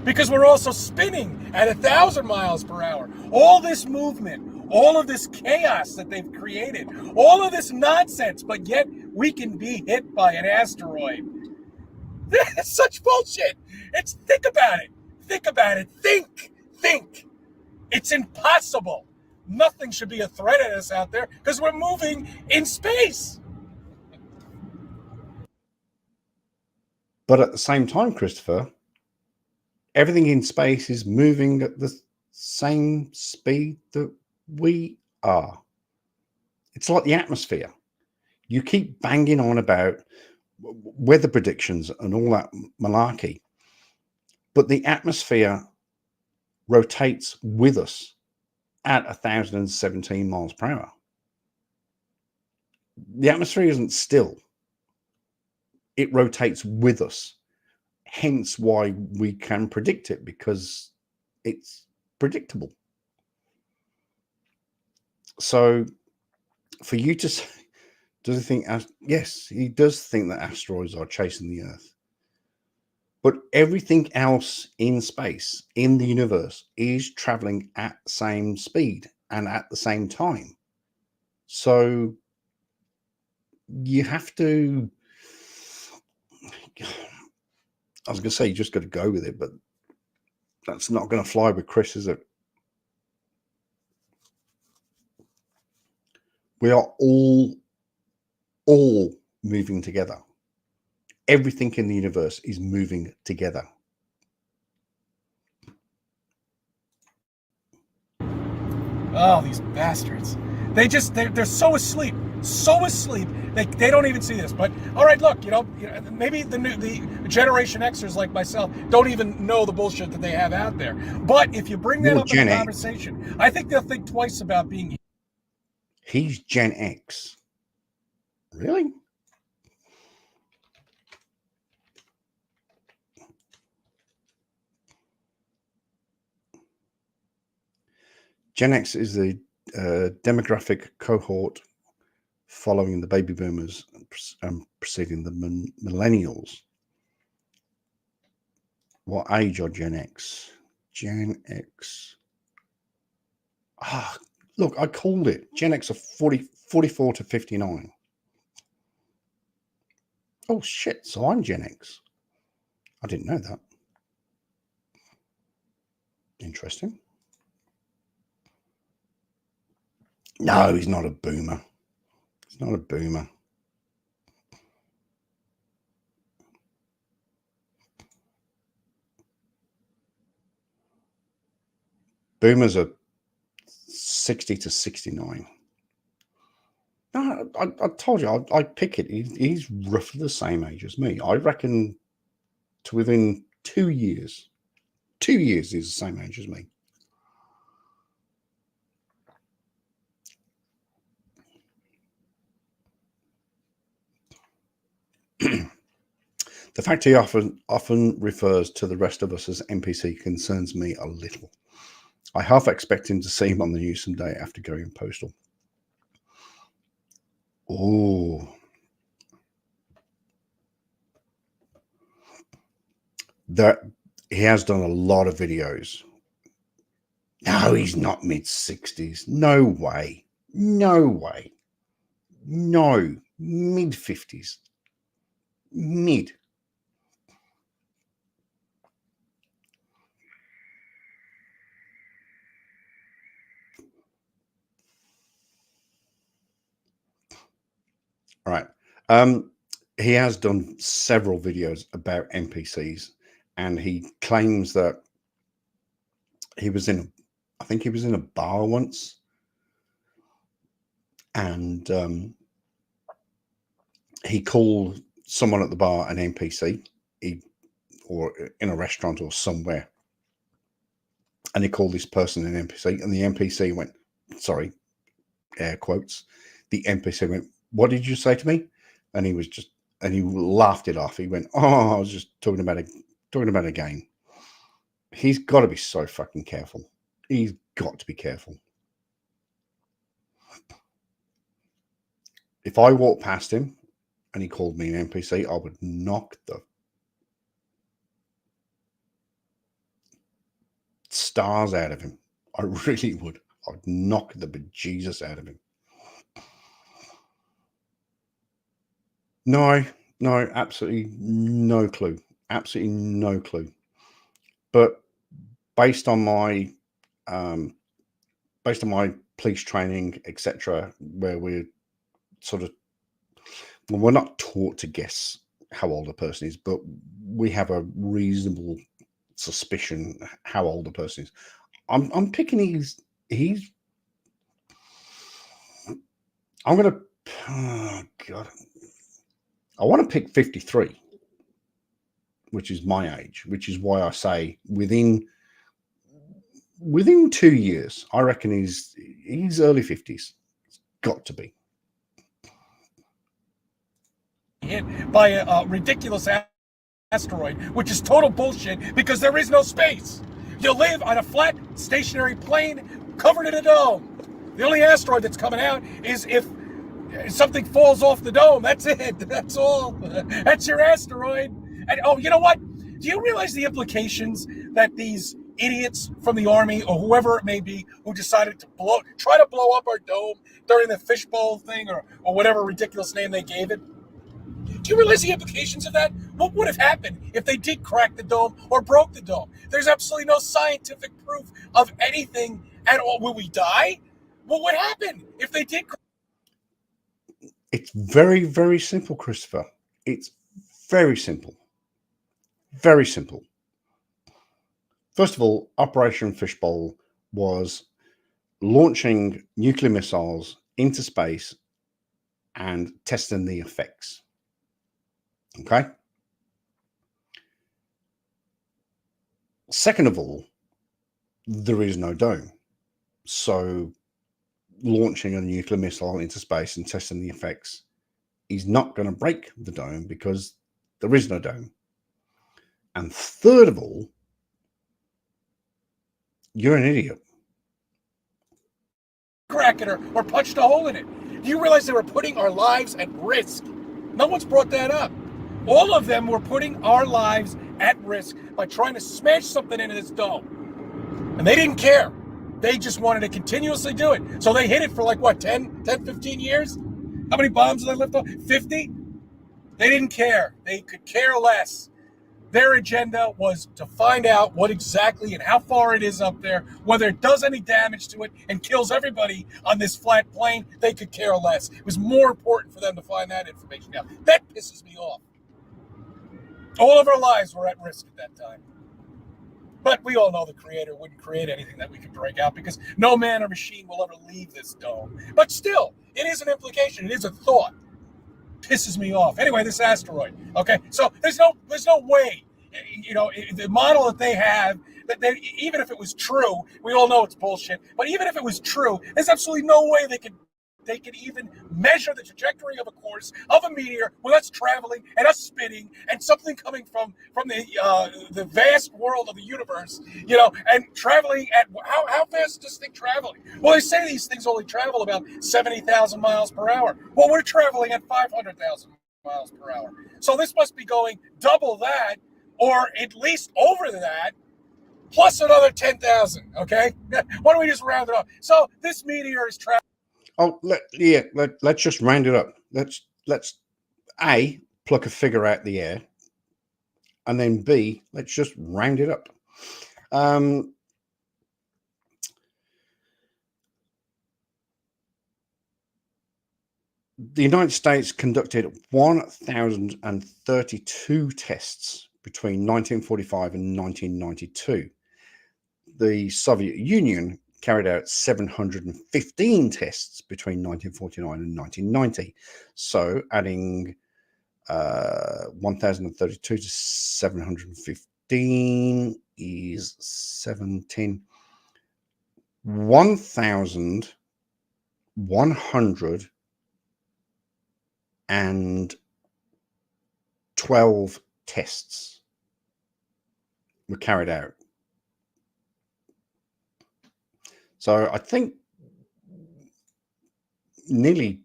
Because we're also spinning at 1,000 miles per hour. All this movement, all of this chaos that they've created, all of this nonsense, but yet we can be hit by an asteroid. That's such bullshit. Think about it. Think about it. Think. It's impossible. Nothing should be a threat at us out there because we're moving in space. But at the same time, Christopher, everything in space is moving at the same speed that we are. It's like the atmosphere. You keep banging on about weather predictions and all that malarkey, but the atmosphere rotates with us at 1,017 miles per hour. The atmosphere isn't still. It rotates with us. Hence why we can predict it, because it's predictable. So for you to say, does he think, yes, he does think that asteroids are chasing the Earth. But everything else in space, in the universe, is traveling at the same speed and at the same time. So you have to, I was going to say, you just got to go with it, but that's not going to fly with Chris, is it? We are all moving together. Everything in the universe is moving together. Oh, these bastards. They're so asleep. They don't even see this. But all right, look, maybe the Generation Xers like myself don't even know the bullshit that they have out there. But if you bring that up in a conversation, I think they'll think twice about being. He's Gen X. Really? Gen X is the demographic cohort following the baby boomers and preceding the millennials. What age are Gen X? Gen X. Look, I called it. Gen X are 44 to 59. Oh, shit. So I'm Gen X. I didn't know that. Interesting. No, he's not a boomer. He's not a boomer. Boomers are 60 to 69. No, I told you, I pick it. He's roughly the same age as me. I reckon to within 2 years. 2 years, he's the same age as me. The fact he often refers to the rest of us as NPC concerns me a little. I half expect him to see him on the news someday after going postal. Oh. That he has done a lot of videos. No, he's not mid-60s. No way. No way. No. Mid-50s. Mid. All right. He has done several videos about NPCs, and he claims that he was in a bar once, and he called someone at the bar an NPC, or in a restaurant or somewhere, and he called this person an NPC, and the NPC went, sorry, air quotes, the NPC went, "What did you say to me?" And he laughed it off. He went, "Oh, I was just talking about a game." He's got to be so fucking careful. he's got to be careful. If I walked past him and he called me an NPC, I would knock the stars out of him. I really would. I'd knock the bejesus out of him. No, absolutely no clue. Absolutely no clue. But based on my police training, etc., where we're sort of, well, we're not taught to guess how old a person is, but we have a reasonable suspicion how old a person is. I'm picking I'm gonna, oh God, I want to pick 53, which is my age, which is why I say within 2 years, I reckon he's early 50s. It's got to be. Hit by a ridiculous asteroid, which is total bullshit because there is no space. You live on a flat, stationary plane covered in a dome. The only asteroid that's coming out is if something falls off the dome. That's it. That's all. That's your asteroid. And oh, you know what? Do you realize the implications that these idiots from the Army or whoever it may be who decided to try to blow up our dome during the fishbowl thing or whatever ridiculous name they gave it? Do you realize the implications of that? What would have happened if they did crack the dome or broke the dome? There's absolutely no scientific proof of anything at all. Will we die? What would happen if they did? It's very, very simple, Christopher. It's very simple. Very simple. First of all, Operation Fishbowl was launching nuclear missiles into space and testing the effects. Okay. Second of all, there is no dome. So launching a nuclear missile into space and testing the effects is not going to break the dome because there is no dome. And third of all, you're an idiot. Crack it or punched a hole in it. Do you realize they were putting our lives at risk? No one's brought that up. All of them were putting our lives at risk by trying to smash something into this dome. And they didn't care. They just wanted to continuously do it. So they hit it for like, what, 10, 15 years? How many bombs did they lift off? 50? They didn't care. They could care less. Their agenda was to find out what exactly and how far it is up there, whether it does any damage to it and kills everybody on this flat plane. They could care less. It was more important for them to find that information out. That pisses me off. All of our lives were at risk at that time. But we all know the Creator wouldn't create anything that we could break out because no man or machine will ever leave this dome. But still, it is an implication. It is a thought. Pisses me off. Anyway, this asteroid. Okay, so there's no way. You know, the model that they have, that they, even if it was true, we all know it's bullshit. But even if it was true, there's absolutely no way they could even measure the trajectory of a course of a meteor with us traveling and us spinning and something coming from the vast world of the universe, you know, and traveling at how fast is this thing traveling? Well, they say these things only travel about 70,000 miles per hour. Well, we're traveling at 500,000 miles per hour. So this must be going double that or at least over that plus another 10,000, okay? Why don't we just round it up? So this meteor is traveling. Oh, let's just round it up. Let's A, pluck a figure out the air, and then B, let's just round it up. The United States conducted 1,032 tests between 1945 and 1992. The Soviet Union carried out 715 tests between 1949 and 1990. So adding 1,032 to 715 is 17. 1,112 tests were carried out. So I think nearly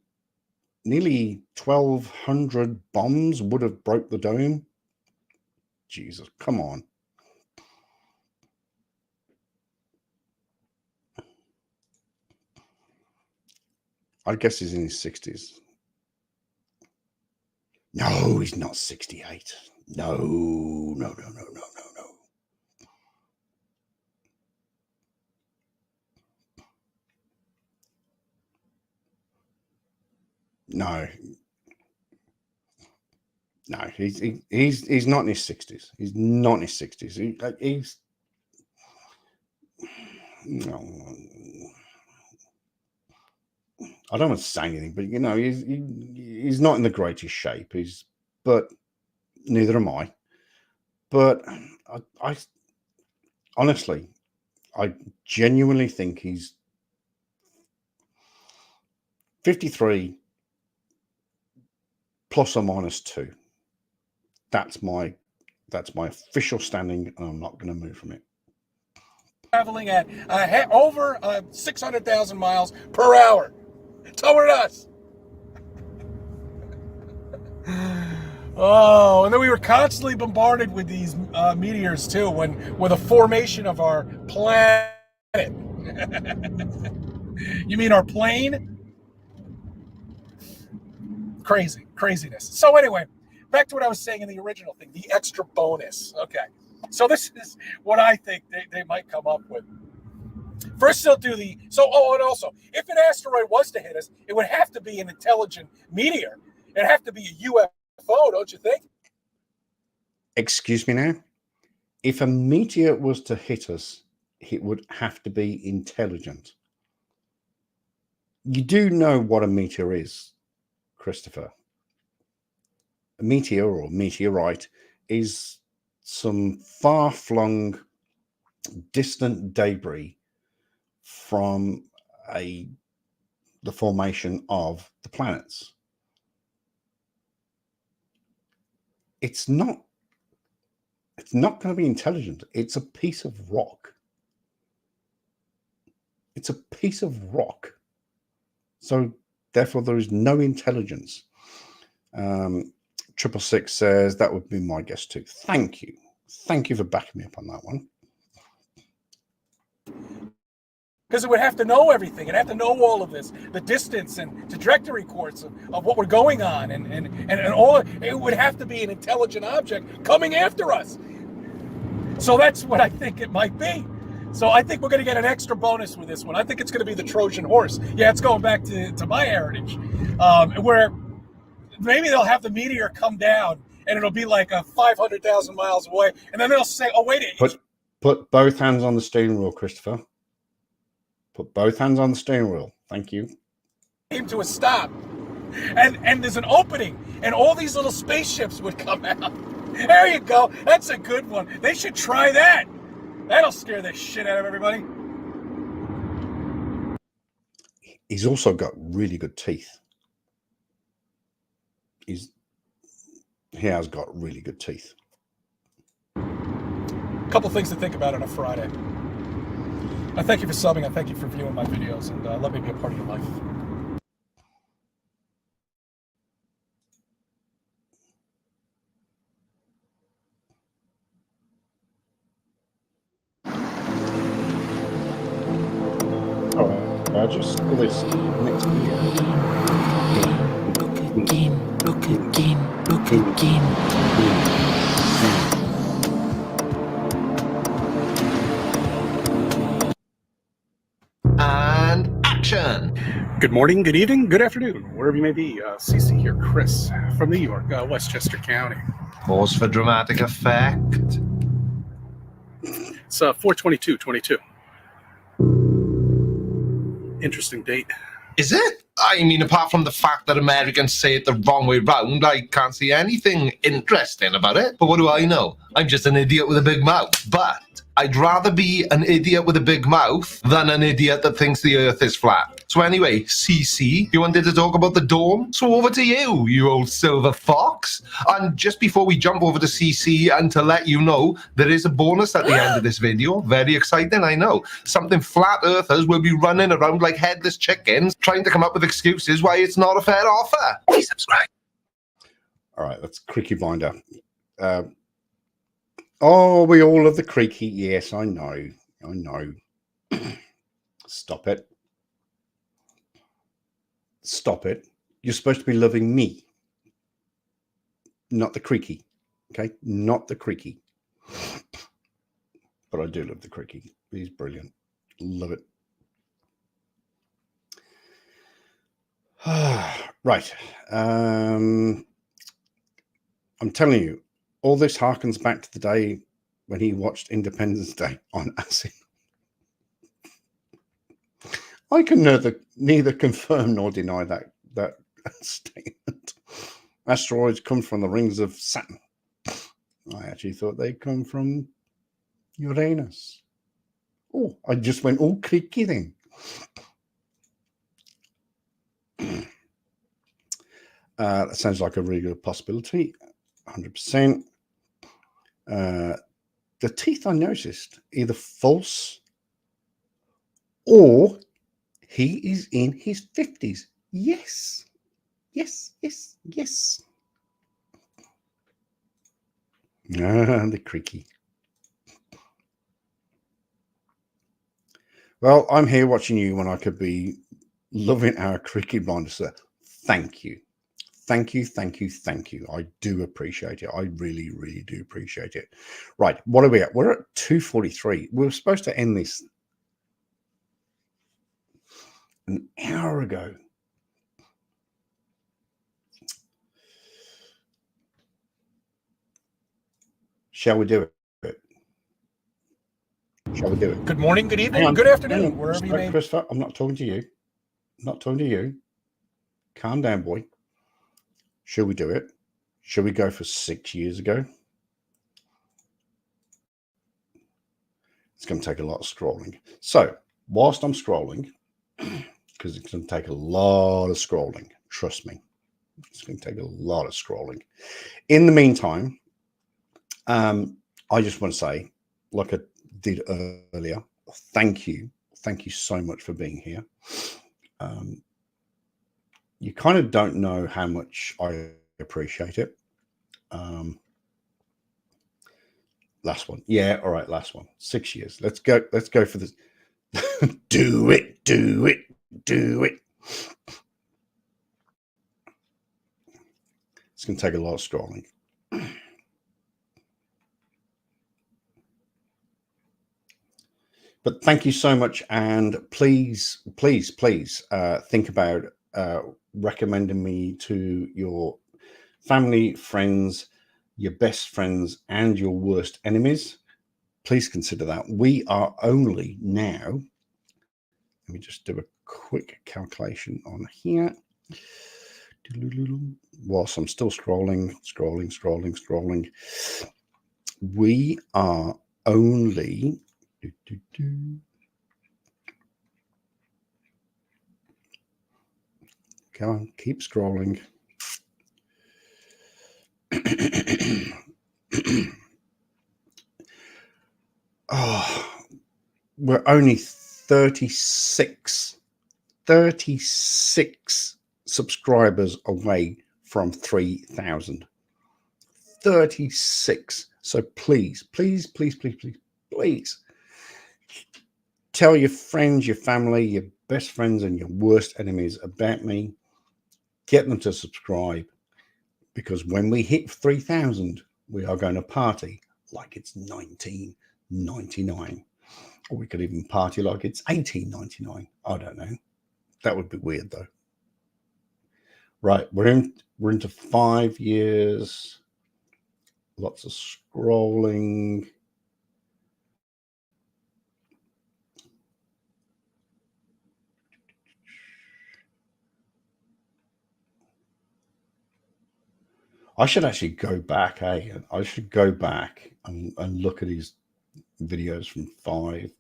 1,200 bombs would have broke the dome. Jesus, come on. I guess he's in his 60s. No, he's not 68. No. No, he's not in his 60s. He's not in his 60s. He's no. I don't want to say anything, but you know, he's not in the greatest shape. But neither am I. But I honestly, I genuinely think he's 53 plus or minus 2. That's my official standing, and I'm not going to move from it. Traveling at over 600,000 miles per hour toward us. Oh, and then we were constantly bombarded with these meteors too, with a formation of our planet. You mean our plane? Craziness. So anyway, back to what I was saying in the original thing, the extra bonus. Okay, so this is what I think they might come up with. First, they'll do and also, if an asteroid was to hit us, it would have to be an intelligent meteor. It'd have to be a UFO, don't you think? Excuse me now. If a meteor was to hit us, it would have to be intelligent. You do know what a meteor is, Christopher. A meteor or meteorite is some far-flung, distant debris from the formation of the planets. It's not going to be intelligent. It's a piece of rock. It's a piece of rock. So therefore there is no intelligence. 666 says that would be my guess too. Thank you for backing me up on that one. Because it would have to know everything. It'd have to know all of this, the distance and trajectory course of what we're going on, and all. It would have to be an intelligent object coming after us. So that's what I think it might be. So I think we're going to get an extra bonus with this one. I think it's going to be the Trojan horse. Yeah, it's going back to my heritage, where maybe they'll have the meteor come down and it'll be like 500,000 miles away, and then they'll say, "Oh wait, put both hands on the steering wheel, Christopher. Put both hands on the steering wheel. Thank you." Came to a stop, and there's an opening, and all these little spaceships would come out. There you go. That's a good one. They should try that. That'll scare the shit out of everybody. He's also got really good teeth. He has got really good teeth. A couple things to think about on a Friday. I thank you for subbing. I thank you for viewing my videos, and let me be a part of your life. I just list next video. Look again. And action! Good morning, good evening, good afternoon, wherever you may be. CC here, Chris from New York, Westchester County. Pause for dramatic effect. It's 4/22/22. Interesting date. Is it? I mean, apart from the fact that Americans say it the wrong way round, I can't see anything interesting about it. But what do I know? I'm just an idiot with a big mouth. But I'd rather be an idiot with a big mouth than an idiot that thinks the earth is flat. So anyway, CC, you wanted to talk about the dome? So over to you, you old silver fox. And just before we jump over to CC, and to let you know, there is a bonus at the end of this video. Very exciting, I know. Something flat earthers will be running around like headless chickens, trying to come up with excuses why it's not a fair offer. Please subscribe. All right, that's Creaky Blinder. Oh, we all love the Creaky. Yes, I know. I know. Stop it. Stop it. You're supposed to be loving me, not the Creaky. Okay? Not the Creaky. But I do love the Creaky. He's brilliant. Love it. Right. I'm telling you, all this harkens back to the day when he watched Independence Day on acid. I can neither confirm nor deny that statement. Asteroids come from the rings of Saturn. I actually thought they'd come from Uranus. Oh, I just went all creaky then. That sounds like a really good possibility. 100%. The teeth I noticed, either false or he is in his 50s. Yes. Yes, yes, yes. The Creaky. Well, I'm here watching you when I could be loving our Creaky Blinder, sir. Thank you. Thank you, thank you, thank you. I do appreciate it. I really, really do appreciate it. Right, what are we at? We're at 2:43. We were supposed to end this an hour ago. Shall we do it? Shall we do it? Good morning, good Hang evening, on, good hang afternoon, on. wherever you may. Christopher, I'm not talking to you. I'm not talking to you. Calm down, boy. Should we do it? Should we go for 6 years ago? It's going to take a lot of scrolling. So, whilst I'm scrolling, because it's going to take a lot of scrolling, trust me, it's going to take a lot of scrolling. In the meantime, I just want to say, like I did earlier, thank you so much for being here. You kind of don't know how much I appreciate it. Last one. Yeah, all right, last one. 6 years. Let's go for this. Do it. It's going to take a lot of scrolling. But thank you so much. And please think about recommending me to your family, friends, your best friends, and your worst enemies. Please consider that. We are only now, let me just do a quick calculation on here. Whilst I'm still scrolling. We are only come on, keep scrolling. Oh, we're only 36 subscribers away from 3,000. 36. So please tell your friends, your family, your best friends, and your worst enemies about me. Get them to subscribe, because when we hit 3,000, we are going to party like it's 1999, or we could even party like it's 1899. I don't know. That would be weird though. Right, we're into 5 years. Lots of scrolling. I should actually go back, I should go back and look at his videos from 5,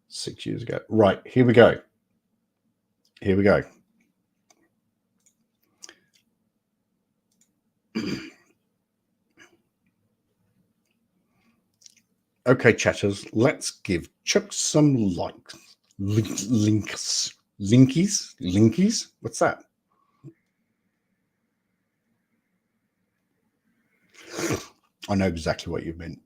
6 years ago. Right, here we go. Here we go. Okay, chatters, let's give Chuck some likes. Linkies? What's that? I know exactly what you meant.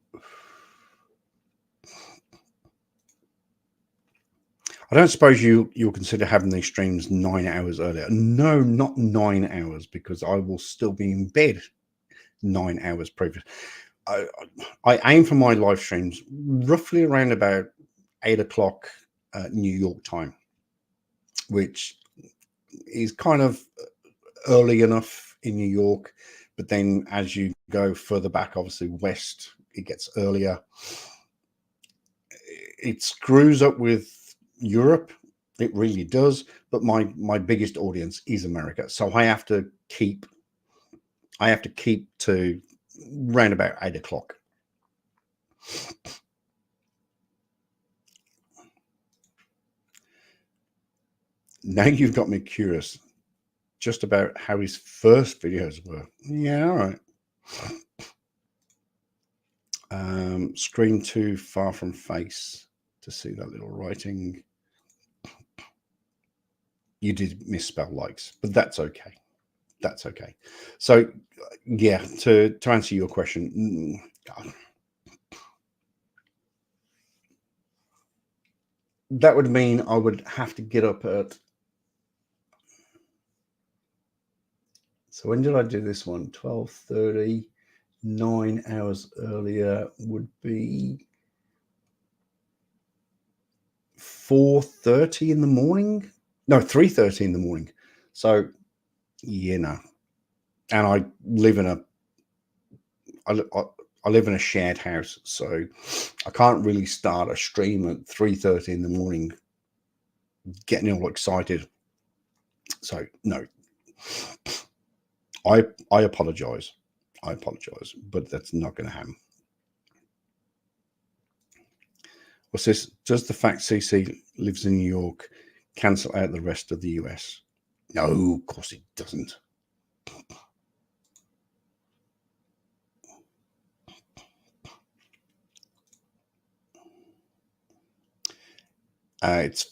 I don't suppose you'll consider having these streams 9 hours earlier. No, not 9 hours, because I will still be in bed 9 hours previous. I aim for my live streams roughly around about 8 o'clock New York time, which is kind of early enough in New York. But then as you go further back, obviously west, it gets earlier. It screws up with Europe, it really does. But my biggest audience is America, so I have to keep to round about 8 o'clock. Now you've got me curious just about how his first videos were. Yeah, all right. Screen too far from face to see that little writing. You did misspell likes, but that's okay. That's okay. So yeah, to answer your question, that would mean I would have to get up at, so when did I do this one? 12:30. 9 hours earlier would be 4:30 in the morning. No, 3:30 in the morning. So yeah, no. And I live in a shared house, so I can't really start a stream at 3:30 in the morning, getting all excited. So no, I apologize. I apologize, but that's not going to happen. What's this? Does the fact CC lives in New York cancel out the rest of the US? No, of course it doesn't. It's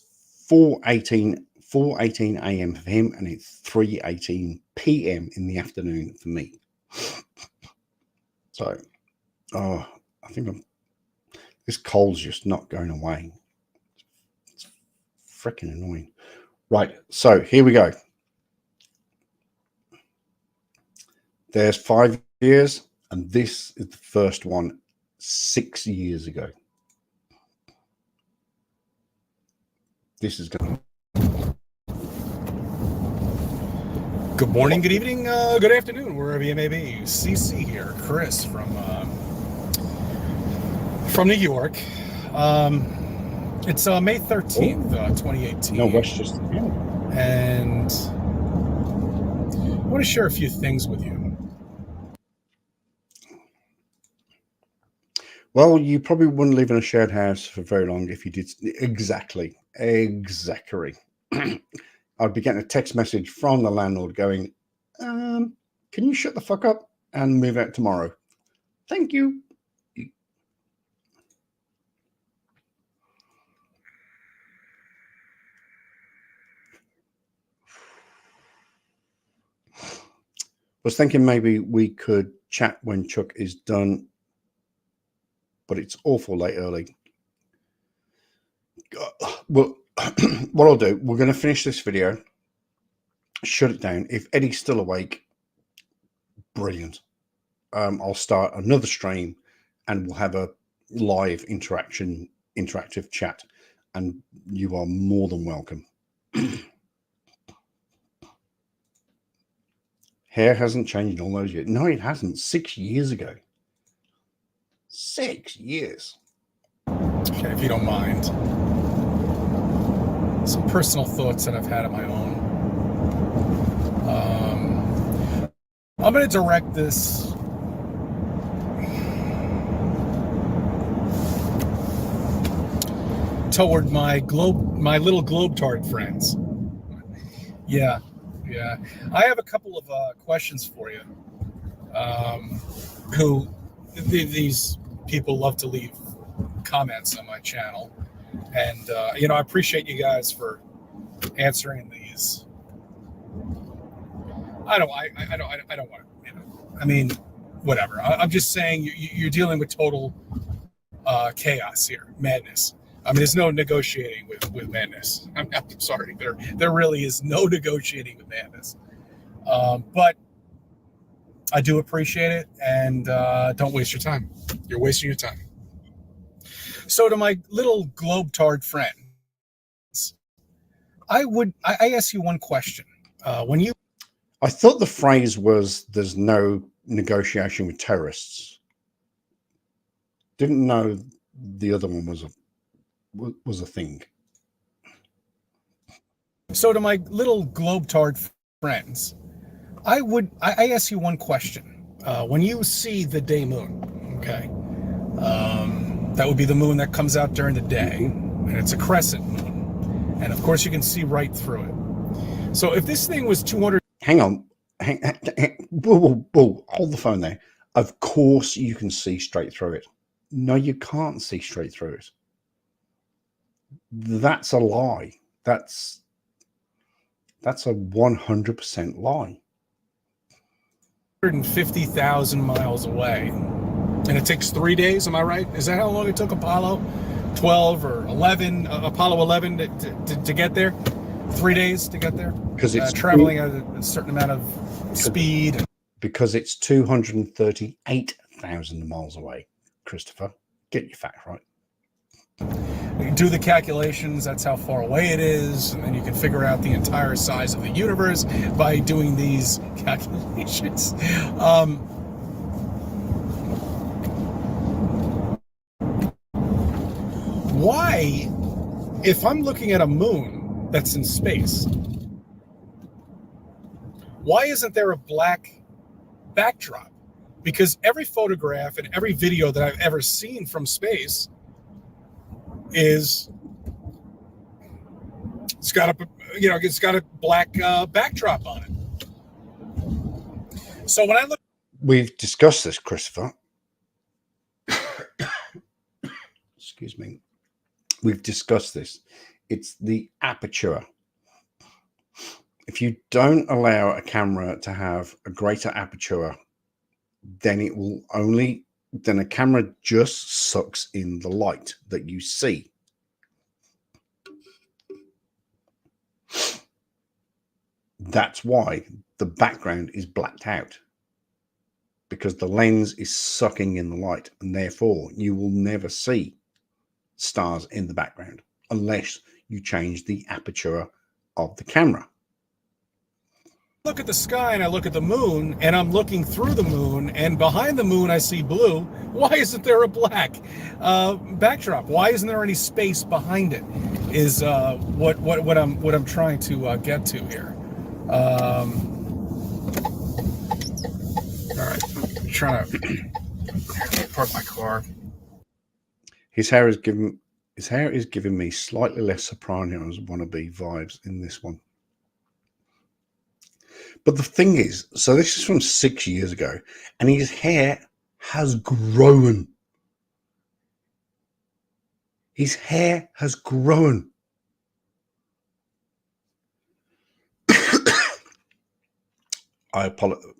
4:18 a.m. for him, and it's 3:18 p.m. in the afternoon for me. So, I think this cold's just not going away. It's freaking annoying. Right, so here we go. There's 5 years, and this is the first one 6 years ago. This is going to... Good morning, good evening, good afternoon, wherever you may be. CC here, Chris from New York. It's May 13th, 2018. No, Westchester. And I want to share a few things with you. Well, you probably wouldn't live in a shared house for very long if you did exactly. I'd be getting a text message from the landlord going, can you shut the fuck up and move out tomorrow? Thank you. Was thinking maybe we could chat when Chuck is done, but it's awful late early. Well, what I'll do, we're going to finish this video, shut it down. If Eddie's still awake, brilliant. I'll start another stream and we'll have a live interactive chat, and you are more than welcome. Hair hasn't changed in all those years. No, it hasn't. 6 years ago. 6 years. Okay, if you don't mind. Some personal thoughts that I've had of my own. I'm going to direct this toward my little globe-tard friends. Yeah. I have a couple of questions for you. These people love to leave comments on my channel, and I appreciate you guys for answering these. I don't want to. I mean, whatever. I'm just saying you're dealing with total chaos here, madness. I mean, there's no negotiating with madness. I'm sorry, there really is no negotiating with madness. But I do appreciate it, and don't waste your time. You're wasting your time. So to my little globe-tard friends, I ask you one question. I thought the phrase was "there's no negotiation with terrorists." Didn't know the other one was a thing. So to my little globe-tard friends, I ask you one question. When you see the day moon, okay, that would be the moon that comes out during the day, and it's a crescent moon, and of course you can see right through it. So if this thing was 200, Hang on, whoa, hold the phone there. Of course you can see straight through it. No, you can't see straight through it. That's a lie. That's a 100% lie. 150,000 miles away, and it takes 3 days. Am I right? Is that how long it took Apollo 12 or 11, Apollo 11 to get there? 3 days to get there, because it's traveling at a certain amount of speed. Because it's 238,000 miles away. Christopher, get your facts right. You do the calculations, that's how far away it is, and then you can figure out the entire size of the universe by doing these calculations. Why, if I'm looking at a moon that's in space, why isn't there a black backdrop? Because every photograph and every video that I've ever seen from space it's got a black backdrop on it. So when I look, we've discussed this, Christopher. Excuse me. We've discussed this. It's the aperture. If you don't allow a camera to have a greater aperture, then a camera just sucks in the light that you see. That's why the background is blacked out, because the lens is sucking in the light, and therefore you will never see stars in the background unless you change the aperture of the camera. look at the sky and I look at the moon, and I'm looking through the moon, and behind the moon I see blue. Why isn't there a black backdrop? Why isn't there any space behind it? Is what I'm trying to get to here. All right, I'm trying to park my car. His hair is giving me slightly less Sopranos wannabe vibes in this one. But the thing is, so this is from 6 years ago, and his hair has grown. His hair has grown. I apologize.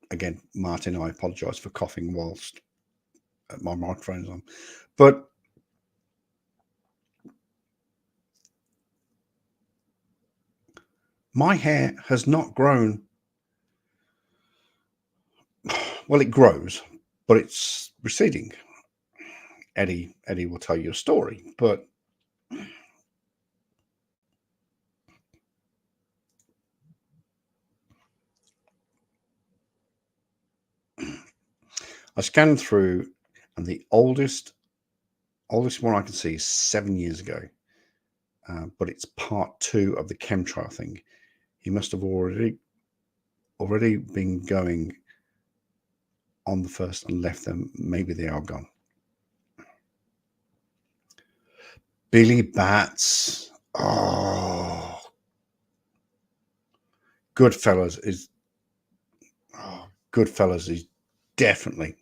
Again, Martin, I apologize for coughing whilst my microphone's on. But my hair has not grown. Well, it grows, but it's receding. Eddie will tell you a story, but I scanned through, and the oldest one I can see is 7 years ago, but it's part 2 of the chemtrail thing. He must have already already been going on the first and left them, maybe they are gone. Billy Bats. Oh, Goodfellas is definitely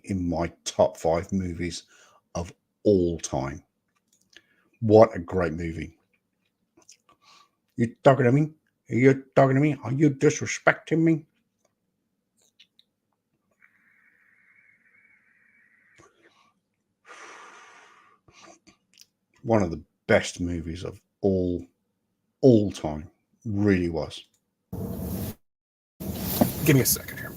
in my top 5 movies of all time. What a great movie. You talking to me? Are you talking to me? Are you disrespecting me? One of the best movies of all time. Really was. Give me a second here.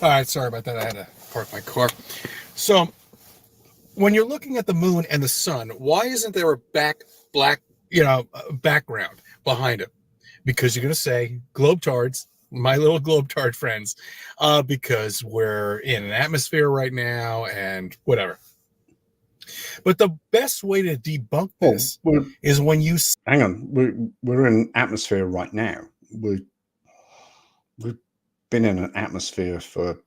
All right, sorry about that. I had to park my car. So, when you're looking at the moon and the sun, why isn't there a background behind it? Because you're going to say globetards, my little globetard friends, because we're in an atmosphere right now and whatever. But the best way to debunk this is when you hang on. We're in an atmosphere right now. We've been in an atmosphere for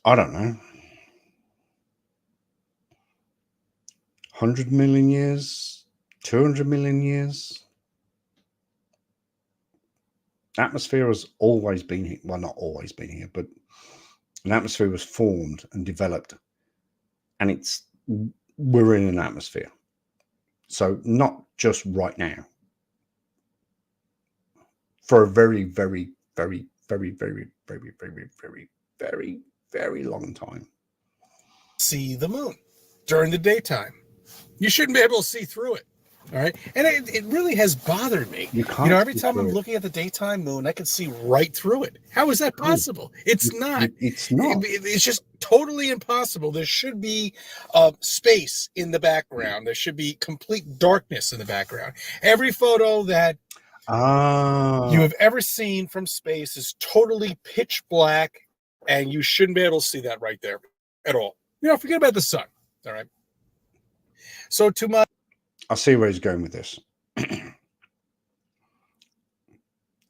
I don't know, 100 million years, 200 million years. Atmosphere has always been here. Well, not always been here, but an atmosphere was formed and developed, and we're in an atmosphere. So not just right now. For a very, very, very, very, very, very, very, very, very, very long time. see the moon during the daytime, you shouldn't be able to see through it. All right. And it really has bothered me. You can't every see time through I'm it. looking at the daytime moon, I can see right through it. How is that possible? It's not. It's not. It's just totally impossible. There should be space in the background. There should be complete darkness in the background. Every photo that you have ever seen from space is totally pitch black, and you shouldn't be able to see that right there at all. Forget about the sun. All right. So I see where he's going with this.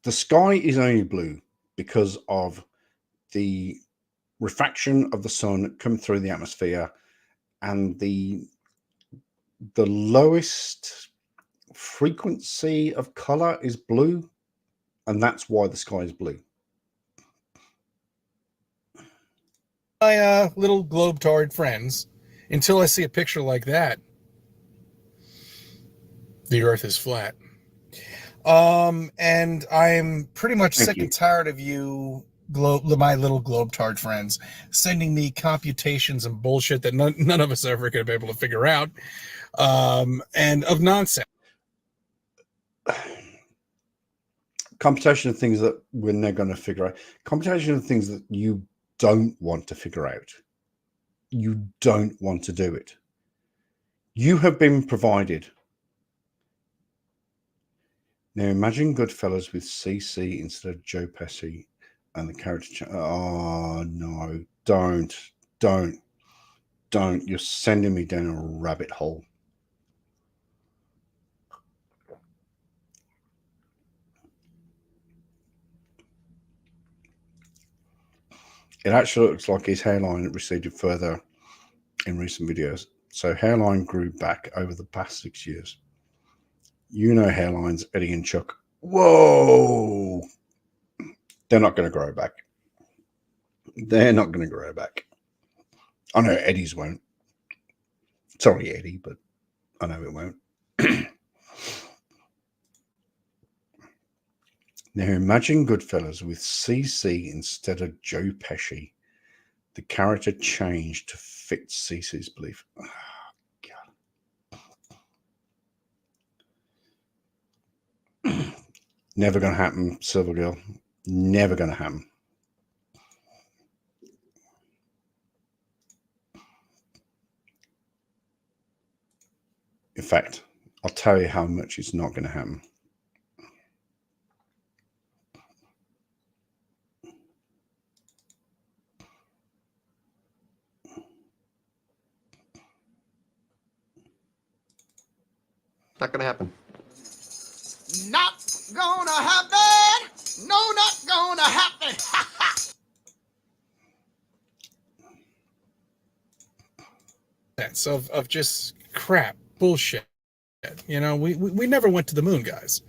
The sky is only blue because of the refraction of the sun coming through the atmosphere, and the lowest frequency of color is blue, and that's why the sky is blue. My little globetard friends, until I see a picture like that, the earth is flat. And I'm pretty much sick and tired of you, my little globetard friends, sending me computations and bullshit that none of us are ever going to be able to figure out, and of nonsense. Computation of things that we're never going to figure out. Computation of things that you don't want to figure out. You don't want to do it. You have been provided. Now imagine Goodfellas with CC instead of Joe Pesci and the character. Oh no, don't. You're sending me down a rabbit hole. It actually looks like his hairline receded further in recent videos. So hairline grew back over the past 6 years. Hairlines, Eddie and Chuck. Whoa! They're not going to grow back. They're not going to grow back. I know Eddie's won't. Sorry, Eddie, but I know it won't. Now imagine Goodfellas with CC instead of Joe Pesci. The character changed to fit CC's belief. Oh, God. Never going to happen, Silver Girl. Never going to happen. In fact, I'll tell you how much it's not going to happen. Not gonna happen. Not gonna happen. No, not gonna happen. Of just crap, bullshit. You know, we never went to the moon, guys.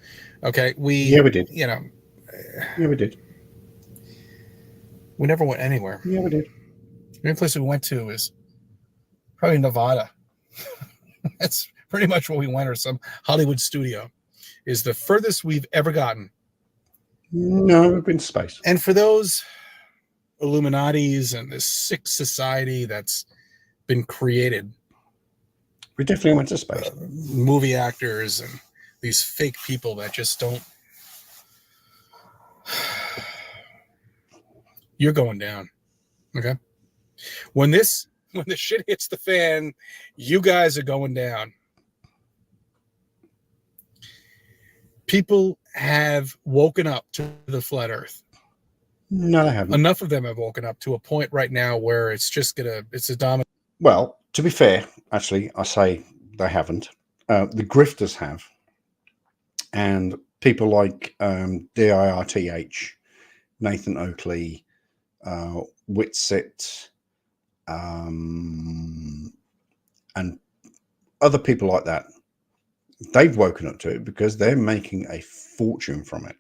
Okay, Yeah, we did. You know, Yeah, we did. we never went anywhere. Yeah, we did. The only place we went to is probably Nevada. That's pretty much where we went, or some Hollywood studio. Is the furthest we've ever gotten. No, we've been to space. And for those Illuminatis and this sick society that's been created, We definitely went to space. movie actors and these fake people that just don't. You're going down. Okay. When the shit hits the fan, you guys are going down. People have woken up to the flat earth. No, they haven't. Enough of them have woken up to a point right now where it's a dominant. Well, to be fair, actually, I say they haven't. The grifters have. And people like DIRTH, Nathan Oakley, Whitsit, and other people like that, they've woken up to it because they're making a fortune from it.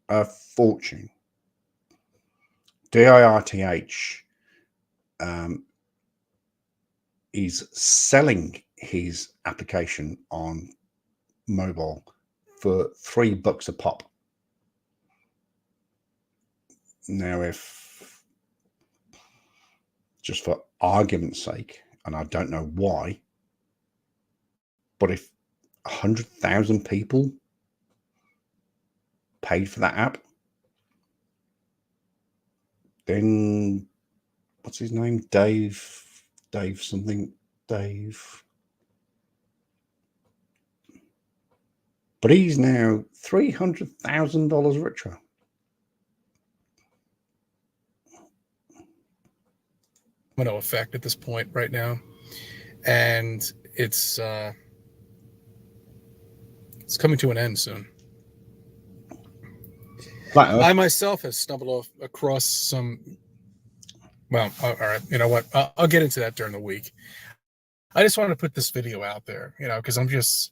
A fortune. DIRTH is selling his application on mobile for $3 a pop. Now, if just for argument's sake, and I don't know why, but if 100,000 people paid for that app, then what's his name? Dave something. Dave. But he's now $300,000 richer. Domino effect at this point right now, and it's coming to an end soon. I myself have stumbled across some. Well, all right. You know what? I'll get into that during the week. I just wanted to put this video out there, you know, because I'm just.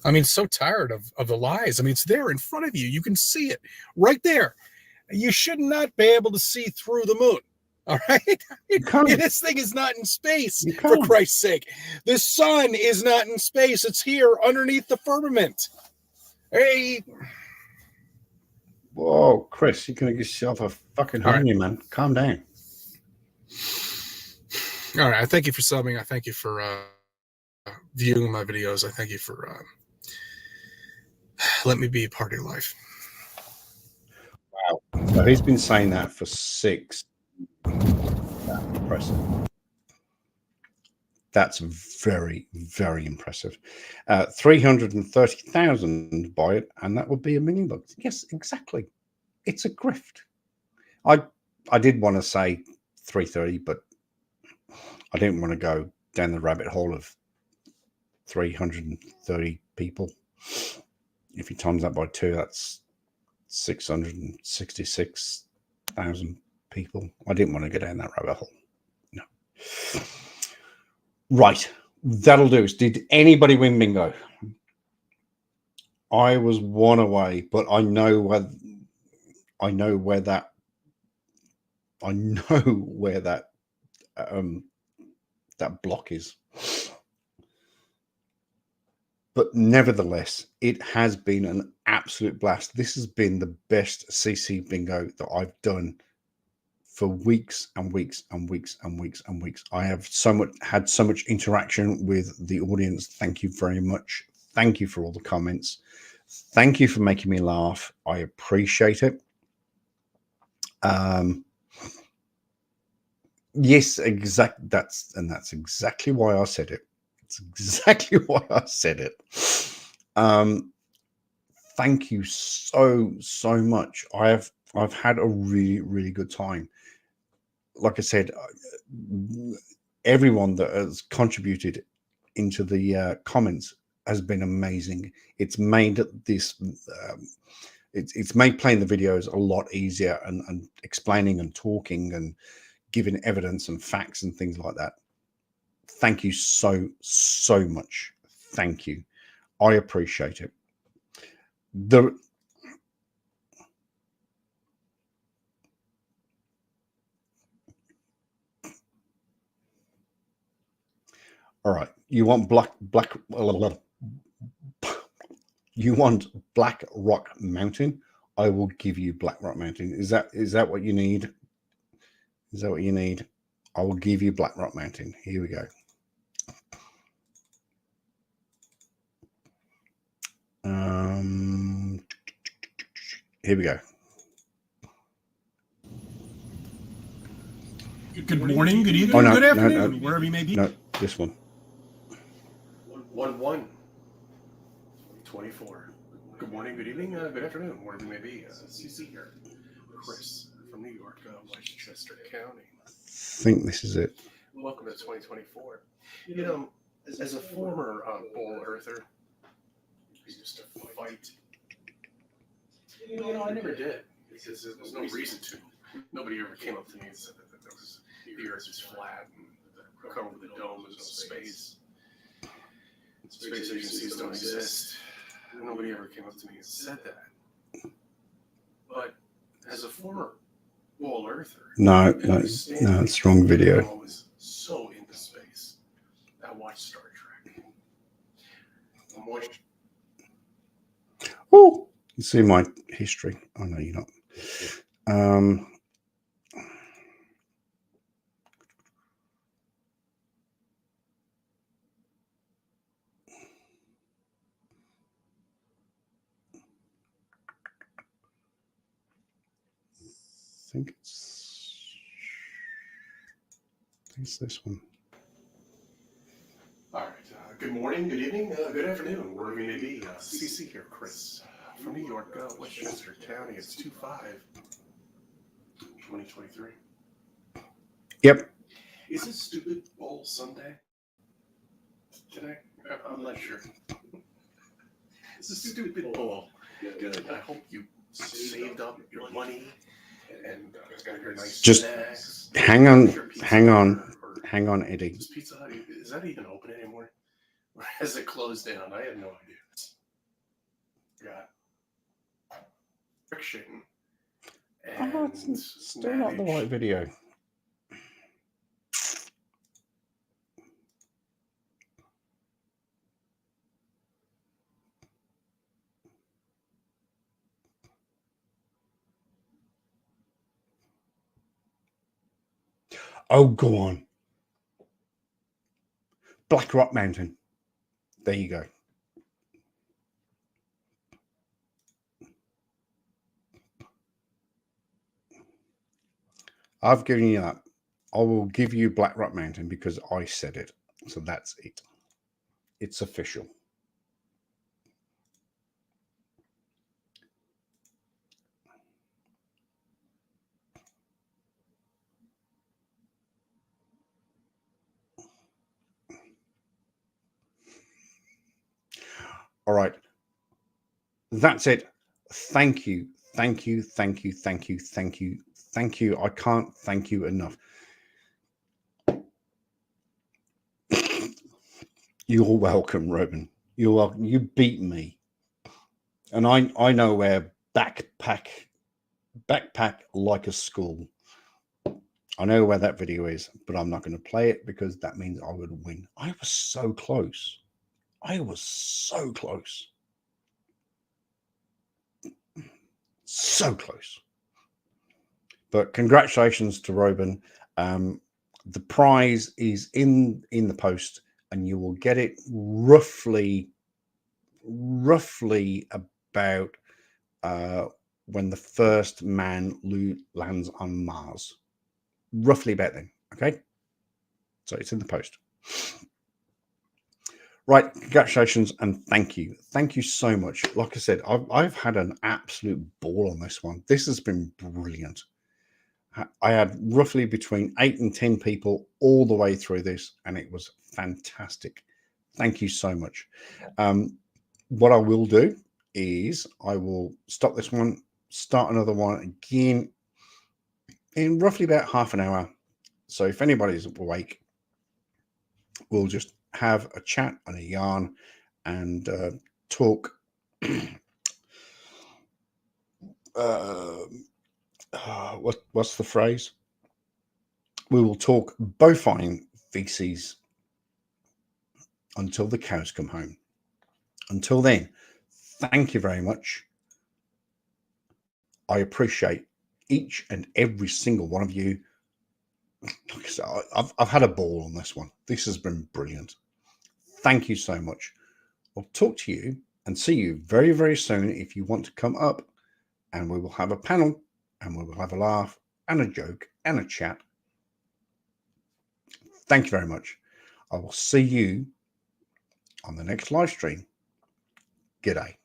I mean, so tired of the lies. I mean, it's there in front of you. You can see it right there. You should not be able to see through the moon. All right. This thing is not in space, for Christ's sake. The sun is not in space. It's here underneath the firmament. Hey. Whoa, Chris, you're going to get yourself a fucking hernia, man. Calm down. All right. I thank you for subbing. I thank you for viewing my videos. I thank you for letting me be a part of your life. Wow. So he's been saying that for 6. That's impressive. That's very, very impressive. 330,000 buy it, and that would be $1 million. Yes, exactly. It's a grift. I did want to say 330, but I didn't want to go down the rabbit hole of 330 people. If you times that by 2, that's 666,000 people. I didn't want to go down that rabbit hole. No. Right. That'll do. Did anybody win bingo? I was 1 away, but I know where that that block is. But nevertheless, it has been an absolute blast. This has been the best CC bingo that I've done for weeks and weeks and weeks and weeks and weeks. I have had so much interaction with the audience. Thank you very much. Thank you for all the comments. Thank you for making me laugh. I appreciate it. Yes, that's exactly why I said it. It's exactly why I said it. Thank you so much. I've had a really, really good time. Like I said, everyone that has contributed into the comments has been amazing. It's made this it's made playing the videos a lot easier, and explaining and talking and giving evidence and facts and things like that. Thank you so much. Thank you. I appreciate it. All right, you want you want Black Rock Mountain? I will give you Black Rock Mountain. Is that what you need? Is that what you need? I will give you Black Rock Mountain. Here we go. Here we go. Good morning, good evening, Oh, no, good no, afternoon, no. wherever you may be. No, this one. 1-1-24. Good morning, good evening, good afternoon, wherever you may be. CC here. Chris from New York, Westchester County. I think this is it. Welcome to 2024. You know, as a former bull earther, I used to fight. You know, I never did, because there was no reason to. Nobody ever came up to me and said that the earth is flat and the cover of the dome is no space. Space agencies don't exist. Nobody ever came up to me and said that. But as a former bull earther, No, it's the wrong video. I was so into space. I watched Star Trek. I'm watching. Oh, you see my history. Oh no, you're not. I think it's this one. All right. Good morning, good evening, good afternoon, wherever you may be. CC here, Chris from New York, Westchester County. It's 2/5/2023. Yep. Is it Stupid Bowl Sunday today? I'm not sure. It's a stupid bowl. Good. I hope you saved up your money and got your nice Just snacks. hang on, Eddie. Is Pizza Hut, is that even open anymore? Or has it closed down? I have no idea. Got friction. Oh, it's still not the right video. Oh, go on. Black Rock Mountain. There you go. I've given you that. I will give you Black Rock Mountain because I said it. So that's it. It's official. All right. That's it. Thank you. Thank you. Thank you. Thank you. Thank you. Thank you. I can't thank you enough. You're welcome, Robin. You're welcome. You beat me. And I know where backpack like a school. I know where that video is, but I'm not going to play it because that means I would win. I was so close. I was so close. So close. But congratulations to Robin. The prize is in the post, and you will get it roughly about when the first man lands on Mars. Roughly about then. Okay. So it's in the post. Right, congratulations and thank you. Thank you so much. Like I said, I've had an absolute ball on this one. This has been brilliant. I had roughly between 8 and 10 people all the way through this, and it was fantastic. Thank you so much. What I will do is I will stop this one, start another one again in roughly about half an hour. So if anybody's awake, we'll just have a chat and a yarn and talk. What's the phrase? We will talk bovine feces until the cows come home. Until then, thank you very much. I appreciate each and every single one of you. Like I said, I've had a ball on this one. This has been brilliant. Thank you so much. I'll talk to you and see you very, very soon if you want to come up, and we will have a panel and we will have a laugh and a joke and a chat. Thank you very much. I will see you on the next live stream. G'day.